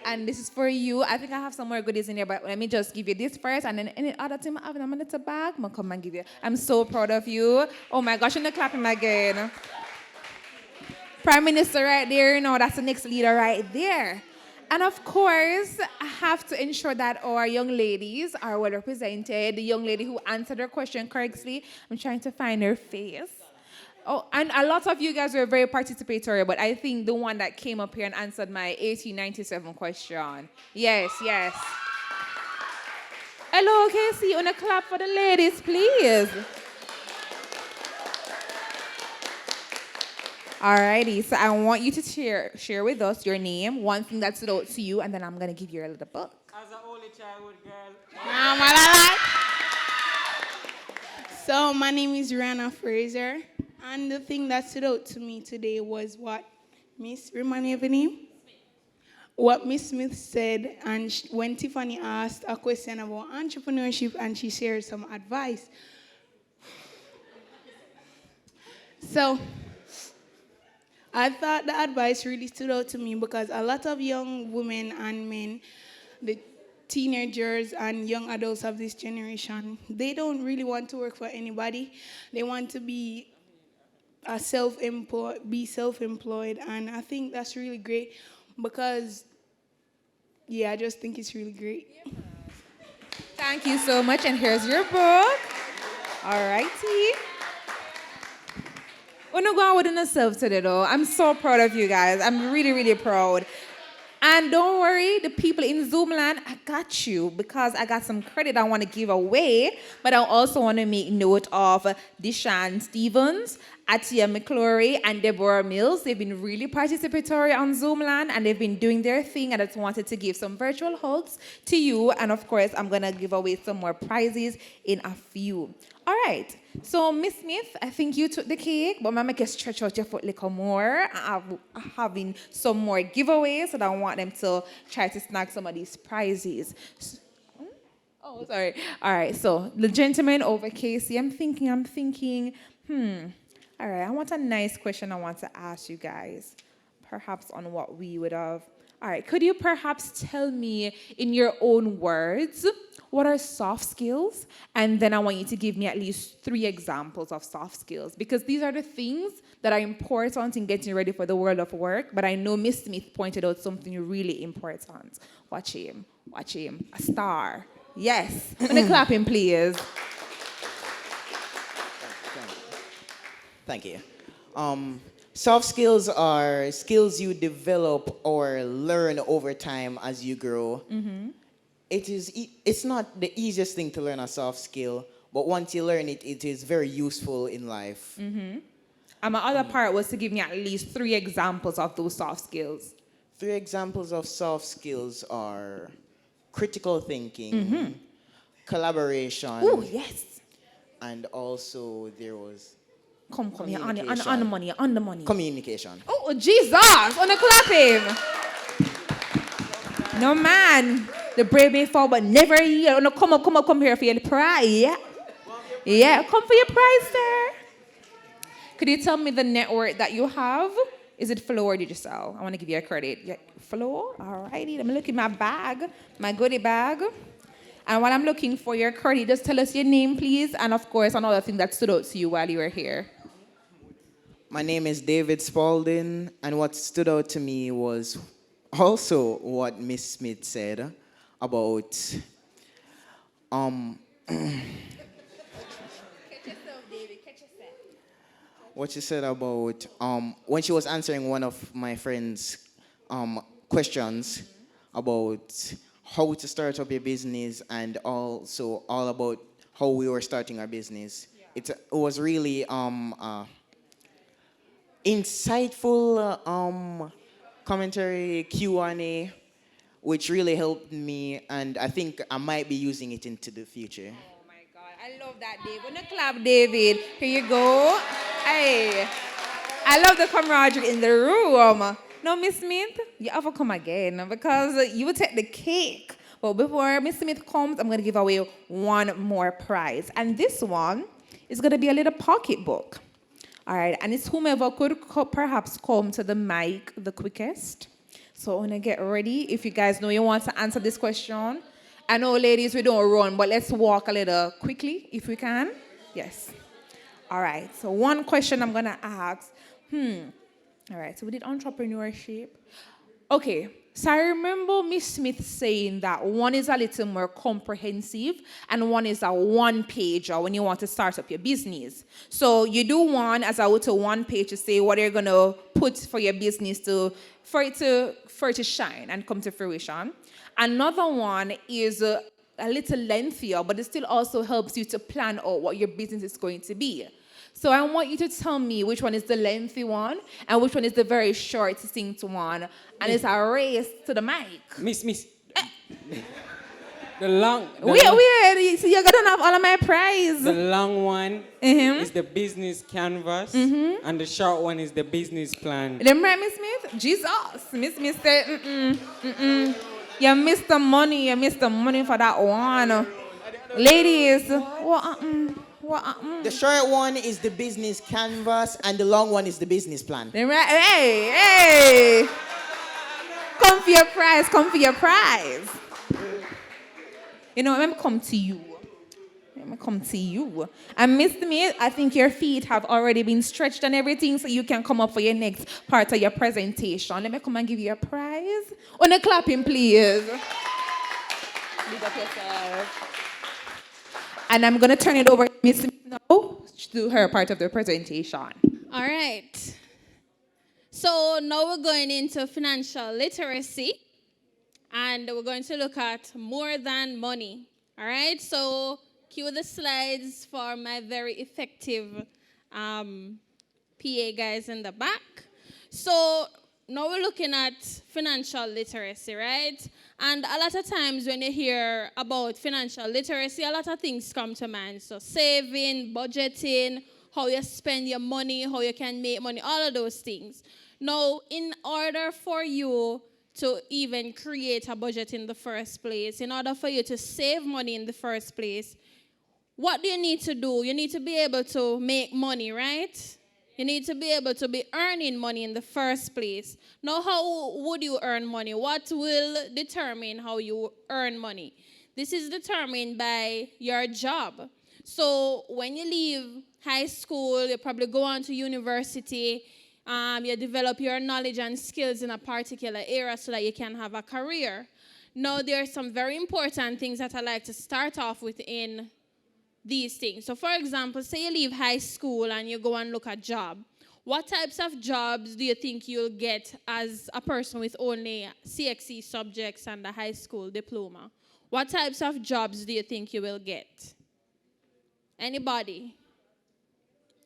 And this is for you. I think I have some more goodies in here, but let me just give you this first. And then any other thing I have in a little bag, I'm going to come and give you. I'm so proud of you. Oh, my gosh, I'm going to clap him again. Prime Minister right there, you know, that's the next leader right there. And of course, I have to ensure that our young ladies are well represented. The young lady who answered her question correctly, I'm trying to find her face. Oh, and a lot of you guys were very participatory, but I think the one that came up here and answered my 1897 question. Yes, yes. Hello, Casey, you want to clap for the ladies, please? Alrighty, so I want you to share with us your name, one thing that stood out to you, and then I'm going to give you a little book. As an only childhood girl. So my name is Rihanna Fraser, and the thing that stood out to me today was what remind me of her name? What Miss Smith said, and when Tiffany asked a question about entrepreneurship and she shared some advice. So I thought the advice really stood out to me because a lot of young women and men, the teenagers and young adults of this generation, they don't really want to work for anybody. They want to be self-employed, and I think that's really great because, yeah, I just think it's really great. Thank you so much, and here's your book. All righty. We're not going within ourselves today, though. I'm so proud of you guys. I'm really, really proud. And don't worry, the people in Zoomland, I got you because I got some credit I want to give away, but I also want to make note of Deshaun Stevens, Atia McClory, and Deborah Mills. They've been really participatory on Zoomland, and they've been doing their thing, and I just wanted to give some virtual hugs to you, and of course, I'm going to give away some more prizes in a few. All right, so Miss Smith, I think you took the cake, but I'm going to stretch out your foot a little more. I'm having some more giveaways, and I want them to try to snag some of these prizes. Oh, sorry. All right, so the gentleman over Casey, I'm thinking, all right, I want a nice question I want to ask you guys, perhaps on what we would have. All right, could you perhaps tell me in your own words, what are soft skills? And then I want you to give me at least 3 examples of soft skills, because these are the things that are important in getting ready for the world of work, but I know Miss Smith pointed out something really important. Watch him, a star. Yes, let me clap him, please. Thank you. Soft skills are skills you develop or learn over time as you grow. Mm-hmm. It's not the easiest thing to learn a soft skill, but once you learn it, it is very useful in life. Mm-hmm. And my other part was to give me at least 3 examples of those soft skills. 3 examples of soft skills are critical thinking, collaboration. Oh, yes. And also there was Come, you're on the money, you're on the money. Communication. Oh, Jesus, on the clap him. No, man. The brave may fall, but never yield. No, come here for your prize. Yeah. Yeah, come for your prize, sir. Could you tell me the network that you have? Is it Flow or Digital? I want to give you a credit. Yeah, Flow? All righty. Let me look in my bag, my goodie bag. And while I'm looking for your credit, just tell us your name, please. And, of course, another thing that stood out to you while you were here. My name is David Spalding, and what stood out to me was also what Miss Smith said about Catch yourself, David. Catch yourself. what she said about when she was answering one of my friend's questions about how to start up your business and also all about how we were starting our business. It was really insightful commentary, Q&A, which really helped me, and I think I might be using it into the future. Oh my God, I love that, David. On the clap, David. Here you go. Hey, I love the camaraderie in the room. No, Miss Smith, you have to come again because you will take the cake. But before Miss Smith comes, I'm going to give away one more prize. And this one is going to be a little pocketbook. All right, and it's whomever could perhaps come to the mic the quickest. So I want to get ready. If you guys know you want to answer this question. I know, ladies, we don't run, but let's walk a little quickly if we can. Yes. All right, so one question I'm going to ask. All right, so we did entrepreneurship. Okay, so I remember Miss Smith saying that one is a little more comprehensive and one is a one-pager when you want to start up your business. So you do one as a little one page to say what you're going to put for your business for it to shine and come to fruition. Another one is a little lengthier, but it still also helps you to plan out what your business is going to be. So I want you to tell me which one is the lengthy one and which one is the very short, succinct one. And it's a race to the mic. Miss. The long... Wait. So you're going to have all of my prize. The long one is the business canvas, and the short one is the business plan. Them right, Miss Smith? Jesus. Miss Smith said, You missed the money. You missed the money for that one. Ladies, The short one is the business canvas, and the long one is the business plan. Hey! Come for your prize, come for your prize. You know, let me come to you. And Miss Smith, I think your feet have already been stretched and everything, so you can come up for your next part of your presentation. Let me come and give you a prize. On a clapping, please. Big up yourself. And I'm going to turn it over to Miss Smith now to do her part of the presentation. All right. So now we're going into financial literacy, and we're going to look at more than money. All right. So cue the slides for my very effective PA guys in the back. So now we're looking at financial literacy, right? And a lot of times when you hear about financial literacy, a lot of things come to mind. So saving, budgeting, how you spend your money, how you can make money, all of those things. Now, in order for you to even create a budget in the first place, in order for you to save money in the first place, what do you need to do? You need to be able to make money, right? You need to be able to be earning money in the first place. Now, how would you earn money? What will determine how you earn money? This is determined by your job. So when you leave high school, you probably go on to university, you develop your knowledge and skills in a particular area so that you can have a career. Now, there are some very important things that I like to start off with in these things. So, for example, say you leave high school and you go and look at job. What types of jobs do you think you'll get as a person with only CXC subjects and a high school diploma? What types of jobs do you think you will get? Anybody?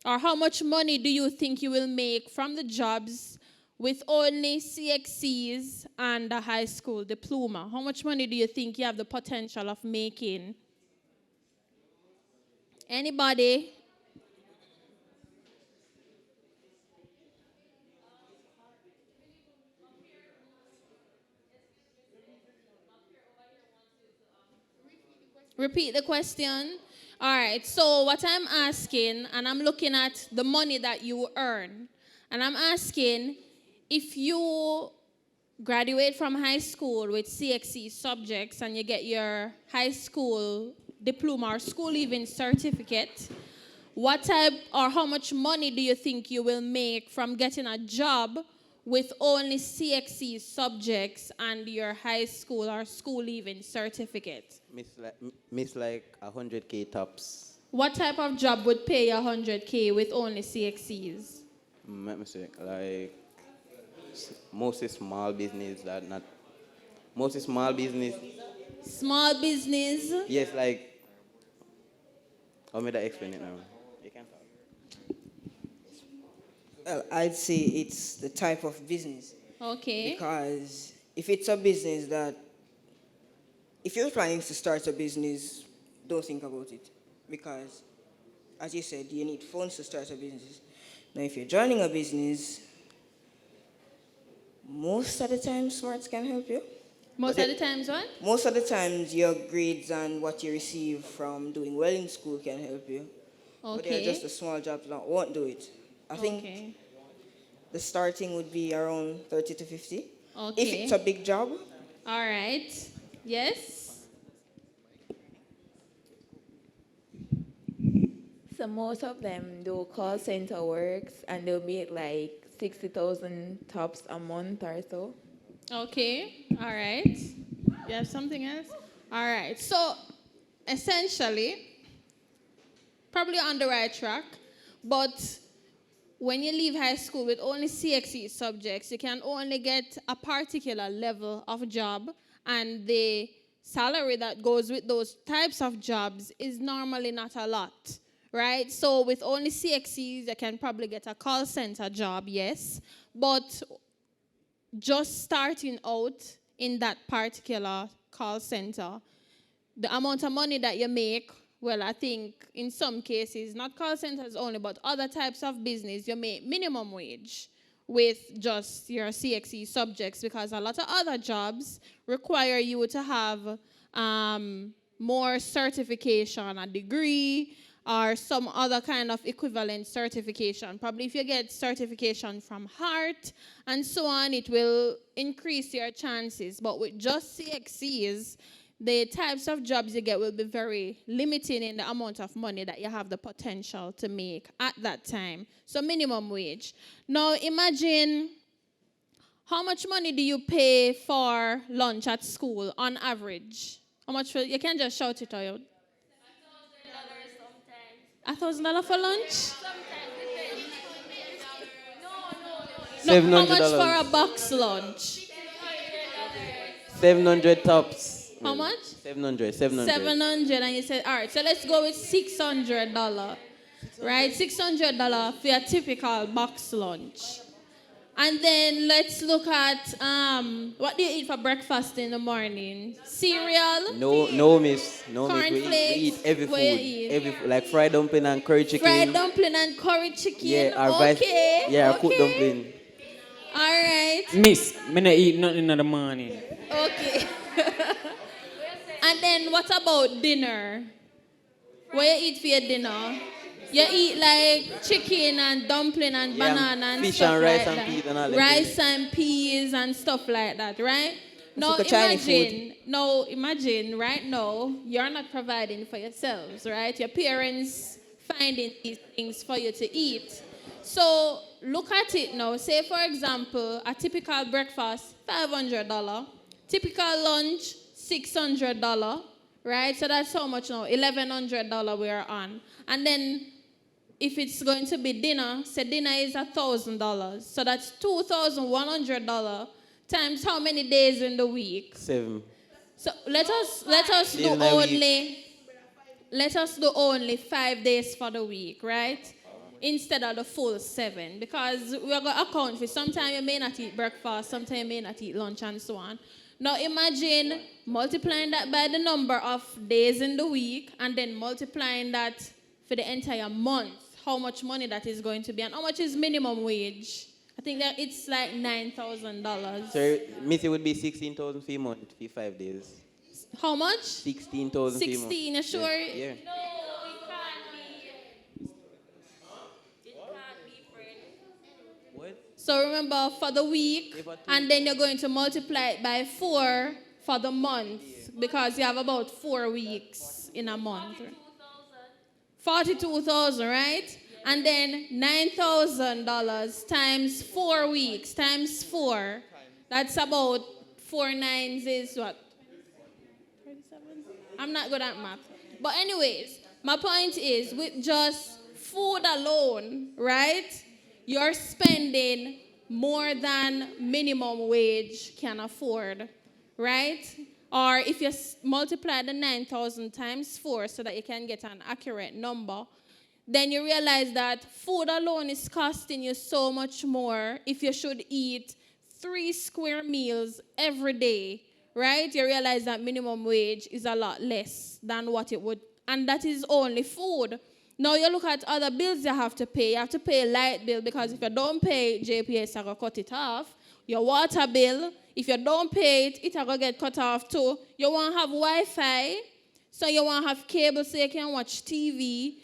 or how much money do you think you will make from the jobs with only CXCs and a high school diploma? How much money do you think you have the potential of making? Anybody? Repeat the question. All right, so what I'm asking, and I'm looking at the money that you earn, and I'm asking if you graduate from high school with CXC subjects and you get your high school diploma or school leaving certificate, what type or how much money do you think you will make from getting a job with only CXC subjects and your high school or school leaving certificate? Miss like 100K tops. What type of job would pay you 100K with only CXCs? Let me see, like mostly small business that not mostly small business. Small business? Yes, like how may I explain it now? You can talk. Well, I'd say it's the type of business. Okay. Because if it's a business that, if you're planning to start a business, don't think about it. Because, as you said, you need funds to start a business. Now, if you're joining a business, most of the time, smarts can help you. Most of the times what? Most of the times, your grades and what you receive from doing well in school can help you. But they're Okay. just the small jobs that won't do it. I think the starting would be around 30 to 50. Okay. If it's a big job. All right. Yes? So most of them do call center works and they'll make like 60,000 tops a month or so. Okay. All right. You have something else? All right. So, essentially, probably on the right track, but when you leave high school with only CXE subjects, you can only get a particular level of job, and the salary that goes with those types of jobs is normally not a lot, right? So with only CXEs, you can probably get a call center job, yes, but just starting out in that particular call center, the amount of money that you make, well, I think in some cases, not call centers only, but other types of business, you make minimum wage with just your CXE subjects, because a lot of other jobs require you to have more certification, a degree, or some other kind of equivalent certification. Probably if you get certification from Heart and so on, it will increase your chances. But with just CXCs, the types of jobs you get will be very limiting in the amount of money that you have the potential to make at that time. So minimum wage. Now imagine, how much money do you pay for lunch at school on average? How much for, you can just shout it out. $1,000 for lunch? No, how much for a box lunch? 700 tops. How much? 700. 700, and you said, all right, so let's go with $600, right? $600 for a typical box lunch. And then let's look at, what do you eat for breakfast in the morning? Cereal? No, miss. No, miss. We Cornflakes? eat every What you food. eat? Every food. Like fried dumpling and curry chicken. Fried dumpling and curry chicken? Yeah, our okay. Yeah, our cooked dumpling. All right. Miss, me not eat nothing in the morning. Okay. And then what about dinner? What you eat for your dinner? You eat like chicken and dumpling and Yeah, banana and fish stuff and rice like and that. peas and all them Rice and peas and stuff like that, right? Now like a Chinese imagine right now you're not providing for yourselves, right? Your parents finding these things for you to eat. So look at it now. Say for example, a typical breakfast, $500. Typical lunch, $600, right? So that's how much now? $1,100 we're on. And then if it's going to be dinner, say dinner is $1,000. So that's $2,100 times how many days in the week? 7. So let us Days in a week. do only 5 days for the week, right? instead of the full 7, because we're going to account for sometimes you may not eat breakfast, sometimes you may not eat lunch, and so on. Now imagine multiplying that by the number of days in the week and then multiplying that for the entire month, how much money that is going to be, and how much is minimum wage. I think that it's like $9,000. So, Missy would be 16,000 for a month for 5 days. How much? 16,000 for a month. 16, you sure? Yeah. So remember, for the week, and then you're going to multiply it by 4 for the month, because you have about 4 weeks in a month. 42,000, right? And then $9,000 times 4 weeks times 4. That's about 4 nines is what? 37? I'm not good at math. But anyways, my point is, with just food alone, right? You're spending more than minimum wage can afford, right? Or if you multiply the 9,000 times 4 so that you can get an accurate number, then you realize that food alone is costing you so much more if you should eat 3 square meals every day, right? You realize that minimum wage is a lot less than what it would, and that is only food. Now you look at other bills you have to pay. You have to pay a light bill, because if you don't pay, JPS are going to cut it off. Your water bill, if you don't pay it, it are going to get cut off too. You want to have Wi-Fi, so you want to have cable so you can watch TV.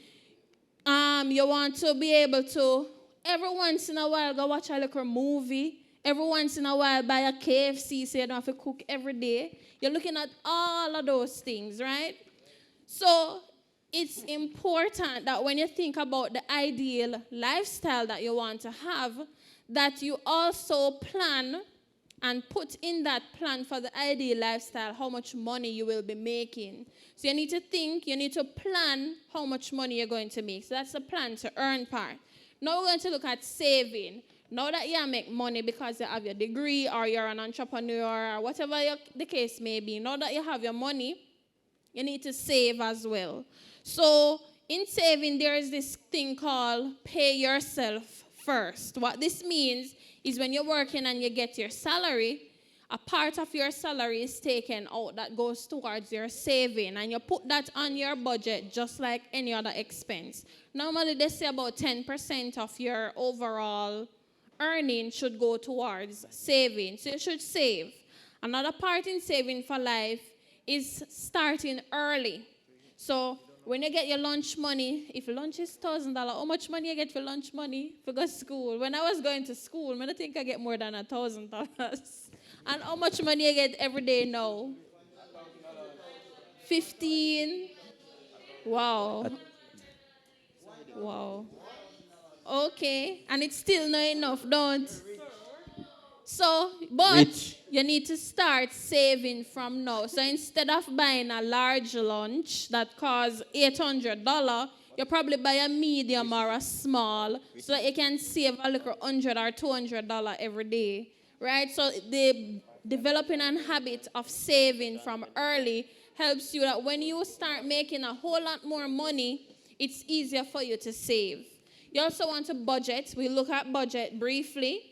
You want to be able to, every once in a while, go watch a little movie. Every once in a while, buy a KFC so you don't have to cook every day. You're looking at all of those things, right? So it's important that when you think about the ideal lifestyle that you want to have, that you also plan and put in that plan for the ideal lifestyle how much money you will be making. So you need to think, you need to plan how much money you're going to make. So that's the plan to earn part. Now we're going to look at saving. Now that you make money because you have your degree or you're an entrepreneur or whatever the case may be, now that you have your money, you need to save as well. So in saving, there is this thing called pay yourself first. What this means is when you're working and you get your salary, a part of your salary is taken out that goes towards your saving, and you put that on your budget just like any other expense. Normally, they say about 10% of your overall earning should go towards saving. So you should save. Another part in saving for life is starting early. So when you get your lunch money, if lunch is $1,000, how much money you get for lunch money for go to school? When I was going to school, I don't think I get more than $1,000. And how much money you get every day now? 15. Wow. Wow. Okay. And it's still not enough, don't? So, but you need to start saving from now. So instead of buying a large lunch that costs $800, you probably buy a medium or a small so that you can save a little $100 or $200 every day. Right? So the developing a habit of saving from early helps you that when you start making a whole lot more money, it's easier for you to save. You also want to budget. We look at budget briefly.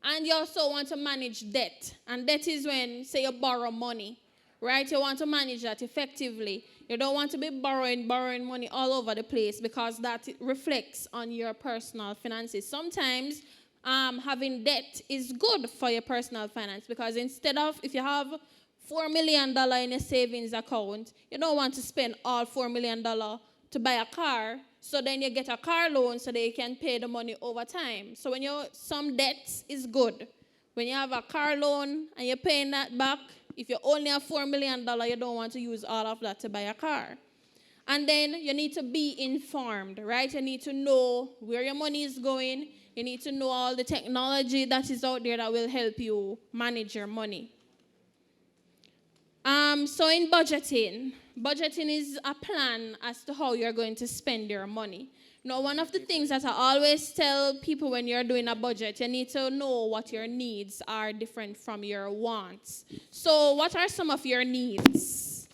And you also want to manage debt. And debt is when, say, you borrow money, right? You want to manage that effectively. You don't want to be borrowing money all over the place, because that reflects on your personal finances. Sometimes having debt is good for your personal finance, because instead of, if you have $4 million in a savings account, you don't want to spend all $4 million to buy a car. So then you get a car loan so that you can pay the money over time. So when some debts is good. When you have a car loan and you're paying that back, if you only have $4 million, you don't want to use all of that to buy a car. And then you need to be informed, right? You need to know where your money is going. You need to know all the technology that is out there that will help you manage your money. So in budgeting is a plan as to how you're going to spend your money. Now, one of the things that I always tell people when you're doing a budget, you need to know what your needs are different from your wants. So what are some of your needs?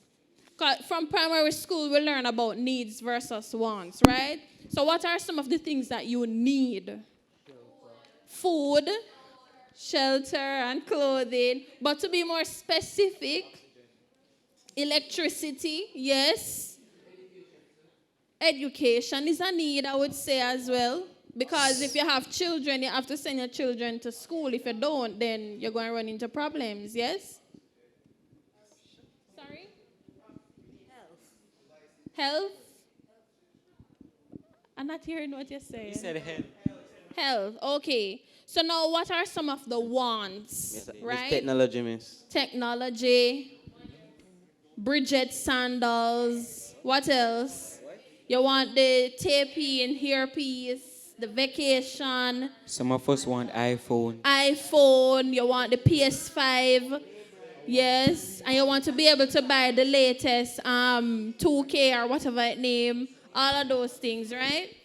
From primary school, we learn about needs versus wants, right? So what are some of the things that you need? Food, shelter, and clothing. But to be more specific, electricity, yes. Education is a need, I would say, as well. Because if you have children, you have to send your children to school. If you don't, then you're going to run into problems, yes? Sorry? Health? I'm not hearing what you're saying. He said health. Health, okay. So now what are some of the wants, right? Miss technology, miss. Technology, Bridget sandals, what else? You want the tapey and hairpiece, the vacation. Some of us want iPhone. iPhone, you want the PS5, yes, and you want to be able to buy the latest 2K or whatever it name, all of those things, right?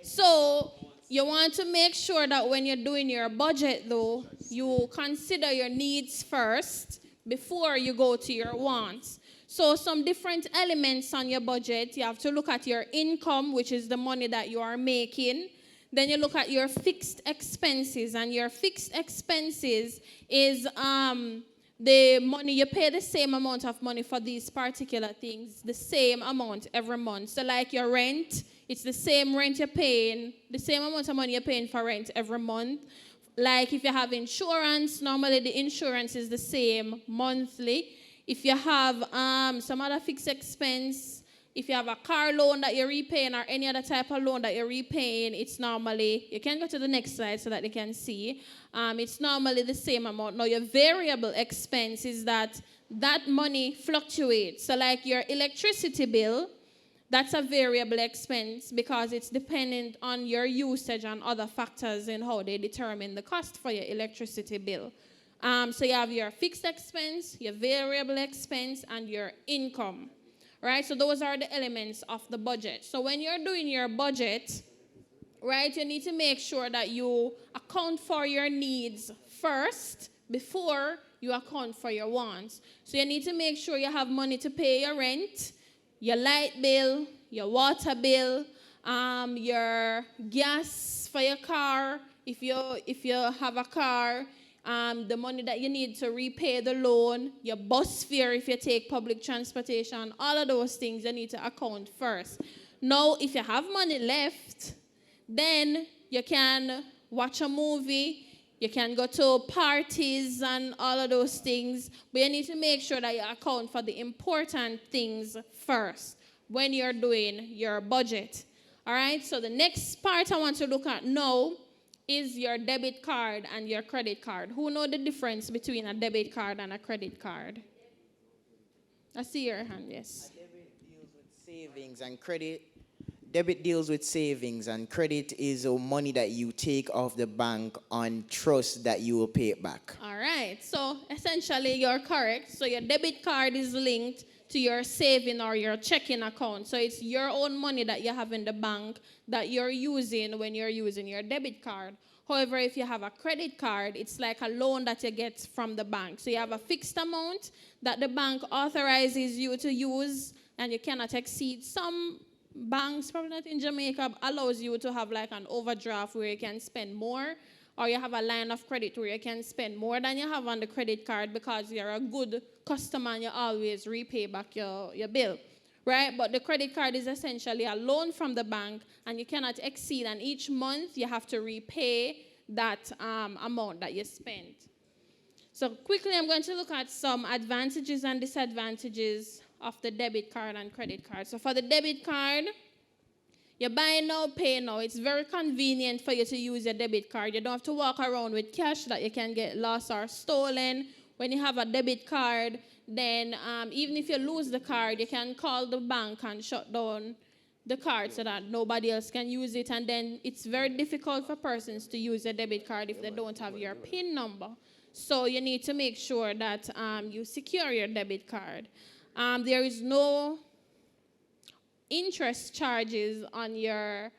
So you want to make sure that when you're doing your budget, though, you consider your needs first before you go to your wants. So some different elements on your budget, you have to look at your income, which is the money that you are making. Then you look at your fixed expenses, and your fixed expenses is the money, you pay the same amount of money for these particular things, the same amount every month. So like your rent, it's the same rent you're paying, the same amount of money you're paying for rent every month. Like if you have insurance, normally the insurance is the same monthly. If you have some other fixed expense, if you have a car loan that you're repaying or any other type of loan that you're repaying, it's normally, you can go to the next slide so that they can see. It's normally the same amount. Now your variable expense is that money fluctuates. So like your electricity bill, that's a variable expense because it's dependent on your usage and other factors in how they determine the cost for your electricity bill. So you have your fixed expense, your variable expense, and your income. Right? So those are the elements of the budget. So when you're doing your budget, right, you need to make sure that you account for your needs first before you account for your wants. So you need to make sure you have money to pay your rent, your light bill, your water bill, your gas for your car, if you have a car, the money that you need to repay the loan, your bus fare if you take public transportation, all of those things you need to account first. Now, if you have money left, then you can watch a movie, you can go to parties and all of those things, but you need to make sure that you account for the important things first when you're doing your budget. All right, so the next part I want to look at now is your debit card and your credit card. Who know the difference between a debit card and a credit card? I see your hand, yes. Debit deals with savings and credit. Debit deals with savings and credit is money that you take off the bank on trust that you will pay it back. All right, so essentially you're correct. So your debit card is linked to your saving or your checking account. So it's your own money that you have in the bank that you're using when you're using your debit card. However, if you have a credit card, it's like a loan that you get from the bank. So you have a fixed amount that the bank authorizes you to use, and you cannot exceed. Some banks, probably not in Jamaica, allows you to have like an overdraft where you can spend more, or you have a line of credit where you can spend more than you have on the credit card because you're a good customer and you always repay back your bill, right? But the credit card is essentially a loan from the bank and you cannot exceed, and each month you have to repay that amount that you spent. So quickly I'm going to look at some advantages and disadvantages of the debit card and credit card. So for the debit card, you buy now, pay now. It's very convenient for you to use your debit card. You don't have to walk around with cash that you can get lost or stolen. When you have a debit card, then even if you lose the card, you can call the bank and shut down the card so that nobody else can use it. And then it's very difficult for persons to use a debit card if they don't have your PIN number. So you need to make sure that you secure your debit card. There is no interest charges on your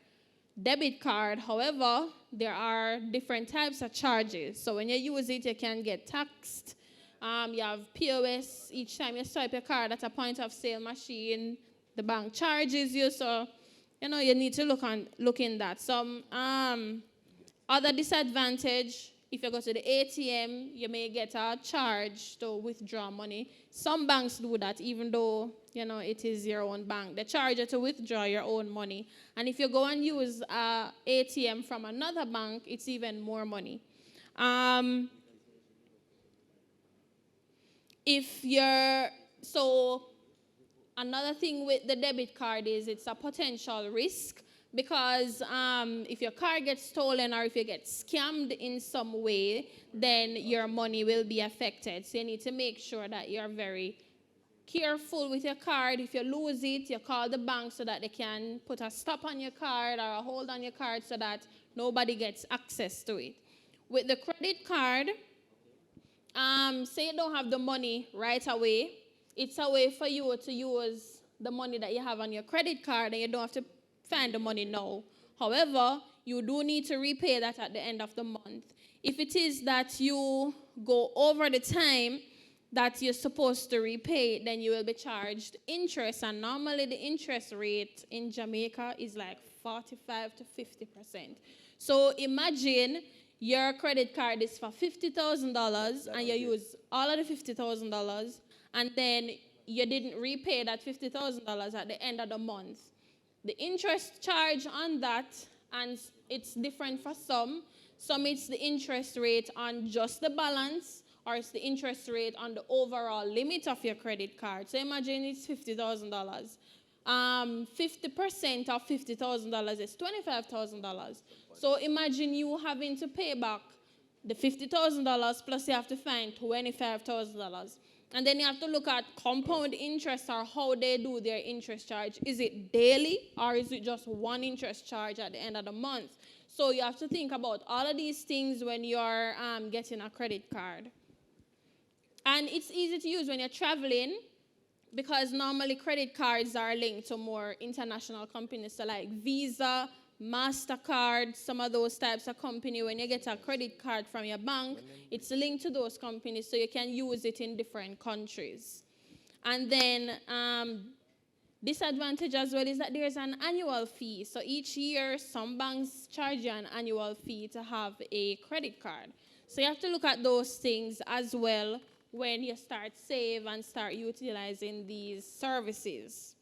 debit card. However, there are different types of charges. So when you use it, you can get taxed. You have POS. Each time you swipe your card at a point of sale machine, the bank charges you. So you need to look in that. Some other disadvantage, if you go to the ATM, you may get a charge to withdraw money. Some banks do that, even though, it is your own bank. They charge you to withdraw your own money. And if you go and use a ATM from another bank, it's even more money. Another thing with the debit card is it's a potential risk, because if your card gets stolen or if you get scammed in some way, then your money will be affected. So you need to make sure that you're very careful with your card. If you lose it, you call the bank so that they can put a stop on your card or a hold on your card so that nobody gets access to it. With the credit card, say you don't have the money right away, it's a way for you to use the money that you have on your credit card, and you don't have to find the money now. However, you do need to repay that at the end of the month. If it is that you go over the time that you're supposed to repay, then you will be charged interest, and normally the interest rate in Jamaica is like 45 to 50%. So imagine your credit card is for $50,000 and you use all of the $50,000, and then you didn't repay that $50,000 at the end of the month. The interest charge on that, and it's different for some. Some it's the interest rate on just the balance, or it's the interest rate on the overall limit of your credit card. So imagine it's $50,000. 50% of $50,000 is $25,000. So imagine you having to pay back the $50,000 plus you have to find $25,000. And then you have to look at compound interest, or how they do their interest charge. Is it daily, or is it just one interest charge at the end of the month? So you have to think about all of these things when you're getting a credit card. And it's easy to use when you're traveling, because normally credit cards are linked to more international companies, so like Visa, MasterCard, some of those types of company. When you get a credit card from your bank, it's linked to those companies, so you can use it in different countries. And then disadvantage as well is that there's an annual fee. So each year, some banks charge you an annual fee to have a credit card. So you have to look at those things as well when you start save and start utilizing these services.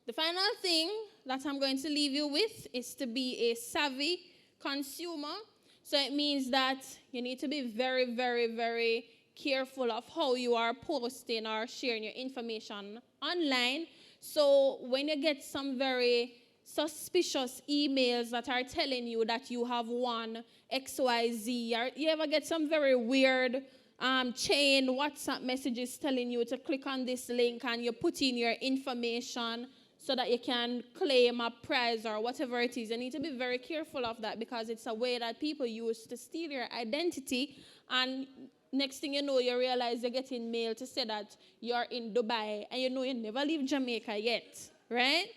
The final thing that I'm going to leave you with is to be a savvy consumer. So it means that you need to be very, very, very careful of how you are posting or sharing your information online. So when you get some very suspicious emails that are telling you that you have won XYZ, or you ever get some very weird chain WhatsApp messages telling you to click on this link and you put in your information so that you can claim a prize or whatever it is. You need to be very careful of that, because it's a way that people use to steal your identity, and next thing you know, you realize you're getting mail to say that you're in Dubai and you never leave Jamaica yet, right?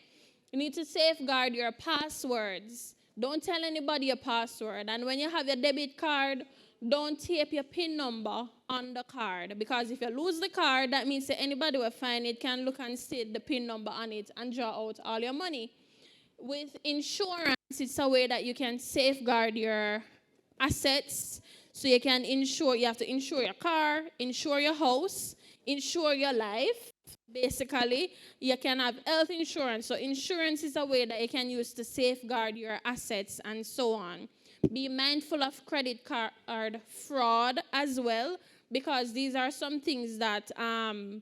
You need to safeguard your passwords. Don't tell anybody your password. And when you have your debit card, don't tape your PIN number on the card, because if you lose the card, that means that anybody will find it, can look and see the PIN number on it and draw out all your money. With insurance, it's a way that you can safeguard your assets. So you can insure, you have to insure your car, insure your house, insure your life. Basically, you can have health insurance. So insurance is a way that you can use to safeguard your assets and so on. Be mindful of credit card fraud as well, because these are some things that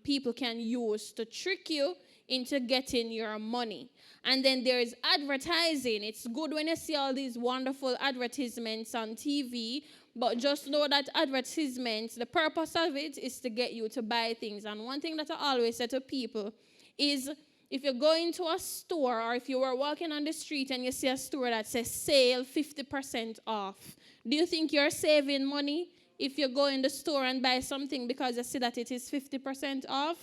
people can use to trick you into getting your money. And then there is advertising. It's good when you see all these wonderful advertisements on TV, but just know that advertisements, the purpose of it is to get you to buy things. And one thing that I always say to people is, if you go into a store, or if you were walking on the street and you see a store that says sale 50% off, do you think you're saving money if you go in the store and buy something because you see that it is 50% off?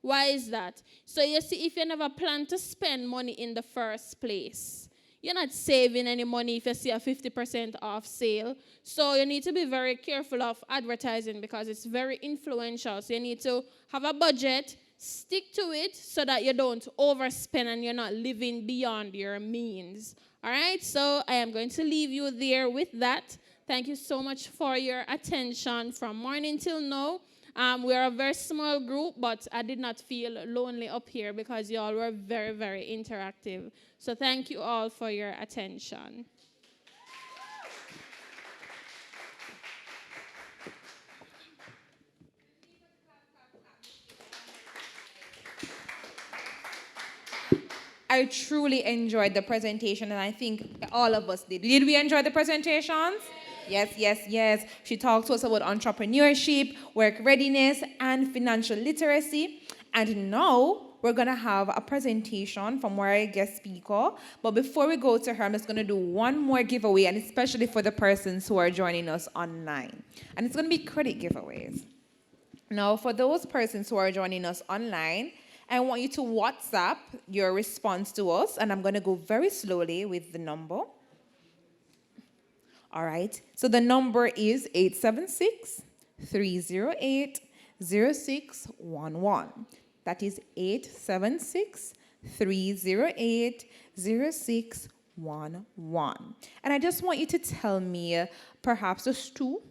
Why is that? So you see, if you never plan to spend money in the first place, you're not saving any money if you see a 50% off sale. So you need to be very careful of advertising, because it's very influential. So you need to have a budget, stick to it so that you don't overspend and you're not living beyond your means. All right, so I am going to leave you there with that. Thank you so much for your attention from morning till now. We're a very small group, but I did not feel lonely up here because you all were very, very interactive. So thank you all for your attention. I truly enjoyed the presentation, and I think all of us did. Did we enjoy the presentations? Yes, yes, yes. She talked to us about entrepreneurship, work readiness, and financial literacy. And now we're going to have a presentation from our guest speaker. But before we go to her, I'm just going to do one more giveaway, and especially for the persons who are joining us online. And it's going to be credit giveaways. Now, for those persons who are joining us online, I want you to WhatsApp your response to us, and I'm going to go very slowly with the number. All right, so the number is 876-308-0611. That is 876-308-0611. And I just want you to tell me perhaps just two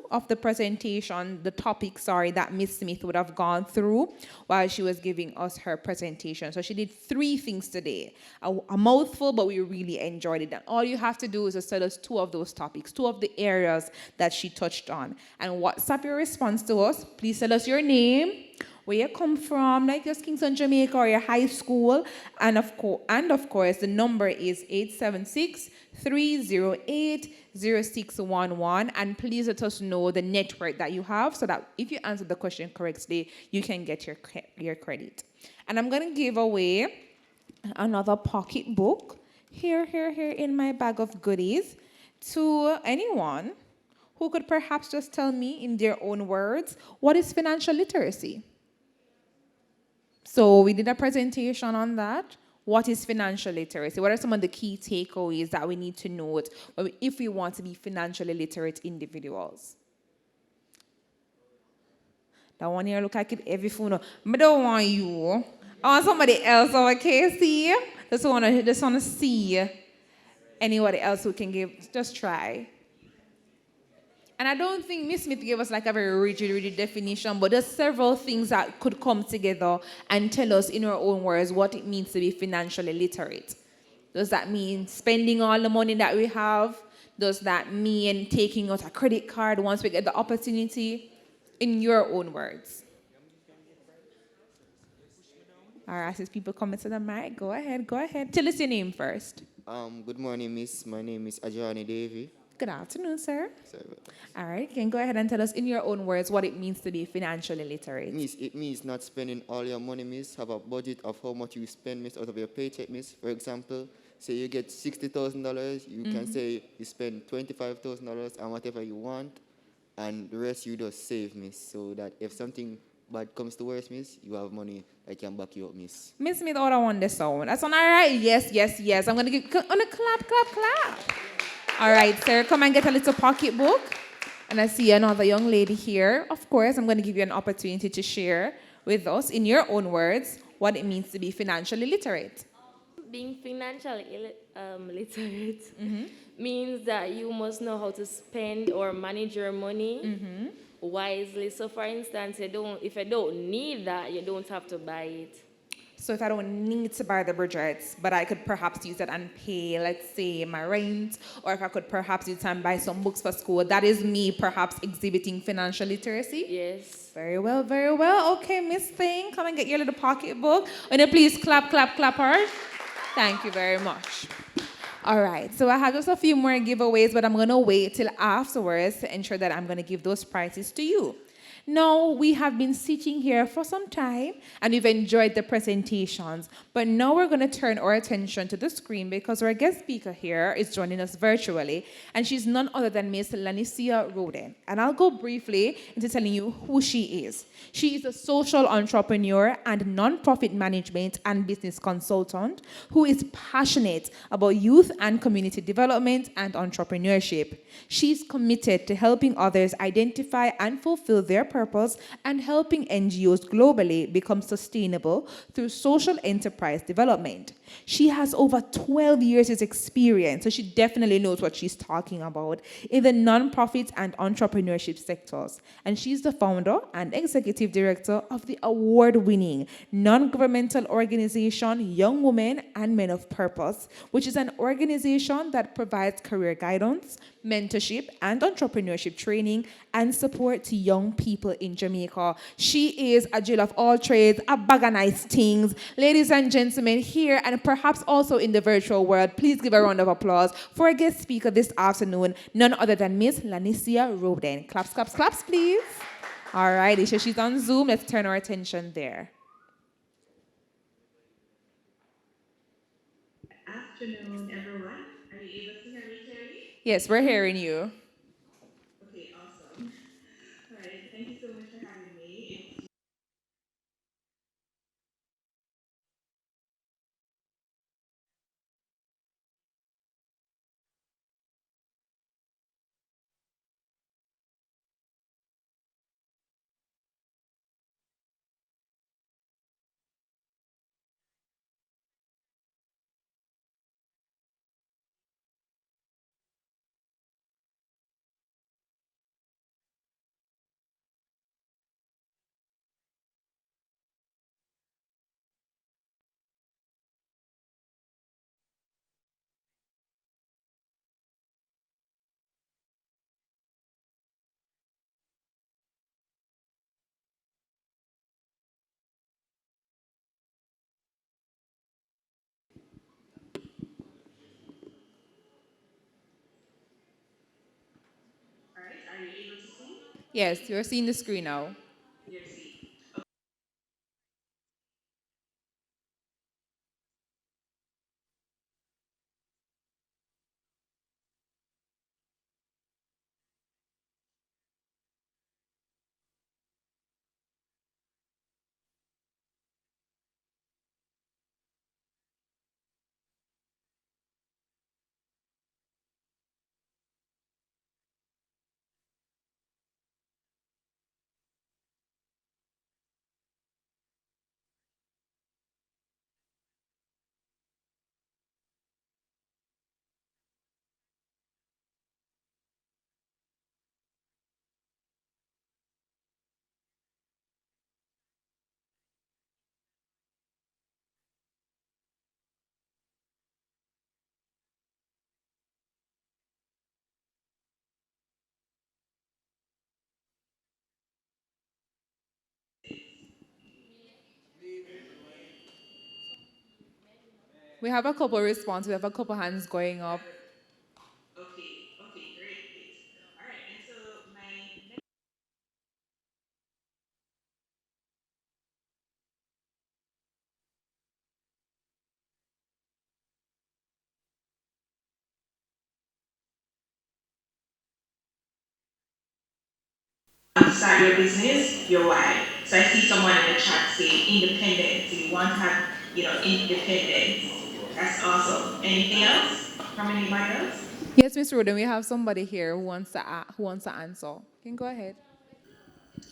of the presentation, the topics, that Miss Smith would have gone through while she was giving us her presentation. So she did 3 things today. A mouthful, but we really enjoyed it. And all you have to do is just tell us 2 of those topics, 2 of the areas that she touched on. And WhatsApp your response to us. Please tell us your name, where you come from, like just Kingston, Jamaica, or your high school. And of course, the number is 876-308-0611. And please let us know the network that you have so that if you answer the question correctly, you can get your credit. And I'm going to give away another pocketbook here in my bag of goodies to anyone who could perhaps just tell me in their own words, what is financial literacy? So we did a presentation on that. What is financial literacy? What are some of the key takeaways that we need to note if we want to be financially literate individuals? That one here look like it every phone. I don't want you. I want somebody else, okay? See? Just want to see anybody else who can give. Just try. And I don't think Miss Smith gave us like a very rigid definition, but there's several things that could come together and tell us in our own words what it means to be financially literate. Does that mean spending all the money that we have? Does that mean taking out a credit card once we get the opportunity? In your own words. All right, as people come to the mic, go ahead. Tell us your name first. Good morning, miss. My name is Ajani Davy. Good afternoon, sir. All right, you can go ahead and tell us in your own words what it means to be financially literate. Miss, it means not spending all your money, miss. Have a budget of how much you spend, miss, out of your paycheck, miss. For example, say you get $60,000, you can say you spend $25,000 and whatever you want, and the rest you just save, miss, so that if something bad comes to worse, miss, you have money that can back you up, miss. Miss Smith, all I want this sound. That's on all right? Yes. I'm going to give on a clap. All right, sir, come and get a little pocketbook. And I see another young lady here. Of course, I'm going to give you an opportunity to share with us, in your own words, what it means to be financially literate. Being financially literate means that you must know how to spend or manage your money wisely. So, for instance, if you don't need that, you don't have to buy it. So if I don't need to buy the budgets, but I could perhaps use it and pay, let's say, my rent, or if I could perhaps use it and buy some books for school, that is me perhaps exhibiting financial literacy? Yes. Very well. Okay, Miss Thing, come and get your little pocketbook. And then please clap her. Thank you very much. All right, so I have just a few more giveaways, but I'm going to wait till afterwards to ensure that I'm going to give those prizes to you. Now, we have been sitting here for some time and we've enjoyed the presentations, but now we're going to turn our attention to the screen because our guest speaker here is joining us virtually, and she's none other than Miss Lanicia Roden. And I'll go briefly into telling you who she is. She is a social entrepreneur and nonprofit management and business consultant who is passionate about youth and community development and entrepreneurship. She's committed to helping others identify and fulfill their purpose and helping NGOs globally become sustainable through social enterprise development. She has over 12 years' experience, so she definitely knows what she's talking about in the nonprofit and entrepreneurship sectors. And she's the founder and executive director of the award-winning non-governmental organization Young Women and Men of Purpose, which is an organization that provides career guidance, mentorship, and entrepreneurship training and support to young people in Jamaica. She is a Jill of all trades, a bag of nice things. Ladies and gentlemen, here and perhaps also in the virtual world, please give a round of applause for our guest speaker this afternoon, none other than Miss Lanicia Roden. Claps, claps, claps, please. All righty, so she's on Zoom. Let's turn our attention there. Afternoon, everyone. Are you able to hear me clearly? Yes, we're hearing you. Okay, awesome. All right, thank you so much for having me. All right, are you able to see? Yes, you're seeing the screen now. You're seeing. We have a couple responses. We have a couple hands going up. Okay, great. All right, and so my next start your business, your why. So I see someone in the chat say independence. So you want to have, independence. That's awesome. Anything else from anybody else? Yes, Miss Roden, we have somebody here who wants to answer. You can go ahead.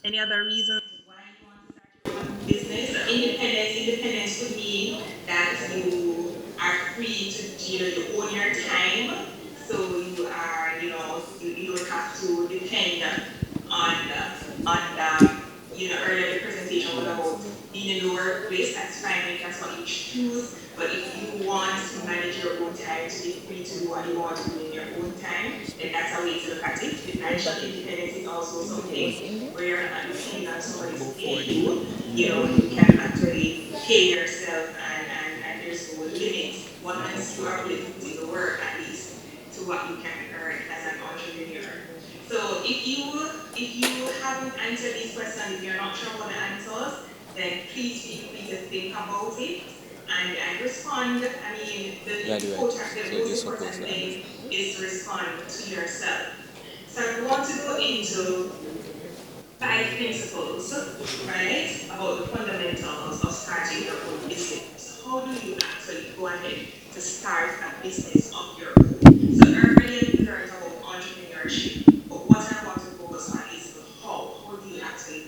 Any other reasons why you want to start your own business? So independence could mean that you are free to, you own your time. So you are, you don't have to depend on, earlier the presentation was about being in the workplace. That's fine if that's what you choose. But if you want to manage your own time, to be free to do what you want to do in your own time, then that's a way to look at it. Financial independence is also something where you're not depending on somebody to pay you. You can actually pay yourself and there's no limit. Once you are willing to put in the work, at least, to what you can earn as an entrepreneur. So if you haven't answered these questions, if you're not sure what the answers, then please feel free to think about it and respond. I mean, the most important thing is to respond to yourself. So I want to go into 5 principles, right, about the fundamentals of starting your own business. How do you actually go ahead to start a business of your own? So earlier we learned about entrepreneurship, but what I want to focus on is the how. How do you actually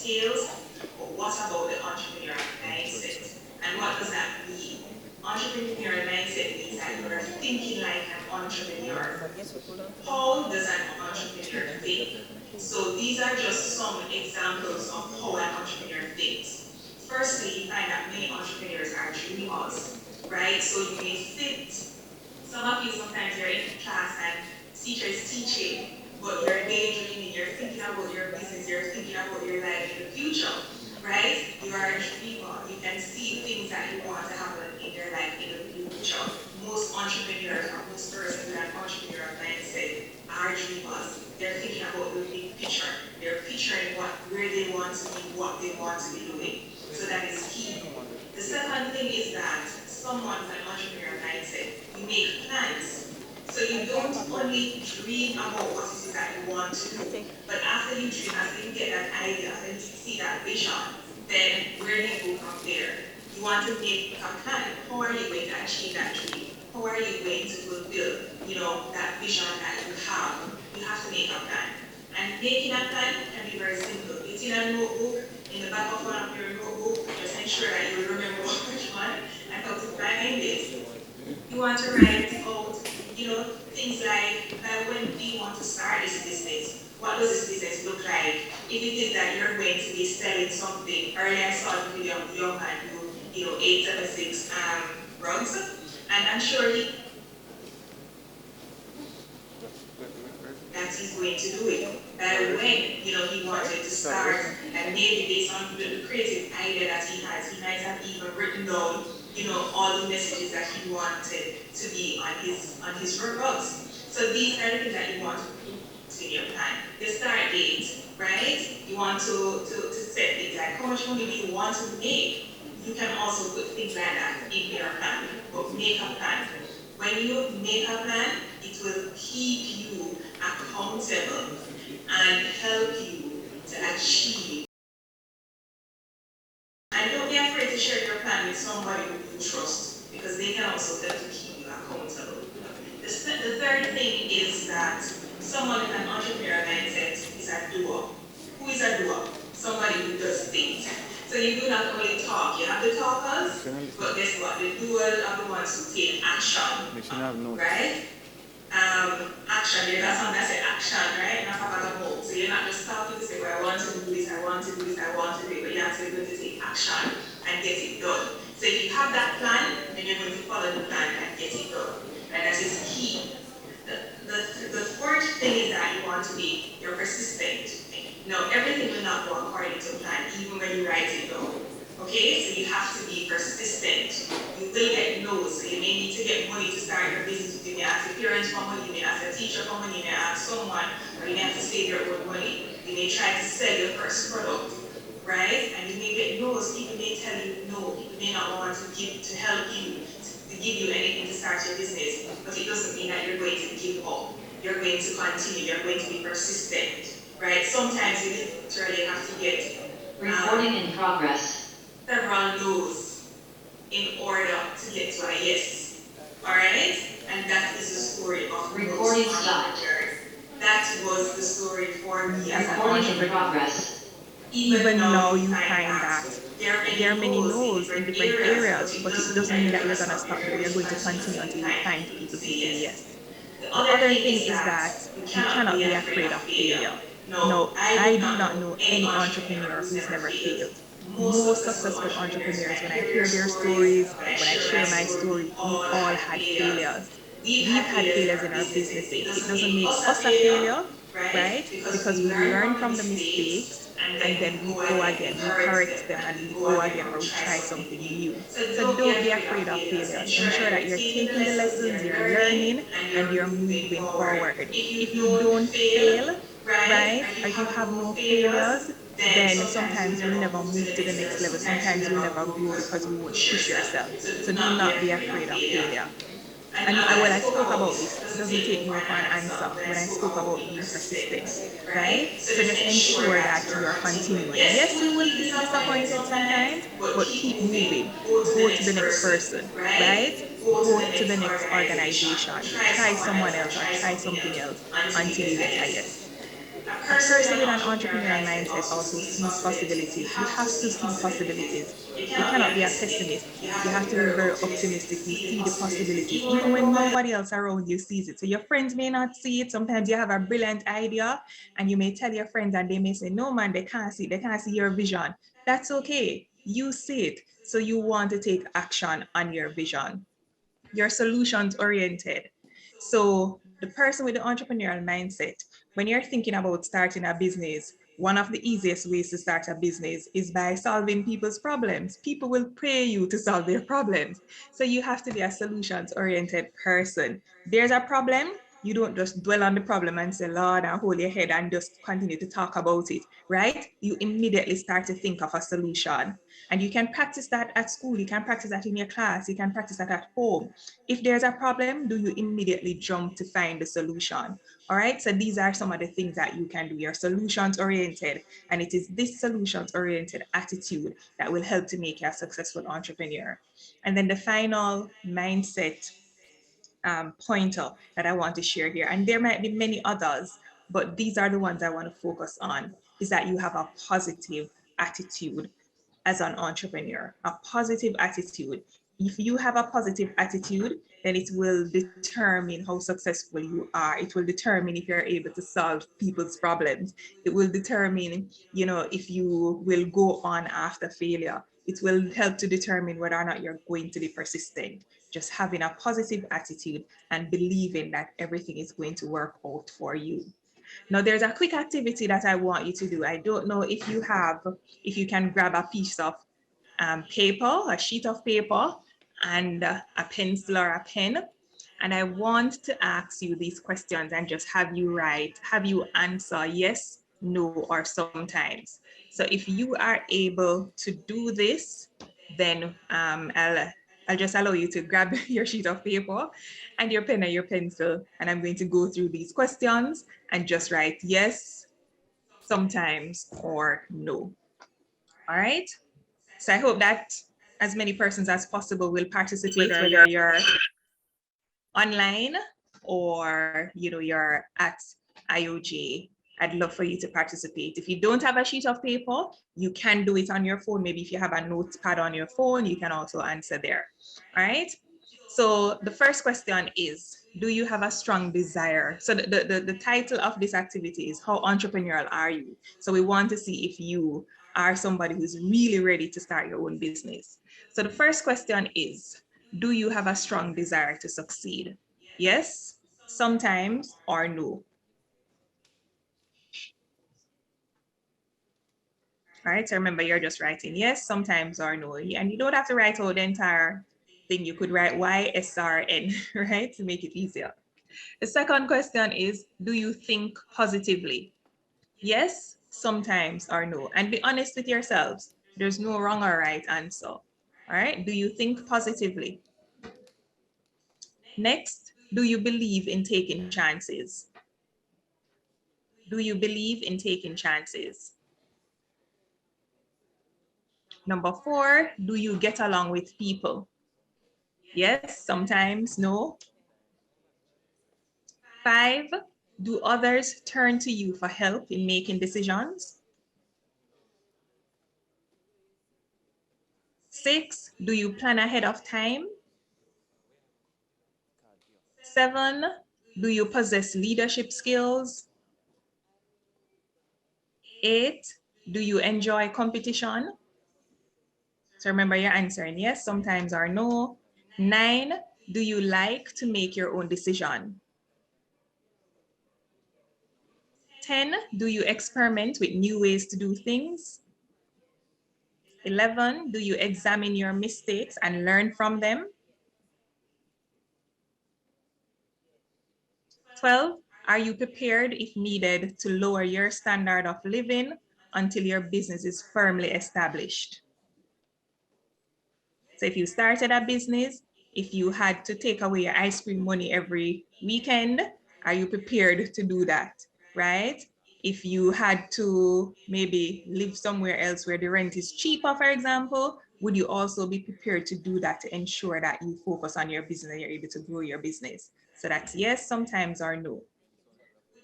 details, but what about the entrepreneurial mindset? And what does that mean? Entrepreneurial mindset means that you're thinking like an entrepreneur. How does an entrepreneur think? So these are just some examples of how an entrepreneur thinks. Firstly, you find that many entrepreneurs are dreamers, right? So you may sit, some of you sometimes you're in class and teacher is teaching, but you're daydreaming, you're thinking about your business, you're thinking about your life in the future, right? You are a dreamer. You can see things that you want to happen in your life in the future. Most entrepreneurs or most persons with an entrepreneurial mindset are dreamers. They're thinking about the big picture. They're picturing where they want to be, what they want to be doing. So that is key. The second thing is that someone with an entrepreneurial mindset, you make plans. So you don't only dream about what it is that you want to do, but after you dream, after you get that idea, after you see that vision, then where do you go from there? You want to make a plan. How are you going to achieve that dream? How are you going to fulfill, that vision that you have? You have to make a plan. And making a plan can be very simple. It's in a notebook, in the back of one of your notebook, just ensure that you remember which one and how to find it. You want to write out, things like when do you want to start this business? What does this business look like? If it is that you're going to be selling something, earlier I saw a video of a young man who, 876 rugs, and I'm sure that he's going to do it. That when, he wanted to start, and maybe based on the creative idea that he has, he might have even written down, all the messages that he wanted to be on his rugs. So these are the things that you want to put in your plan. The start date, right? You want to set things like how much money do you want to make? You can also put things like that in your plan, but make a plan. When you make a plan, it will keep you accountable and help you to achieve. And don't be afraid to share your plan with somebody who you trust, because they can also help to keep you accountable. The third thing is that someone with an entrepreneurial mindset is a doer. Who is a doer? Somebody who does things. So you do not only talk, you have the talkers, but guess what? The doers are the ones who take action, right? Action, there's a song that says action, right? Not about a hope. So you're not just talking to say, well, I want to do this, I want to do this, I want to do it, but you have to be able to take action and get it done. So if you have that plan, then you're going to follow the plan and get it done. And that is key. The fourth thing is that you want to be, you're persistent. No, everything will not go according to plan, even when you write it down. Okay, so you have to be persistent. You will get no's, so you may need to get money to start your business. You may ask your parents for money, you may ask a teacher for money, you may ask someone, or you may have to save your own money. You may try to sell your first product, right? And you may get no's. People may tell you no. People may not want to help you, to give you anything to start your business. But it doesn't mean that you're going to give up. You're going to continue. You're going to be persistent, right? Sometimes you literally have to get recording in progress. Several no's in order to get to a yes. Alright? And that is the story of recording stopped. That was the story for me as an Recording in entrepreneur. progress. Even now you find that there are many no's in different areas, but it doesn't mean that you're going to stop there. You're going to continue until you find people to say yes. The other thing is that you cannot be afraid of failure. No, I do not know any entrepreneur who's never failed. Most successful entrepreneurs, when I hear their stories, when I share my story, we all had failures. We've had failures in our businesses. It doesn't make us a failure, right? Because we learn from the mistakes and then we go again, we correct them and we go again, or we try something new. So don't be afraid of failures. Ensure that you're taking the lessons, you're learning, and you're moving forward. If you don't fail, right, or you have no failures, then sometimes you'll never move to the next level. Sometimes you'll never grow because you won't push yourself. So do not be afraid of failure. And when I spoke about this, it doesn't take no for an answer when I spoke about being persistent, right? So just ensure that you are continuing. Yes, you will be disappointed sometimes, but keep moving. Go to the next person, right? Go to the next organization. Try someone else or try something else until you get a yes. A person with an entrepreneurial mindset also sees possibilities. You have to see possibilities. You cannot be a pessimist. You have to be very optimistic. You see the possibilities, even when nobody else around you sees it. So your friends may not see it. Sometimes you have a brilliant idea and you may tell your friends and they may say, no man, they can't see it. They can't see your vision. That's okay. You see it. So you want to take action on your vision. You're solutions oriented. So the person with the entrepreneurial mindset, when you're thinking about starting a business, one of the easiest ways to start a business is by solving people's problems. People will pay you to solve their problems. So you have to be a solutions oriented person. There's a problem, you don't just dwell on the problem and say, Lord, and hold your head and just continue to talk about it, right? You immediately start to think of a solution. And you can practice that at school, you can practice that in your class, you can practice that at home. If there's a problem, do you immediately jump to find the solution? All right, so these are some of the things that you can do. You're solutions oriented, and it is this solutions oriented attitude that will help to make you a successful entrepreneur. And then the final mindset pointer that I want to share here, and there might be many others, but these are the ones I want to focus on, is that you have a positive attitude as an entrepreneur, a positive attitude. If you have a positive attitude, then it will determine how successful you are. It will determine if you're able to solve people's problems. It will determine, if you will go on after failure. It will help to determine whether or not you're going to be persistent. Just having a positive attitude and believing that everything is going to work out for you. Now, there's a quick activity that I want you to do. I don't know if you can grab a piece of paper, a sheet of paper, and a pencil or a pen. And I want to ask you these questions and just have you answer yes, no, or sometimes. So if you are able to do this, then I'll just allow you to grab your sheet of paper and your pen and your pencil, and I'm going to go through these questions and just write yes, sometimes, or no. All right? So I hope that as many persons as possible will participate, whether you're online or you're at IOJ. I'd love for you to participate. If you don't have a sheet of paper, you can do it on your phone. Maybe if you have a notepad on your phone, you can also answer there. All right. So the first question is, do you have a strong desire? So the title of this activity is, how entrepreneurial are you? So we want to see if you are somebody who's really ready to start your own business. So the first question is, do you have a strong desire to succeed? Yes, sometimes, or no? All right, so remember, you're just writing yes, sometimes, or no. And you don't have to write out the entire thing. You could write Y, S, R, N, right, to make it easier. The second question is, do you think positively? Yes, sometimes, or no. And be honest with yourselves. There's no wrong or right answer. All right, do you think positively? Next, do you believe in taking chances? Do you believe in taking chances? Number 4, do you get along with people? Yes, sometimes, no. 5, do others turn to you for help in making decisions? 6, do you plan ahead of time? 7, do you possess leadership skills? 8, do you enjoy competition? So remember, you're answering yes, sometimes, or no. 9, do you like to make your own decision? 10, do you experiment with new ways to do things? 11, do you examine your mistakes and learn from them? 12, are you prepared if needed to lower your standard of living until your business is firmly established? So if you started a business, if you had to take away your ice cream money every weekend, are you prepared to do that, right? If you had to maybe live somewhere else where the rent is cheaper, for example, would you also be prepared to do that to ensure that you focus on your business and you're able to grow your business? So that's yes, sometimes, or no.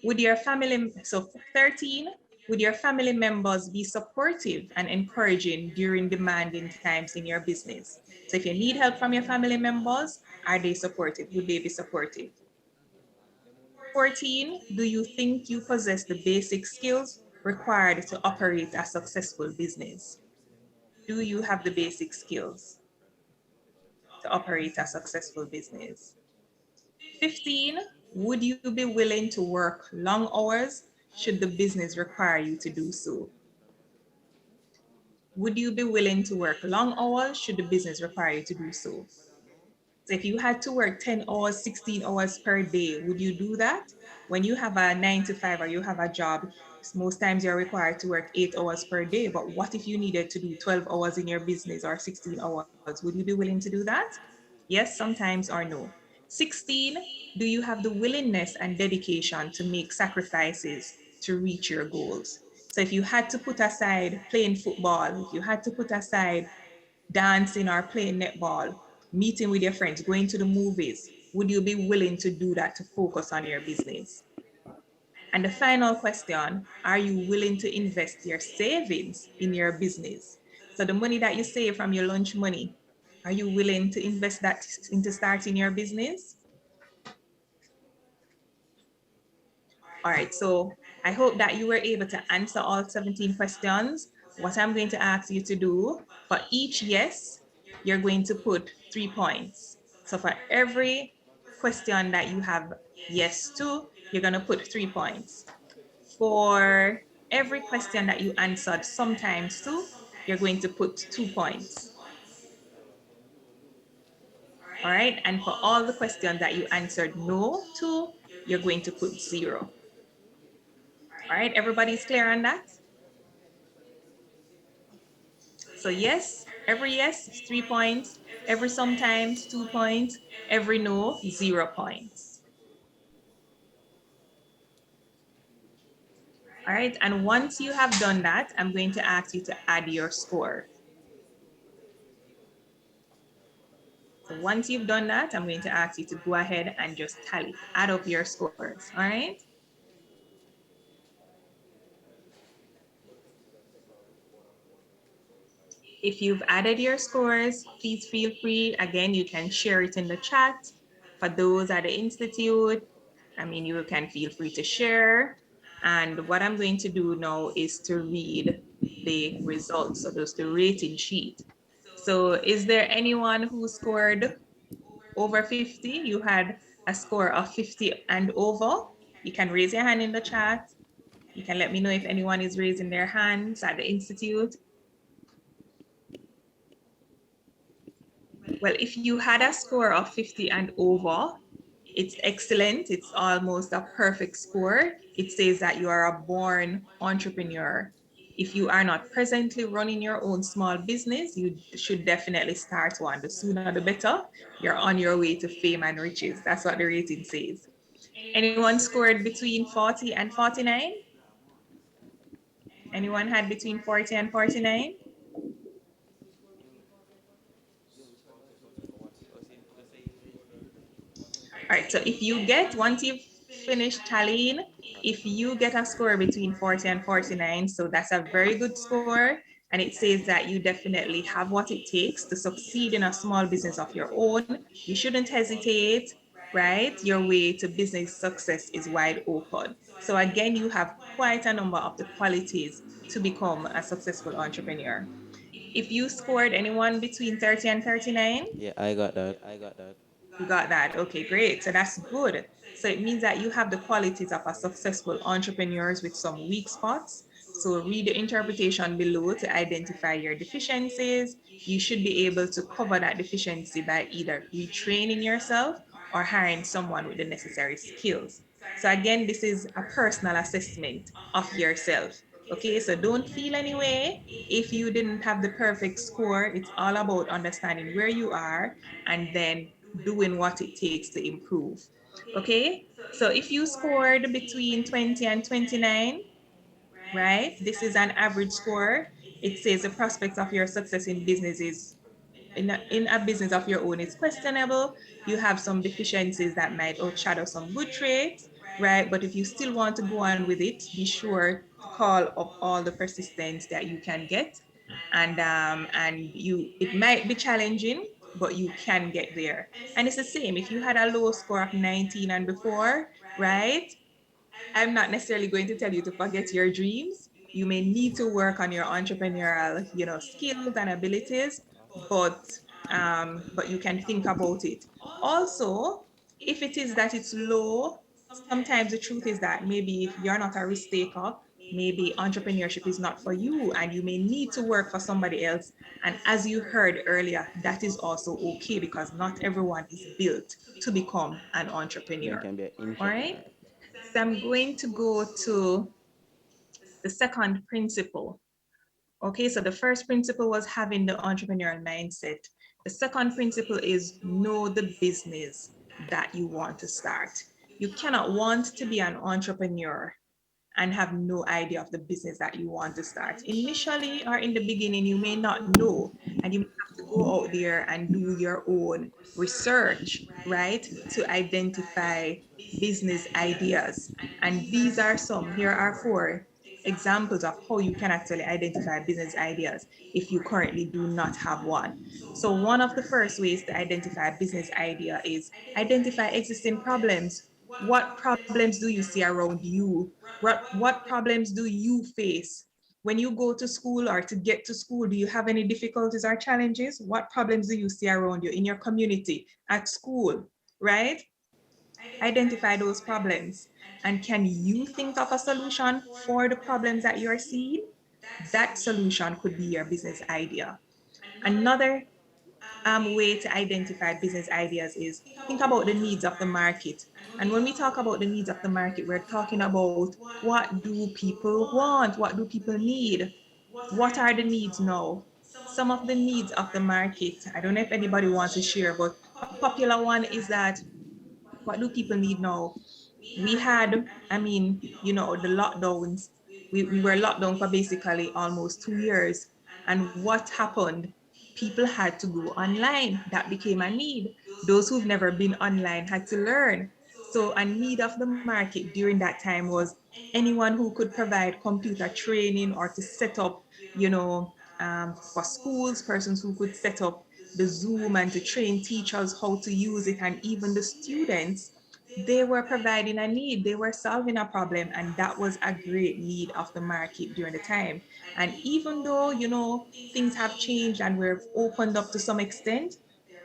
Would your family, so 13, would your family members be supportive and encouraging during demanding times in your business? So if you need help from your family members, are they supportive? Would they be supportive? 14, do you think you possess the basic skills required to operate a successful business? Do you have the basic skills to operate a successful business? 15, would you be willing to work long hours should the business require you to do so? Would you be willing to work long hours should the business require you to do so? So if you had to work 10 hours, 16 hours per day, would you do that? When you have a 9 to 5 or you have a job, most times you're required to work 8 hours per day. But what if you needed to do 12 hours in your business or 16 hours? Would you be willing to do that? Yes, sometimes, or no. 16, do you have the willingness and dedication to make sacrifices to reach your goals? So if you had to put aside playing football, if you had to put aside dancing or playing netball, meeting with your friends, going to the movies, would you be willing to do that to focus on your business? And the final question, are you willing to invest your savings in your business? So the money that you save from your lunch money, are you willing to invest that into starting your business? All right, so I hope that you were able to answer all 17 questions. What I'm going to ask you to do, for each yes, you're going to put 3 points. So for every question that you have yes to, you're going to put 3 points. For every question that you answered sometimes to, you're going to put 2 points. All right, and for all the questions that you answered no to, you're going to put 0. All right, everybody's clear on that? So yes, every yes is 3 points, every sometimes 2 points, every no, 0 points. All right, and once you have done that, I'm going to ask you to add your score. So once you've done that, I'm going to ask you to go ahead and just tally, add up your scores, all right? If you've added your scores, please feel free. Again, you can share it in the chat. For those at the Institute, I mean, you can feel free to share. And what I'm going to do now is to read the results. So there's the rating sheet. So is there anyone who scored over 50? You had a score of 50 and over. You can raise your hand in the chat. You can let me know if anyone is raising their hands at the Institute. Well, if you had a score of 50 and over, it's excellent. It's almost a perfect score. It says that you are a born entrepreneur. If you are not presently running your own small business, you should definitely start one. The sooner the better. You're on your way to fame and riches. That's what the rating says. Anyone scored between 40 and 49? Anyone had between 40 and 49? All right, so if you get, once you've finished tallying, if you get a score between 40 and 49, so that's a very good score. And it says that you definitely have what it takes to succeed in a small business of your own. You shouldn't hesitate, right? Your way to business success is wide open. So again, you have quite a number of the qualities to become a successful entrepreneur. If you scored anyone between 30 and 39, Yeah, I got that. you got that. Okay, great. So that's good. So it means that you have the qualities of a successful entrepreneurs with some weak spots. So read the interpretation below to identify your deficiencies. You should be able to cover that deficiency by either retraining yourself or hiring someone with the necessary skills. So again, this is a personal assessment of yourself. Okay, so don't feel any way if you didn't have the perfect score. It's all about understanding where you are and then doing what it takes to improve. Okay, so if you scored between 20 and 29, right, this is an average score. It says the prospects of your success in business is in a business of your own is questionable. You have some deficiencies that might overshadow some good traits, right? But if you still want to go on with it, be sure to call up all the persistence that you can get, and it might be challenging, but you can get there. And it's the same if you had a low score of 19 and before, right? I'm not necessarily going to tell you to forget your dreams. You may need to work on your entrepreneurial, skills and abilities, but you can think about it. Also, if it is that it's low, sometimes the truth is that maybe if you're not a risk taker, maybe entrepreneurship is not for you, and you may need to work for somebody else. And as you heard earlier, that is also okay because not everyone is built to become an Then entrepreneur. can be an All right. entrepreneur. So I'm going to go to the second principle. Okay, so the first principle was having the entrepreneurial mindset. The second principle is know the business that you want to start. You cannot want to be an entrepreneur and have no idea of the business that you want to start. Initially or in the beginning, you may not know, and you may have to go out there and do your own research, right, to identify business ideas. And these are some, here are four examples of how you can actually identify business ideas if you currently do not have one. So one of the first ways to identify a business idea is identify existing problems. What problems do you see around you? What problems do you face? When you go to school or to get to school, do you have any difficulties or challenges? What problems do you see around you in your community, at school, right? Identify those problems. And can you think of a solution for the problems that you're seeing? That solution could be your business idea. Another way to identify business ideas is think about the needs of the market. And when we talk about the needs of the market, we're talking about what do people want? What do people need? What are the needs now? Some of the needs of the market, I don't know if anybody wants to share, but a popular one is that what do people need now? We had, the lockdowns. We were locked down for basically almost 2 years. And what happened? People had to go online. That became a need. Those who've never been online had to learn. So a need of the market during that time was anyone who could provide computer training or to set up, for schools, persons who could set up the Zoom and to train teachers how to use it, and even the students, they were providing a need, they were solving a problem, and that was a great need of the market during the time. And even though, things have changed and we've opened up to some extent,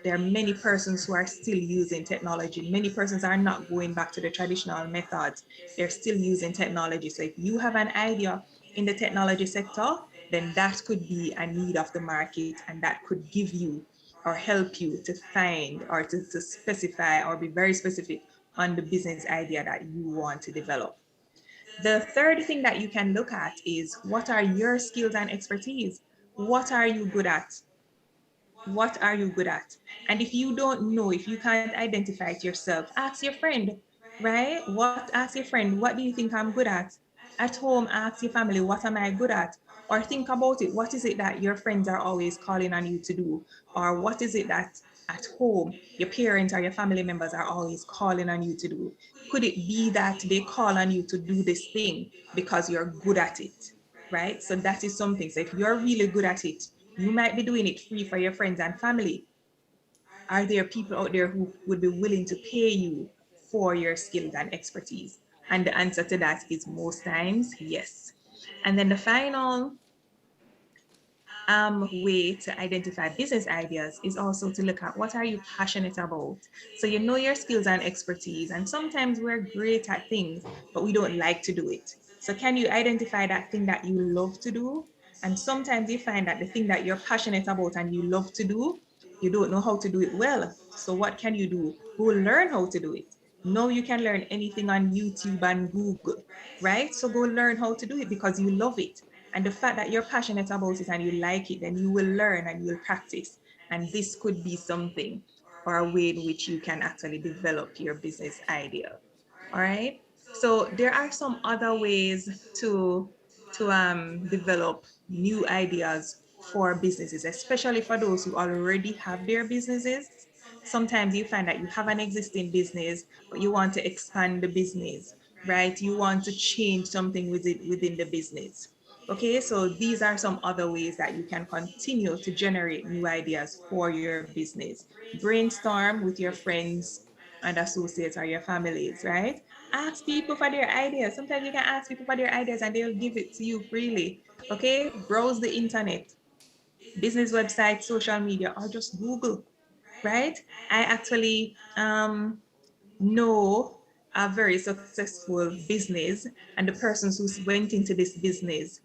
there are many persons who are still using technology. Many persons are not going back to the traditional methods. They're still using technology. So if you have an idea in the technology sector, then that could be a need of the market, and that could give you or help you to find or to specify or be very specific on the business idea that you want to develop. The third thing that you can look at is what are your skills and expertise? What are you good at? What are you good at? And if you don't know, if you can't identify it yourself, ask your friend, right? Ask your friend, what do you think I'm good at? At home, ask your family, what am I good at? Or think about it, what is it that your friends are always calling on you to do? Or what is it that at home, your parents or your family members are always calling on you to do? Could it be that they call on you to do this thing because you're good at it, right? So that is something. So if you're really good at it, you might be doing it free for your friends and family. Are there people out there who would be willing to pay you for your skills and expertise? And the answer to that is most times yes. And then the final way to identify business ideas is also to look at what are you passionate about. So you know your skills and expertise, and sometimes we're great at things, but we don't like to do it. So can you identify that thing that you love to do? And sometimes you find that the thing that you're passionate about and you love to do, you don't know how to do it well. So what can you do? Go learn how to do it. No, you can learn anything on YouTube and Google, right? So go learn how to do it because you love it. And the fact that you're passionate about it and you like it, then you will learn and you will practice. And this could be something or a way in which you can actually develop your business idea. All right. So there are some other ways to develop new ideas for businesses, especially for those who already have their businesses. sometimes you find that you have an existing business, but you want to expand the business, right? You want to change something within the business. Okay, so these are some other ways that you can continue to generate new ideas for your business. Brainstorm with your friends and associates or your families, right? Ask people for their ideas. Sometimes you can ask people for their ideas and they'll give it to you freely. Okay, browse the internet, business websites, social media, or just Google, right? I actually know a very successful business, and the persons who went into this business,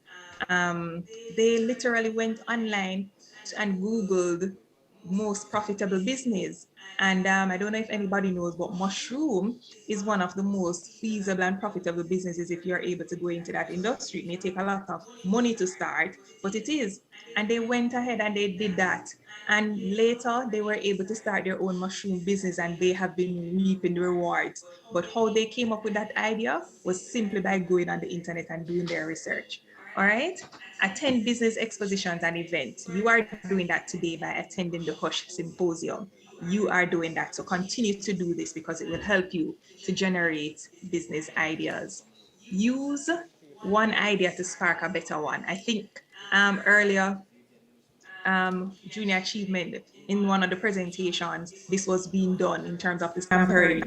they literally went online and Googled most profitable business. And I don't know if anybody knows, but mushroom is one of the most feasible and profitable businesses if you're able to go into that industry. It may take a lot of money to start, but it is. And they went ahead and they did that. And later they were able to start their own mushroom business and they have been reaping the rewards. But how they came up with that idea was simply by going on the internet and doing their research. All right. Attend business expositions and events. You are doing that today by attending the Hush Symposium. You are doing that. So continue to do this because it will help you to generate business ideas. Use one idea to spark a better one. I think earlier, junior achievement in one of the presentations, this was being done in terms of the sampling.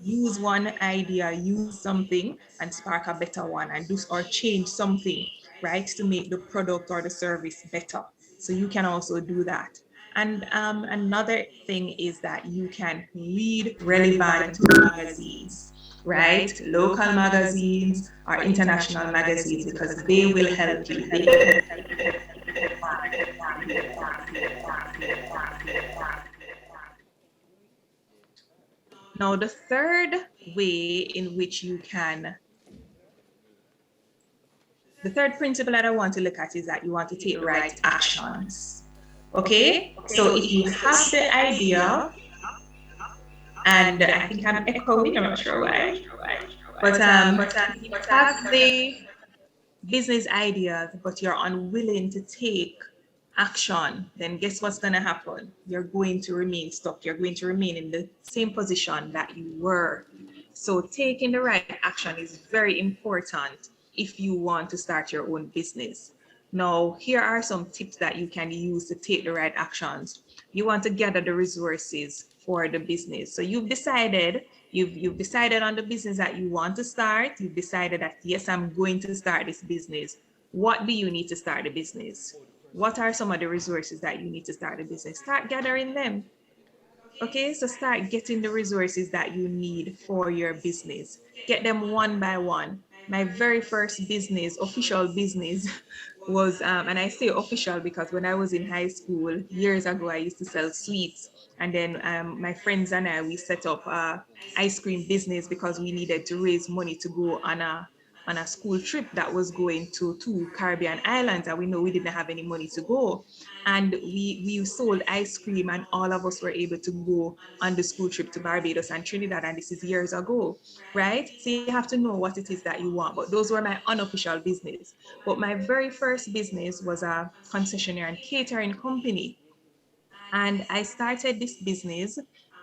Use one idea, use something and spark a better one and do or change something, right, to make the product or the service better. So you can also do that. And another thing is that you can read relevant magazines, right? Local magazines or international magazines because they will help you. Now, the third way in which you can, the third principle that I want to look at is that you want to take the right actions. Okay? So if you have the idea, and I think I'm echoing, I'm not sure why, but you have the business ideas, but you're unwilling to take action, then guess what's going to happen? You're going to remain stuck. You're going to remain in the same position that you were. So taking the right action is very important if you want to start your own business. Now, here are some tips that you can use to take the right actions. You want to gather the resources for the business. So you've decided on the business that you want to start. You've decided that, yes, I'm going to start this business. What do you need to start a business? What are some of the resources that you need to start a business? Start gathering them. Okay, so start getting the resources that you need for your business. Get them one by one. My very first business, official business, was, and I say official because when I was in high school years ago, I used to sell sweets. And then my friends and I, we set up a ice cream business because we needed to raise money to go on a school trip that was going to two Caribbean islands, and we know we didn't have any money to go. And we sold ice cream, and all of us were able to go on the school trip to Barbados and Trinidad, and this is years ago, right? So you have to know what it is that you want. But those were my unofficial business. But my very first business was a concessionaire and catering company. And I started this business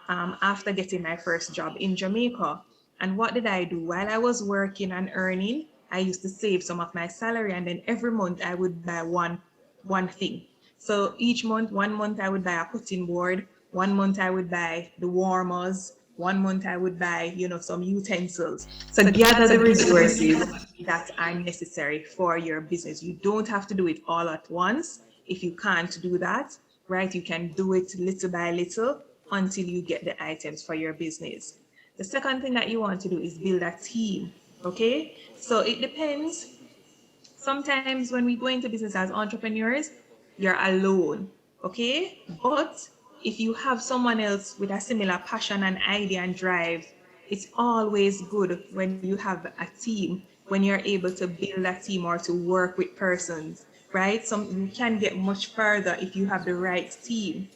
after getting my first job in Jamaica. And what did I do? While I was working and earning, I used to save some of my salary, and then every month I would buy one thing. So each month, 1 month I would buy a cutting board, 1 month I would buy the warmers, 1 month I would buy, some utensils. So gather the resources that are necessary for your business. You don't have to do it all at once. If you can't do that, right, you can do it little by little until you get the items for your business. The second thing that you want to do is build a team, okay? So it depends. Sometimes when we go into business as entrepreneurs, you're alone, okay? But if you have someone else with a similar passion and idea and drive, it's always good when you have a team, when you're able to build a team or to work with persons, right? You can get much further if you have the right team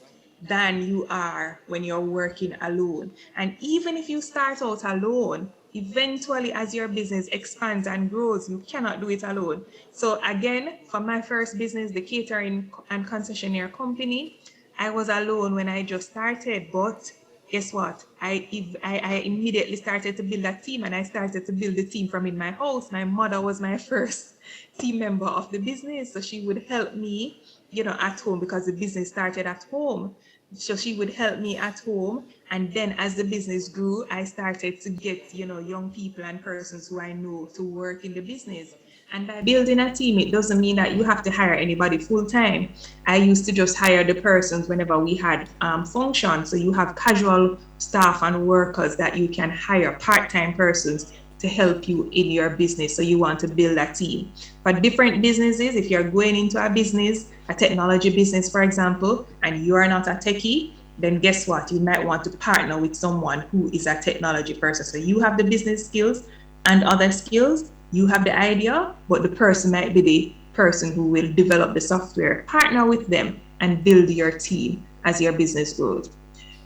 than you are when you're working alone. And even if you start out alone, eventually as your business expands and grows, you cannot do it alone. So again, for my first business, the catering and concessionaire company, I was alone when I just started, but guess what? I immediately started to build a team, and I started to build the team from in my house. My mother was my first team member of the business. So she would help me, at home, because the business started at home. So she would help me at home. And then as the business grew, I started to get, young people and persons who I know to work in the business. And by building a team, it doesn't mean that you have to hire anybody full time. I used to just hire the persons whenever we had functions. So you have casual staff and workers that you can hire, part-time persons to help you in your business. So you want to build a team. For different businesses, if you're going into a business, a technology business, for example, and you are not a techie, then guess what? You might want to partner with someone who is a technology person. So you have the business skills and other skills, you have the idea, but the person might be the person who will develop the software. Partner with them and build your team as your business grows.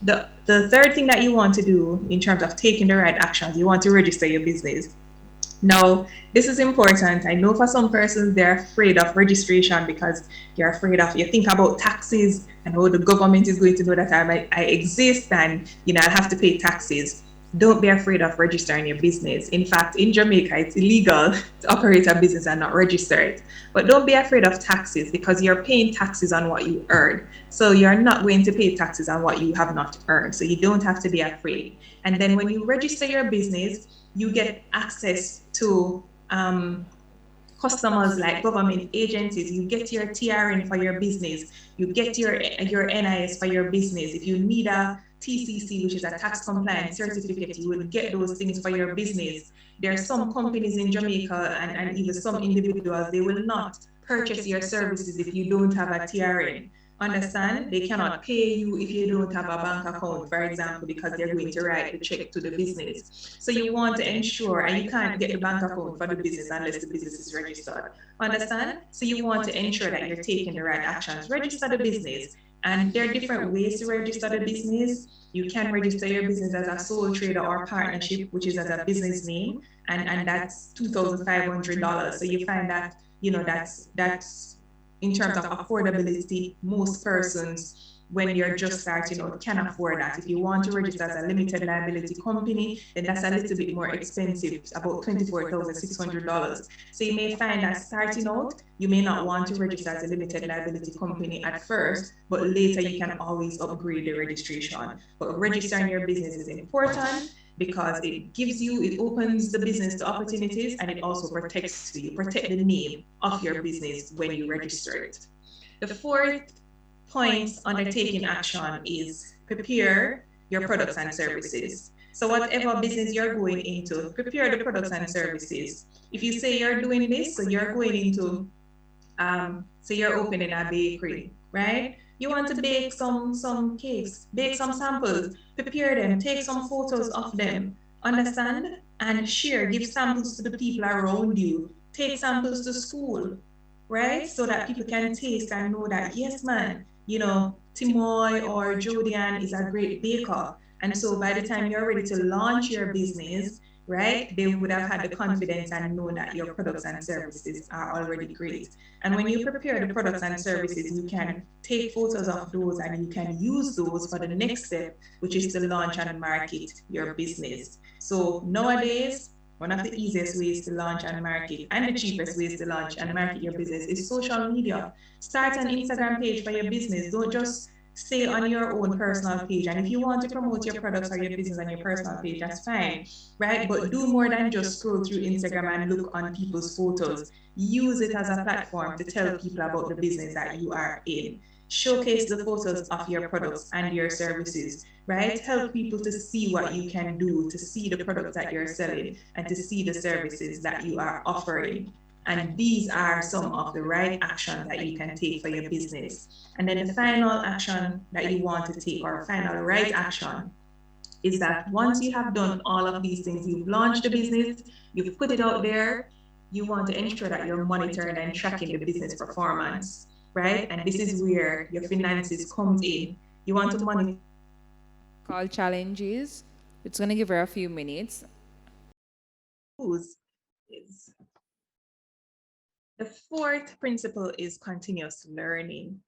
The third thing that you want to do in terms of taking the right actions, you want to register your business. Now, this is important. I know for some persons, they're afraid of registration because you think about taxes and how the government is going to know that I exist and, I have to pay taxes. Don't be afraid of registering your business. In fact, in Jamaica, it's illegal to operate a business and not register it. But don't be afraid of taxes because you're paying taxes on what you earn. So you're not going to pay taxes on what you have not earned. So you don't have to be afraid. And then when you register your business, you get access to customers like government agencies. You get your TRN for your business. You get your NIS for your business. If you need a TCC, which is a tax compliance certificate, you will get those things for your business. There are some companies in Jamaica and even some individuals, they will not purchase your services if you don't have a TRN. Understand? They cannot pay you if you don't have a bank account, for example, because they're going to write the check to the business. So you want to ensure, and you can't get the bank account for the business unless the business is registered. Understand? So you want to ensure that you're taking the right actions. Register the business. And there are different ways to register the business. You can register your business as a sole trader or partnership, which is as a business name, and that's $2,500. So you find that, that's in terms of affordability, most persons, when you're just starting out, can afford that. If you want to register as a limited liability company, then that's a little bit more expensive, about $24,600. So you may find that starting out, you may not want to register as a limited liability company at first, but later you can always upgrade the registration. But registering your business is important because it opens the business to opportunities, and it also protects you, protect the name of your business when you register it. The fourth point under taking action is prepare your products and services. So whatever business you're going into, prepare the products and services. If you say you're doing this, so you're going into, so you're opening a bakery, right? You want to bake some cakes, bake some samples, prepare them, take some photos of them, understand? And share, give samples to the people around you, take samples to school, right? So that people can taste and know that, yes, man, Timoy or Jodian is a great baker. And so by the time you're ready to launch your business, right, they would have had the confidence and know that your products and services are already great. And when you prepare the products and services, you can take photos of those and you can use those for the next step, which is to launch and market your business. So nowadays, one of the easiest ways to launch and market and the cheapest ways to launch and market your business is social media. Start an Instagram page for your business. Don't just stay on your own personal page. And if you want to promote your products or your business on your personal page, that's fine, right? But do more than just scroll through Instagram and look on people's photos. Use it as a platform to tell people about the business that you are in. Showcase the photos of your products and your services, right? Help people to see what you can do, to see the products that you're selling, and to see the services that you are offering. And these are some of the right actions that you can take for your business. And then the final action that you want to take, or final right action, is that once you have done all of these things, you've launched the business, you've put it out there, you want to ensure that you're monitoring and tracking the business performance, right? And this is where your finances comes in. You want to monitor Call challenges. It's going to give her a few minutes. The fourth principle is continuous learning.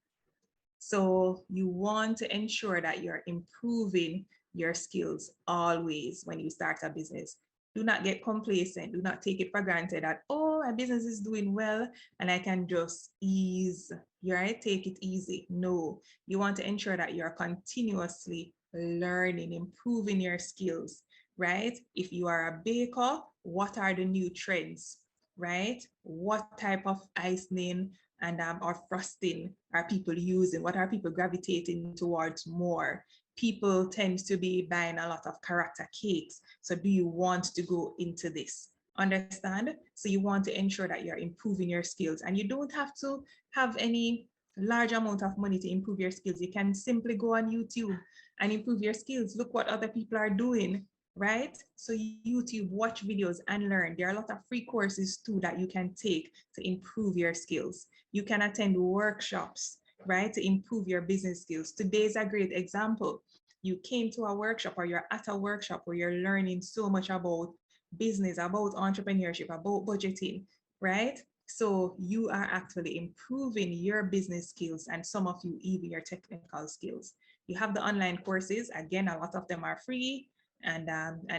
So you want to ensure that you're improving your skills always when you start a business. Do not get complacent. Do not take it for granted that, oh, my business is doing well and I can just ease, right? Take it easy. No, you want to ensure that you're continuously learning, improving your skills, right? If you are a baker, what are the new trends, right? What type of icing and or frosting are people using? What are people gravitating towards more? People tend to be buying a lot of character cakes. So do you want to go into this? Understand? So you want to ensure that you're improving your skills, and you don't have to have any large amount of money to improve your skills. You can simply go on YouTube and improve your skills. Look what other people are doing, right? So YouTube, watch videos and learn. There are a lot of free courses too that you can take to improve your skills. You can attend workshops, right, to improve your business skills. Today is a great example. You came to a workshop or you're at a workshop where you're learning so much about business, about entrepreneurship, about budgeting, right? So you are actually improving your business skills, and some of you even your technical skills. You have the online courses. Again, a lot of them are free. And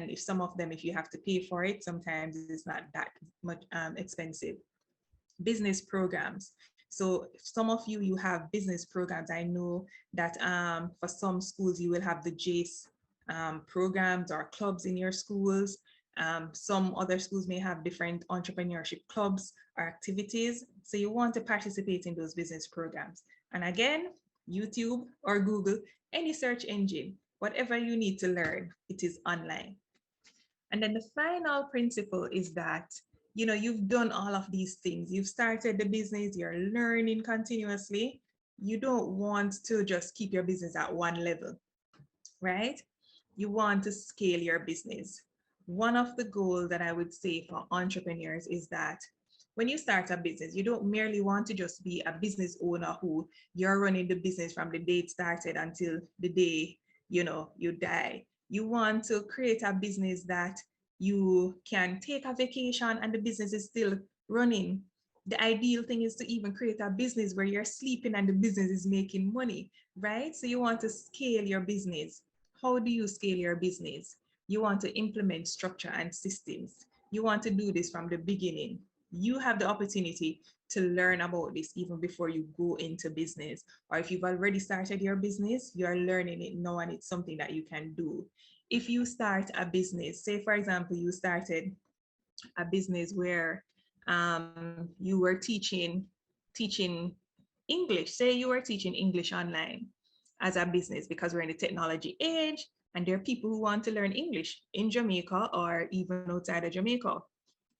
if some of them, if you have to pay for it, sometimes it's not that much expensive. Business programs. So some of you, you have business programs. I know that for some schools, you will have the JACE programs or clubs in your schools. Some other schools may have different entrepreneurship clubs or activities. So you want to participate in those business programs. And again, YouTube or Google, any search engine, whatever you need to learn, it is online. And then the final principle is that, you know, you've done all of these things. You've started the business, you're learning continuously. You don't want to just keep your business at one level, right? You want to scale your business. One of the goals that I would say for entrepreneurs is that when you start a business, you don't merely want to just be a business owner who you're running the business from the day it started until the day, you know, you die. You want to create a business that you can take a vacation and the business is still running. The ideal thing is to even create a business where you're sleeping and the business is making money, right? So you want to scale your business. How do you scale your business? You want to implement structure and systems. You want to do this from the beginning. You have the opportunity to learn about this even before you go into business. Or if you've already started your business, you're learning it now and it's something that you can do. If you start a business, say for example, you started a business where you were teaching English. Say you were teaching English online as a business, because we're in the technology age and there are people who want to learn English in Jamaica or even outside of Jamaica.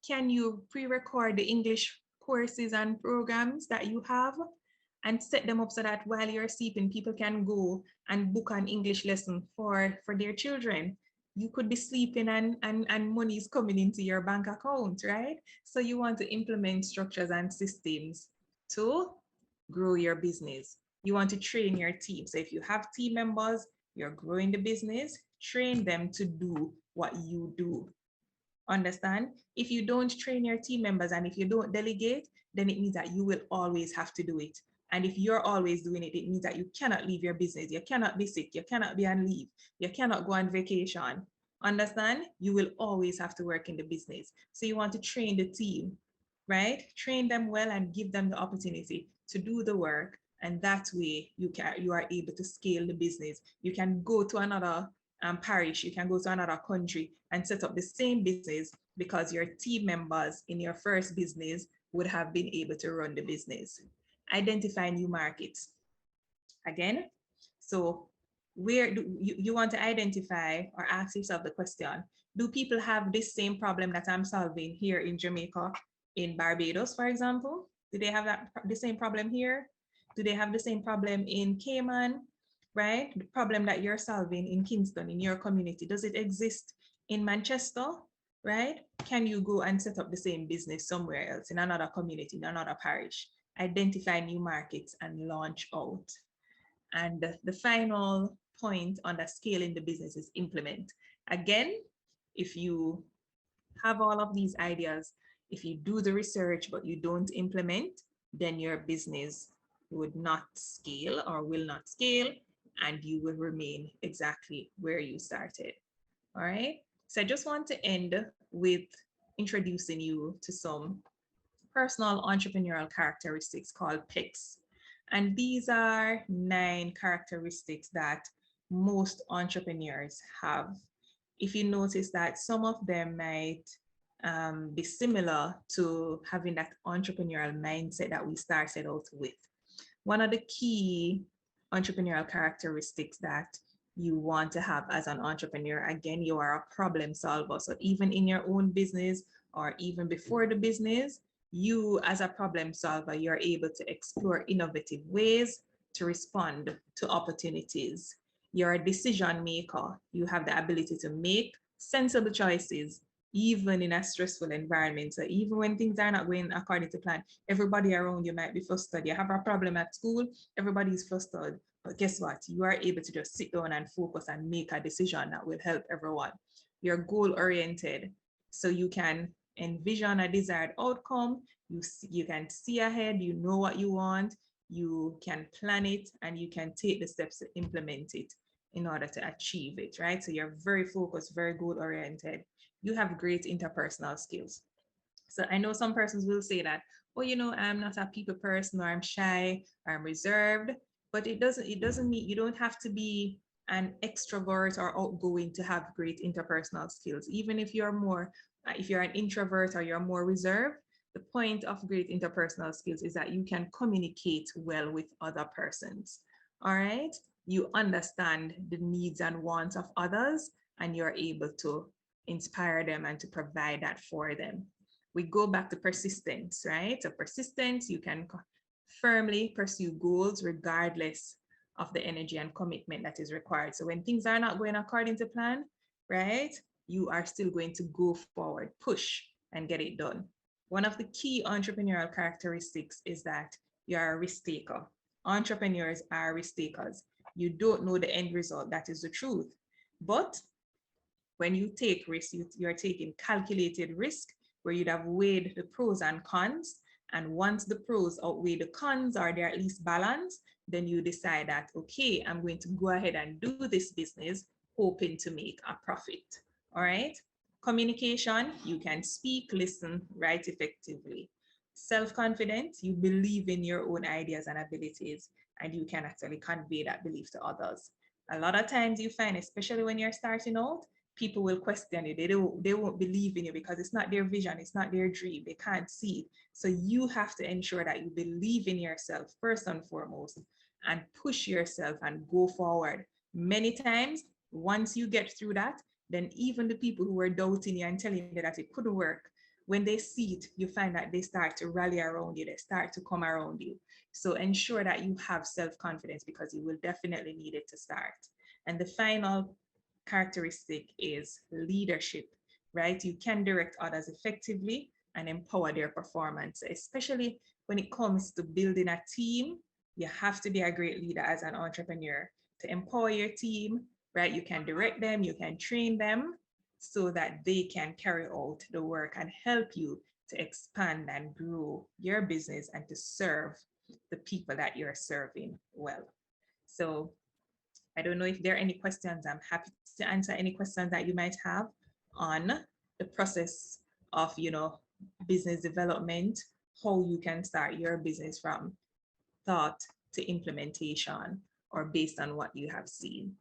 Can you pre-record the English courses and programs that you have and set them up so that while you're sleeping, people can go and book an English lesson for their children? You could be sleeping and money is coming into your bank account, right? So you want to implement structures and systems to grow your business. You want to train your team. So if you have team members, you're growing the business, train them to do what you do. Understand? If you don't train your team members and if you don't delegate, then it means that you will always have to do it. And if you're always doing it, it means that you cannot leave your business. You cannot be sick. You cannot be on leave. You cannot go on vacation. Understand? You will always have to work in the business. So you want to train the team, right? Train them well and give them the opportunity to do the work. And that way you are able to scale the business. You can go to another parish, you can go to another country and set up the same business because your team members in your first business would have been able to run the business. Identify new markets. Again, so where do you want to identify or ask yourself the question, do people have this same problem that I'm solving here in Jamaica, in Barbados, for example? Do they have the same problem here? Do they have the same problem in Cayman? Right? The problem that you're solving in Kingston, in your community, does it exist in Manchester? Right? Can you go and set up the same business somewhere else, in another community, in another parish? Identify new markets and launch out. And the final point on the scaling the business is implement. Again, if you have all of these ideas, if you do the research but you don't implement, then your business would not scale or will not scale. and you will remain exactly where you started. All right. So I just want to end with introducing you to some personal entrepreneurial characteristics called PICs. And these are 9 characteristics that most entrepreneurs have. If you notice that some of them might be similar to having that entrepreneurial mindset that we started out with. One of the key entrepreneurial characteristics that you want to have as an entrepreneur, again, you are a problem solver. So even in your own business or even before the business, you as a problem solver, you're able to explore innovative ways to respond to opportunities. You're a decision maker. You have the ability to make sensible choices, even in a stressful environment. So even when things are not going according to plan, everybody around you might be frustrated. You have a problem at school, everybody's frustrated. But guess what? You are able to just sit down and focus and make a decision that will help everyone. You're goal oriented. So you can envision a desired outcome. You can see ahead, you know what you want, you can plan it, and you can take the steps to implement it in order to achieve it, right? So you're very focused, very goal oriented. You have great interpersonal skills. So I know some persons will say that, oh, I'm not a people person, or I'm shy, or I'm reserved, but it doesn't mean you don't have to be an extrovert or outgoing to have great interpersonal skills. Even if if you're an introvert or you're more reserved, the point of great interpersonal skills is that you can communicate well with other persons. All right. You understand the needs and wants of others, and you're able to inspire them and to provide that for them. We go back to persistence, right? So persistence, you can firmly pursue goals regardless of the energy and commitment that is required. So when things are not going according to plan, right, you are still going to go forward, push, and get it done. One of the key entrepreneurial characteristics is that you are a risk taker. Entrepreneurs are risk takers. You don't know the end result. That is the truth. But when you take risks, you're taking calculated risk where you'd have weighed the pros and cons. And once the pros outweigh the cons, or they're at least balanced, then you decide that, okay, I'm going to go ahead and do this business, hoping to make a profit. All right. Communication, you can speak, listen, write effectively. Self-confidence, you believe in your own ideas and abilities, and you can actually convey that belief to others. A lot of times you find, especially when you're starting out, people will question you. They won't believe in you because it's not their vision, it's not their dream, they can't see it. So you have to ensure that you believe in yourself first and foremost, and push yourself and go forward. Many times, once you get through that, then even the people who were doubting you and telling you that it couldn't work, when they see it, you find that they start to rally around you, they start to come around you. So ensure that you have self-confidence, because you will definitely need it to start. And the final characteristic is leadership, right? You can direct others effectively and empower their performance, especially when it comes to building a team. You have to be a great leader as an entrepreneur to empower your team, right? You can direct them, you can train them so that they can carry out the work and help you to expand and grow your business and to serve the people that you're serving well. So I don't know if there are any questions. I'm happy to answer any questions that you might have on the process of, business development, how you can start your business from thought to implementation, or based on what you have seen.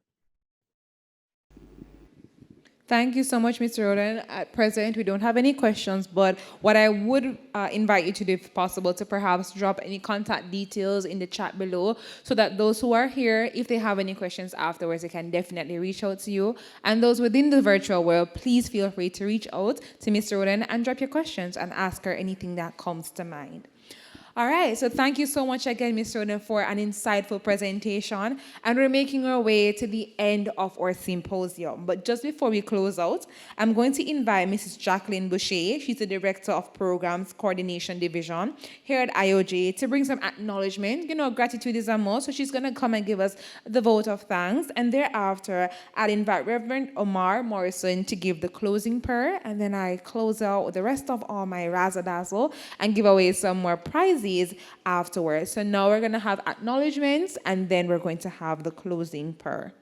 Thank you so much, Mr. Roden. At present, we don't have any questions, but what I would invite you to do, if possible, to perhaps drop any contact details in the chat below, so that those who are here, if they have any questions afterwards, they can definitely reach out to you. And those within the virtual world, please feel free to reach out to Mr. Roden and drop your questions and ask her anything that comes to mind. All right, so thank you so much again, Ms. Roden, for an insightful presentation. And we're making our way to the end of our symposium. But just before we close out, I'm going to invite Mrs. Jacqueline Boucher. She's the Director of Programs Coordination Division here at IOJ, to bring some acknowledgement. Gratitude is a must, so she's going to come and give us the vote of thanks. And thereafter, I'll invite Reverend Omar Morrison to give the closing prayer. And then I close out with the rest of all my razzle-dazzle and give away some more prizes quizzes afterwards. So now we're going to have acknowledgements, and then we're going to have the closing prayer.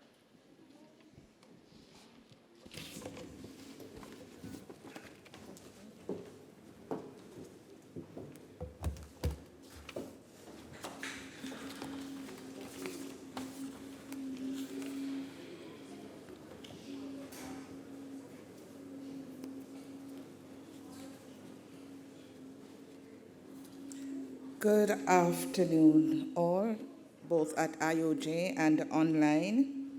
Good afternoon, all, both at IOJ and online.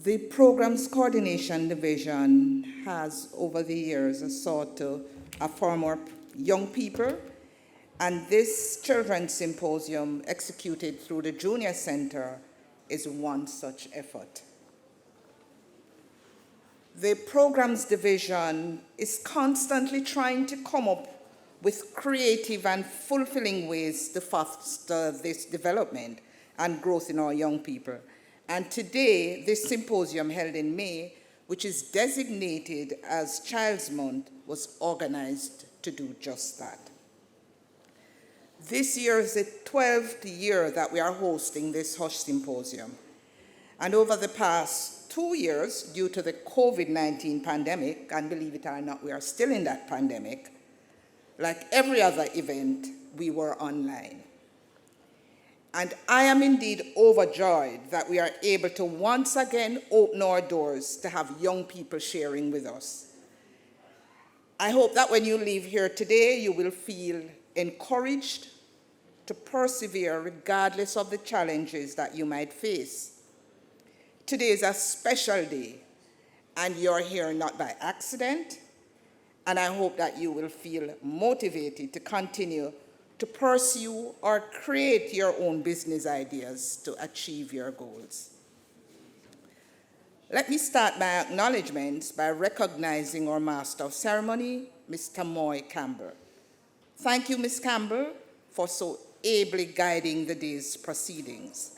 The Programs Coordination Division has, over the years, sought to affirm more young people, and this Children's Symposium, executed through the Junior Center, is one such effort. The Programs Division is constantly trying to come up with creative and fulfilling ways to foster this development and growth in our young people. And today, this symposium held in May, which is designated as Child's Month, was organized to do just that. This year is the 12th year that we are hosting this Hush Symposium. And over the past 2 years, due to the COVID-19 pandemic, and believe it or not, we are still in that pandemic, like every other event, we were online. And I am indeed overjoyed that we are able to once again open our doors to have young people sharing with us. I hope that when you leave here today, you will feel encouraged to persevere regardless of the challenges that you might face. Today is a special day, and you're here not by accident, and I hope that you will feel motivated to continue to pursue or create your own business ideas to achieve your goals. Let me start my acknowledgements by recognizing our Master of Ceremony, Mr. Moy Campbell. Thank you, Ms. Campbell, for so ably guiding the day's proceedings.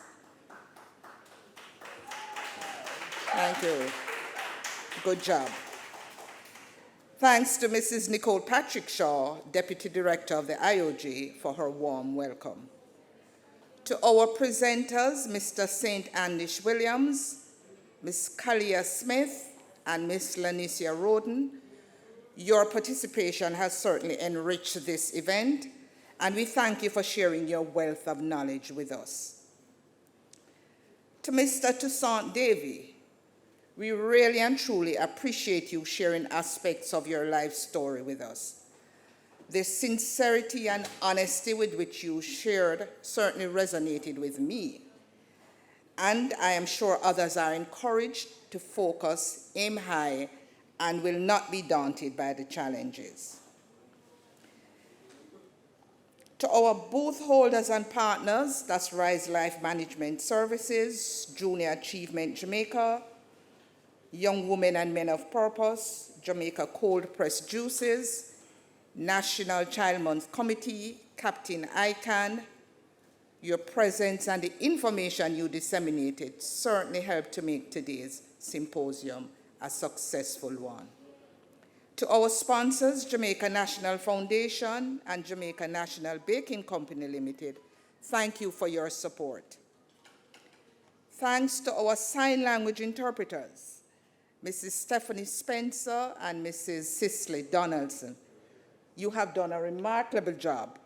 Thank you. Good job. Thanks to Mrs. Nicole Patrick Shaw, Deputy Director of the IOJ, for her warm welcome. To our presenters, Mr. St. Andish Williams, Ms. Kalia Smith, and Ms. Lanicia Roden, your participation has certainly enriched this event, and we thank you for sharing your wealth of knowledge with us. To Mr. Toussaint Davy, we really and truly appreciate you sharing aspects of your life story with us. The sincerity and honesty with which you shared certainly resonated with me. And I am sure others are encouraged to focus, aim high, and will not be daunted by the challenges. To our booth holders and partners, that's Rise Life Management Services, Junior Achievement Jamaica, Young Women and Men of Purpose, Jamaica Cold Pressed Juices, National Child Month Committee, Captain ICANN, your presence and the information you disseminated certainly helped to make today's symposium a successful one. To our sponsors, Jamaica National Foundation and Jamaica National Baking Company Limited, thank you for your support. Thanks to our sign language interpreters, Mrs. Stephanie Spencer and Mrs. Cicely Donaldson. You have done a remarkable job,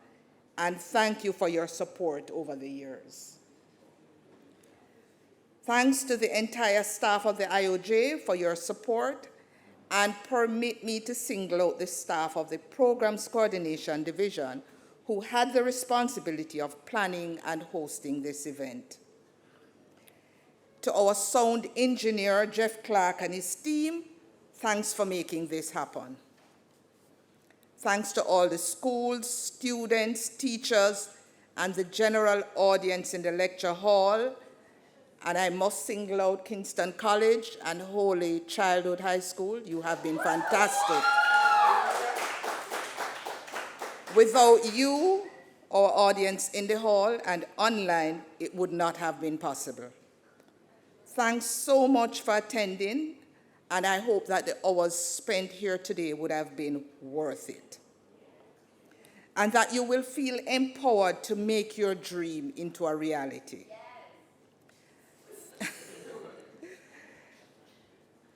and thank you for your support over the years. Thanks to the entire staff of the IOJ for your support, and permit me to single out the staff of the Programs Coordination Division who had the responsibility of planning and hosting this event. To our sound engineer, Jeff Clark, and his team, thanks for making this happen. Thanks to all the schools, students, teachers, and the general audience in the lecture hall. And I must single out Kingston College and Holy Childhood High School. You have been fantastic. Without you, our audience in the hall and online, it would not have been possible. Thanks so much for attending, and I hope that the hours spent here today would have been worth it. and that you will feel empowered to make your dream into a reality.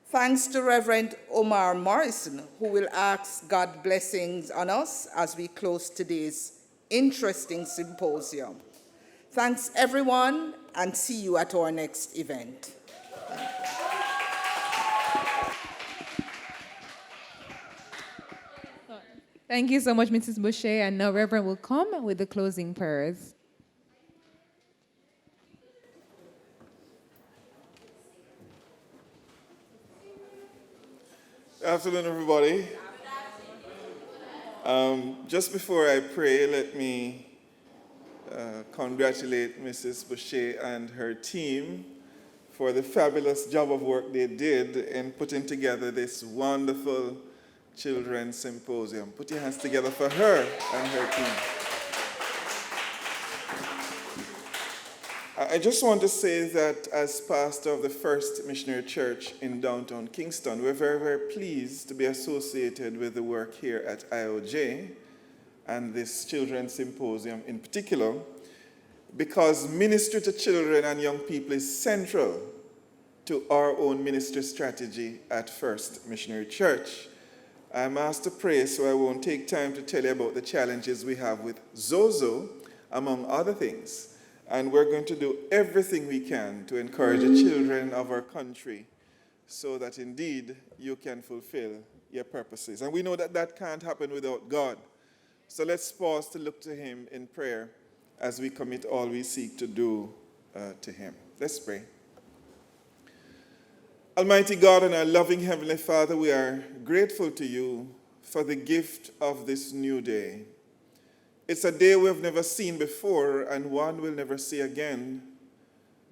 Thanks to Reverend Omar Morrison, who will ask God blessings on us as we close today's interesting symposium. Thanks, everyone, and see you at our next event. Thank you so much, Mrs. Boucher. And now Reverend will come with the closing prayers. Afternoon, everybody. Just before I pray, let me congratulate Mrs. Boucher and her team for the fabulous job of work they did in putting together this wonderful Children's Symposium. Put your hands together for her and her team. I just want to say that as pastor of the First Missionary Church in downtown Kingston, we're very, very pleased to be associated with the work here at IOJ and this Children's Symposium in particular, because ministry to children and young people is central to our own ministry strategy at First Missionary Church. I'm asked to pray, so I won't take time to tell you about the challenges we have with Zozo, among other things. And we're going to do everything we can to encourage the children of our country so that indeed you can fulfill your purposes. And we know that that can't happen without God. So let's pause to look to him in prayer as we commit all we seek to do to him. Let's pray. Almighty God and our loving Heavenly Father, we are grateful to you for the gift of this new day. It's a day we've never seen before and one we'll never see again.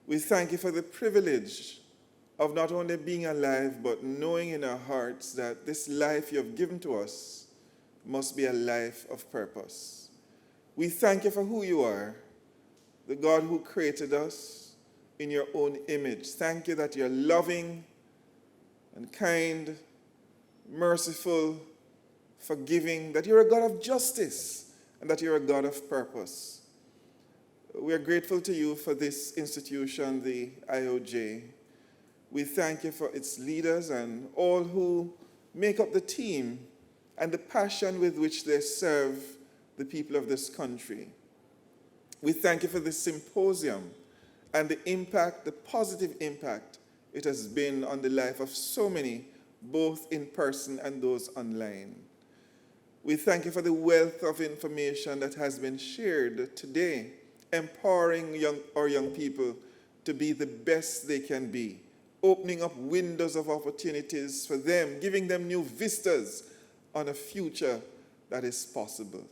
We thank you for the privilege of not only being alive, but knowing in our hearts that this life you have given to us must be a life of purpose. We thank you for who you are, the God who created us in your own image. Thank you that you're loving and kind, merciful, forgiving, that you're a God of justice, and that you're a God of purpose. We are grateful to you for this institution, the IOJ. We thank you for its leaders and all who make up the team and the passion with which they serve the people of this country. We thank you for this symposium and the impact, the positive impact it has been on the life of so many, both in person and those online. We thank you for the wealth of information that has been shared today, empowering our young people to be the best they can be, opening up windows of opportunities for them, giving them new vistas on a future that is possible.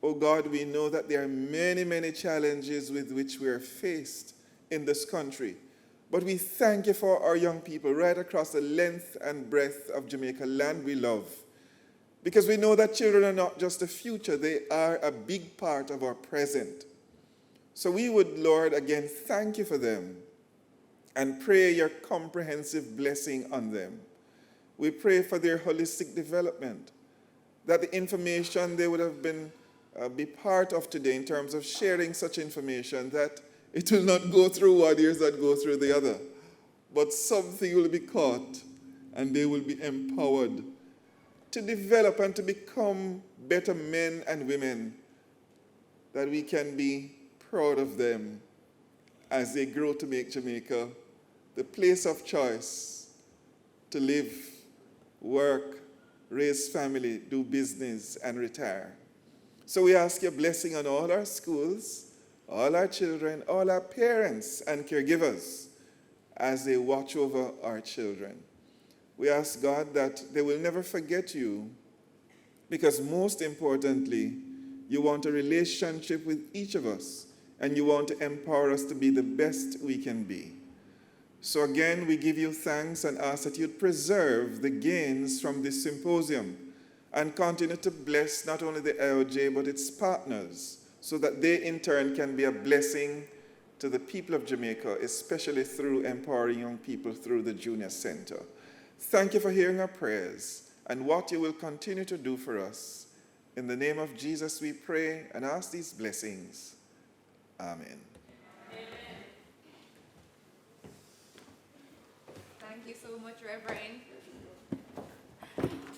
Oh God, we know that there are many, many challenges with which we are faced in this country, but we thank you for our young people right across the length and breadth of Jamaica, land we love. Because we know that children are not just a future, they are a big part of our present. So we would, Lord, again, thank you for them and pray your comprehensive blessing on them. We pray for their holistic development, that the information they would have be part of today in terms of sharing such information, that it will not go through one ears that go through the other, but something will be caught and they will be empowered to develop and to become better men and women, that we can be proud of them as they grow to make Jamaica the place of choice to live, work, raise family, do business, and retire. So we ask your blessing on all our schools, all our children, all our parents and caregivers as they watch over our children. We ask, God, that they will never forget you, because most importantly, you want a relationship with each of us, and you want to empower us to be the best we can be. So again, we give you thanks and ask that you'd preserve the gains from this symposium and continue to bless not only the IOJ, but its partners, so that they in turn can be a blessing to the people of Jamaica, especially through empowering young people through the Junior Center. Thank you for hearing our prayers and what you will continue to do for us. In the name of Jesus we pray and ask these blessings. Amen. Thank you so much, Reverend.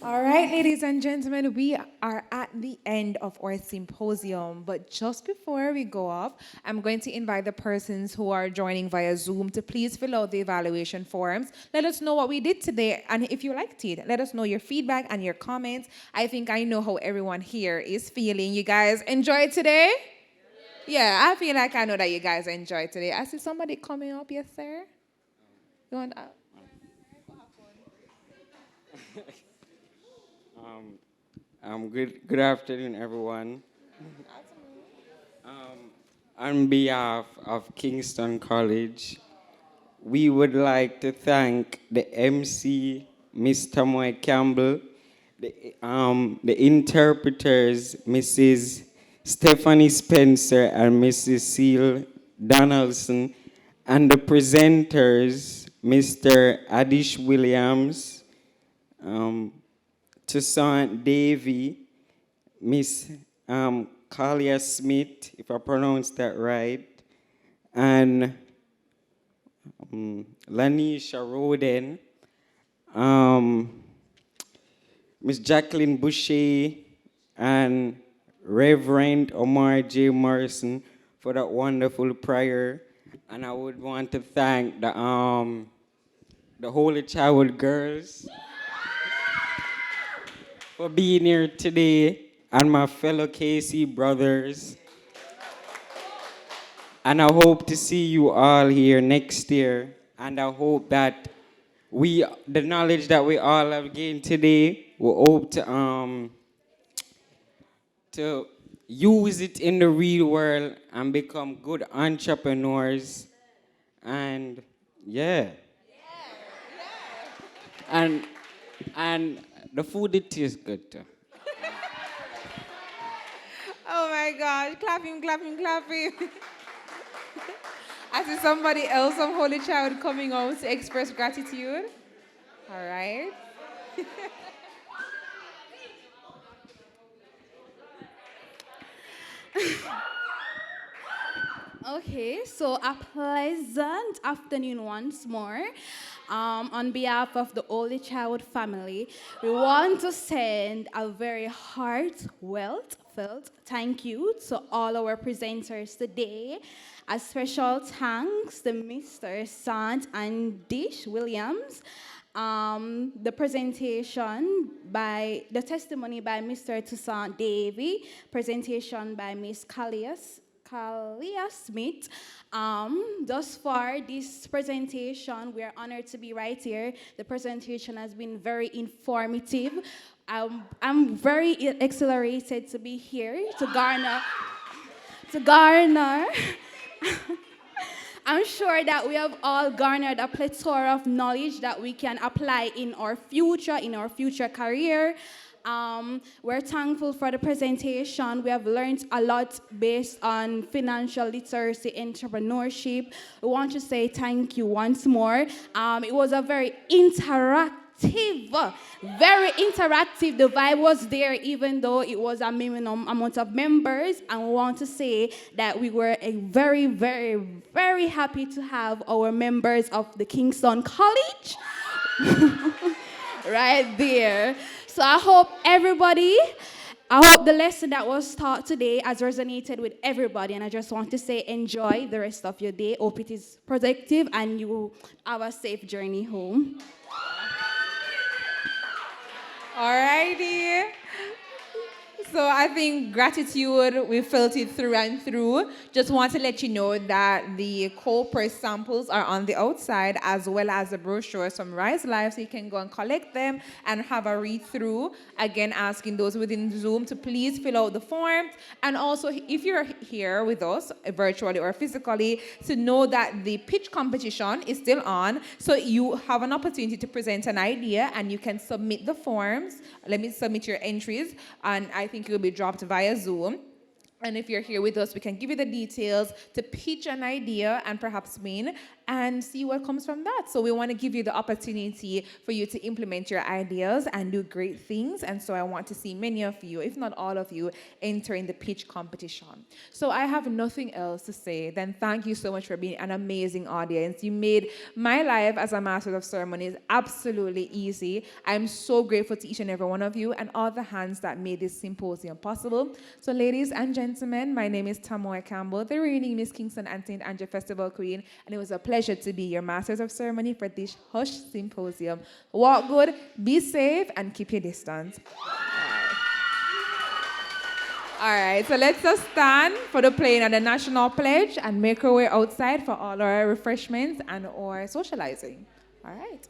All right, ladies and gentlemen, we are at the end of our symposium. But just before we go off, I'm going to invite the persons who are joining via Zoom to please fill out the evaluation forms. Let us know what we did today, and if you liked it, let us know your feedback and your comments. I think I know how everyone here is feeling. You guys enjoyed today? Yeah, I feel like I know that you guys enjoyed today. I see somebody coming up. Yes, sir? You want Good afternoon, everyone. On behalf of Kingston College, we would like to thank the MC, Mr. Moy Campbell, the interpreters, Mrs. Stephanie Spencer and Mrs. Seal Donaldson, and the presenters, Mr. Adish Williams, Toussaint Davy, Miss Kalia Smith, if I pronounced that right, and Lanisha Roden, Miss Jacqueline Boucher, and Reverend Omar J. Morrison for that wonderful prayer. And I would want to thank the Holy Child girls for being here today, and my fellow KC brothers. And I hope to see you all here next year. And I hope that the knowledge that we all have gained today, we hope to use it in the real world and become good entrepreneurs. And yeah. And the food, it tastes good too. Oh my God, clap him, clap him, clap him. I see somebody else, some Holy Child, coming out to express gratitude. All right. Okay, so a pleasant afternoon once more. On behalf of the Holy Child family, we want to send a very heartfelt thank you to all our presenters today. A special thanks to Mr. Sant and Dish Williams. The testimony by Mr. Toussaint Davy, presentation by Miss Kalia Smith. Thus far, this presentation, we are honored to be right here. The presentation has been very informative. I'm very exhilarated to be here to garner. I'm sure that we have all garnered a plethora of knowledge that we can apply in our future career. We're thankful for the presentation. We have learned a lot based on financial literacy, entrepreneurship. We want to say thank you once more. It was a very interactive. The vibe was there, even though it was a minimum amount of members. And we want to say that we were very, very, very happy to have our members of the Kingston College right there. So I hope the lesson that was taught today has resonated with everybody. And I just want to say enjoy the rest of your day. Hope it is productive and you have a safe journey home. Alrighty. So I think gratitude, we felt it through and through. Just want to let you know that the cold press samples are on the outside, as well as the brochure, some Rise Live, so you can go and collect them and have a read through. Again, asking those within Zoom to please fill out the forms. And also, if you're here with us, virtually or physically, to know that the pitch competition is still on. So you have an opportunity to present an idea and you can submit the forms. Submit your entries, and I think it will be dropped via Zoom. And if you're here with us, we can give you the details to pitch an idea and perhaps win. and see what comes from that. So we want to give you the opportunity for you to implement your ideas and do great things. And so I want to see many of you, if not all of you, entering the pitch competition. So I have nothing else to say than thank you so much for being an amazing audience. You made my life as a Master of Ceremonies absolutely easy. I'm so grateful to each and every one of you and all the hands that made this symposium possible. So ladies and gentlemen, my name is Tamoy Campbell, the reigning Miss Kingston and St. Andrew Festival Queen, and it was a pleasure to be your Masters of Ceremony for this Hush Symposium. Walk good, be safe, and keep your distance. All right, so let's just stand for the playing of the National Pledge and make our way outside for all our refreshments and our socializing. All right.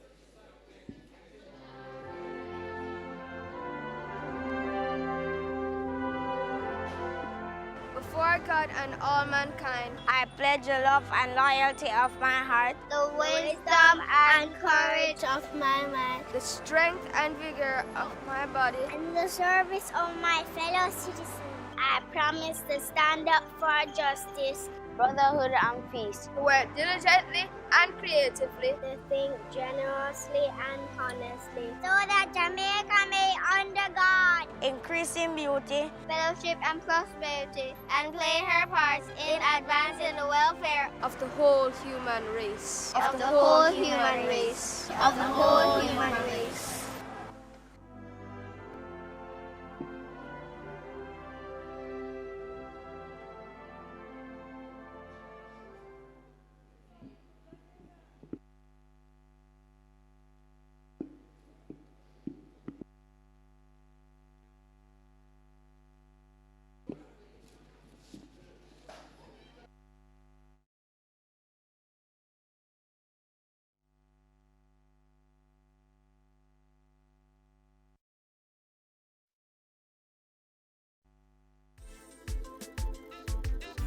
Before God and all mankind, I pledge the love and loyalty of my heart, the wisdom and courage of my mind, the strength and vigor of my body, and the service of my fellow citizens. I promise to stand up for justice, brotherhood, and peace, to work diligently and creatively, to think generously and honestly, so that Jamaica may under God increase in beauty, fellowship, and prosperity, and play her part in advancing the welfare of the whole human race. Of the whole human race. Of the whole human race.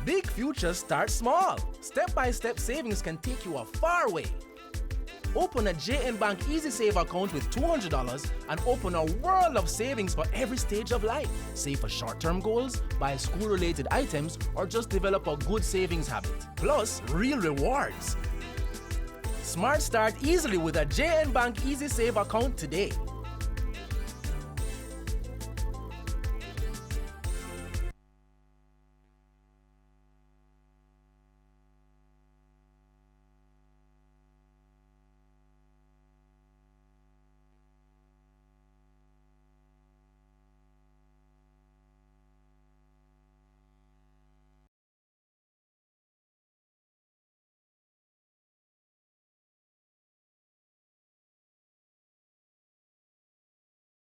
Big futures start small. Step-by-step savings can take you a far way. Open a JN Bank Easy Save account with $200 and open a world of savings for every stage of life. Save for short-term goals, buy school-related items, or just develop a good savings habit. Plus, real rewards. Smart start easily with a JN Bank Easy Save account today.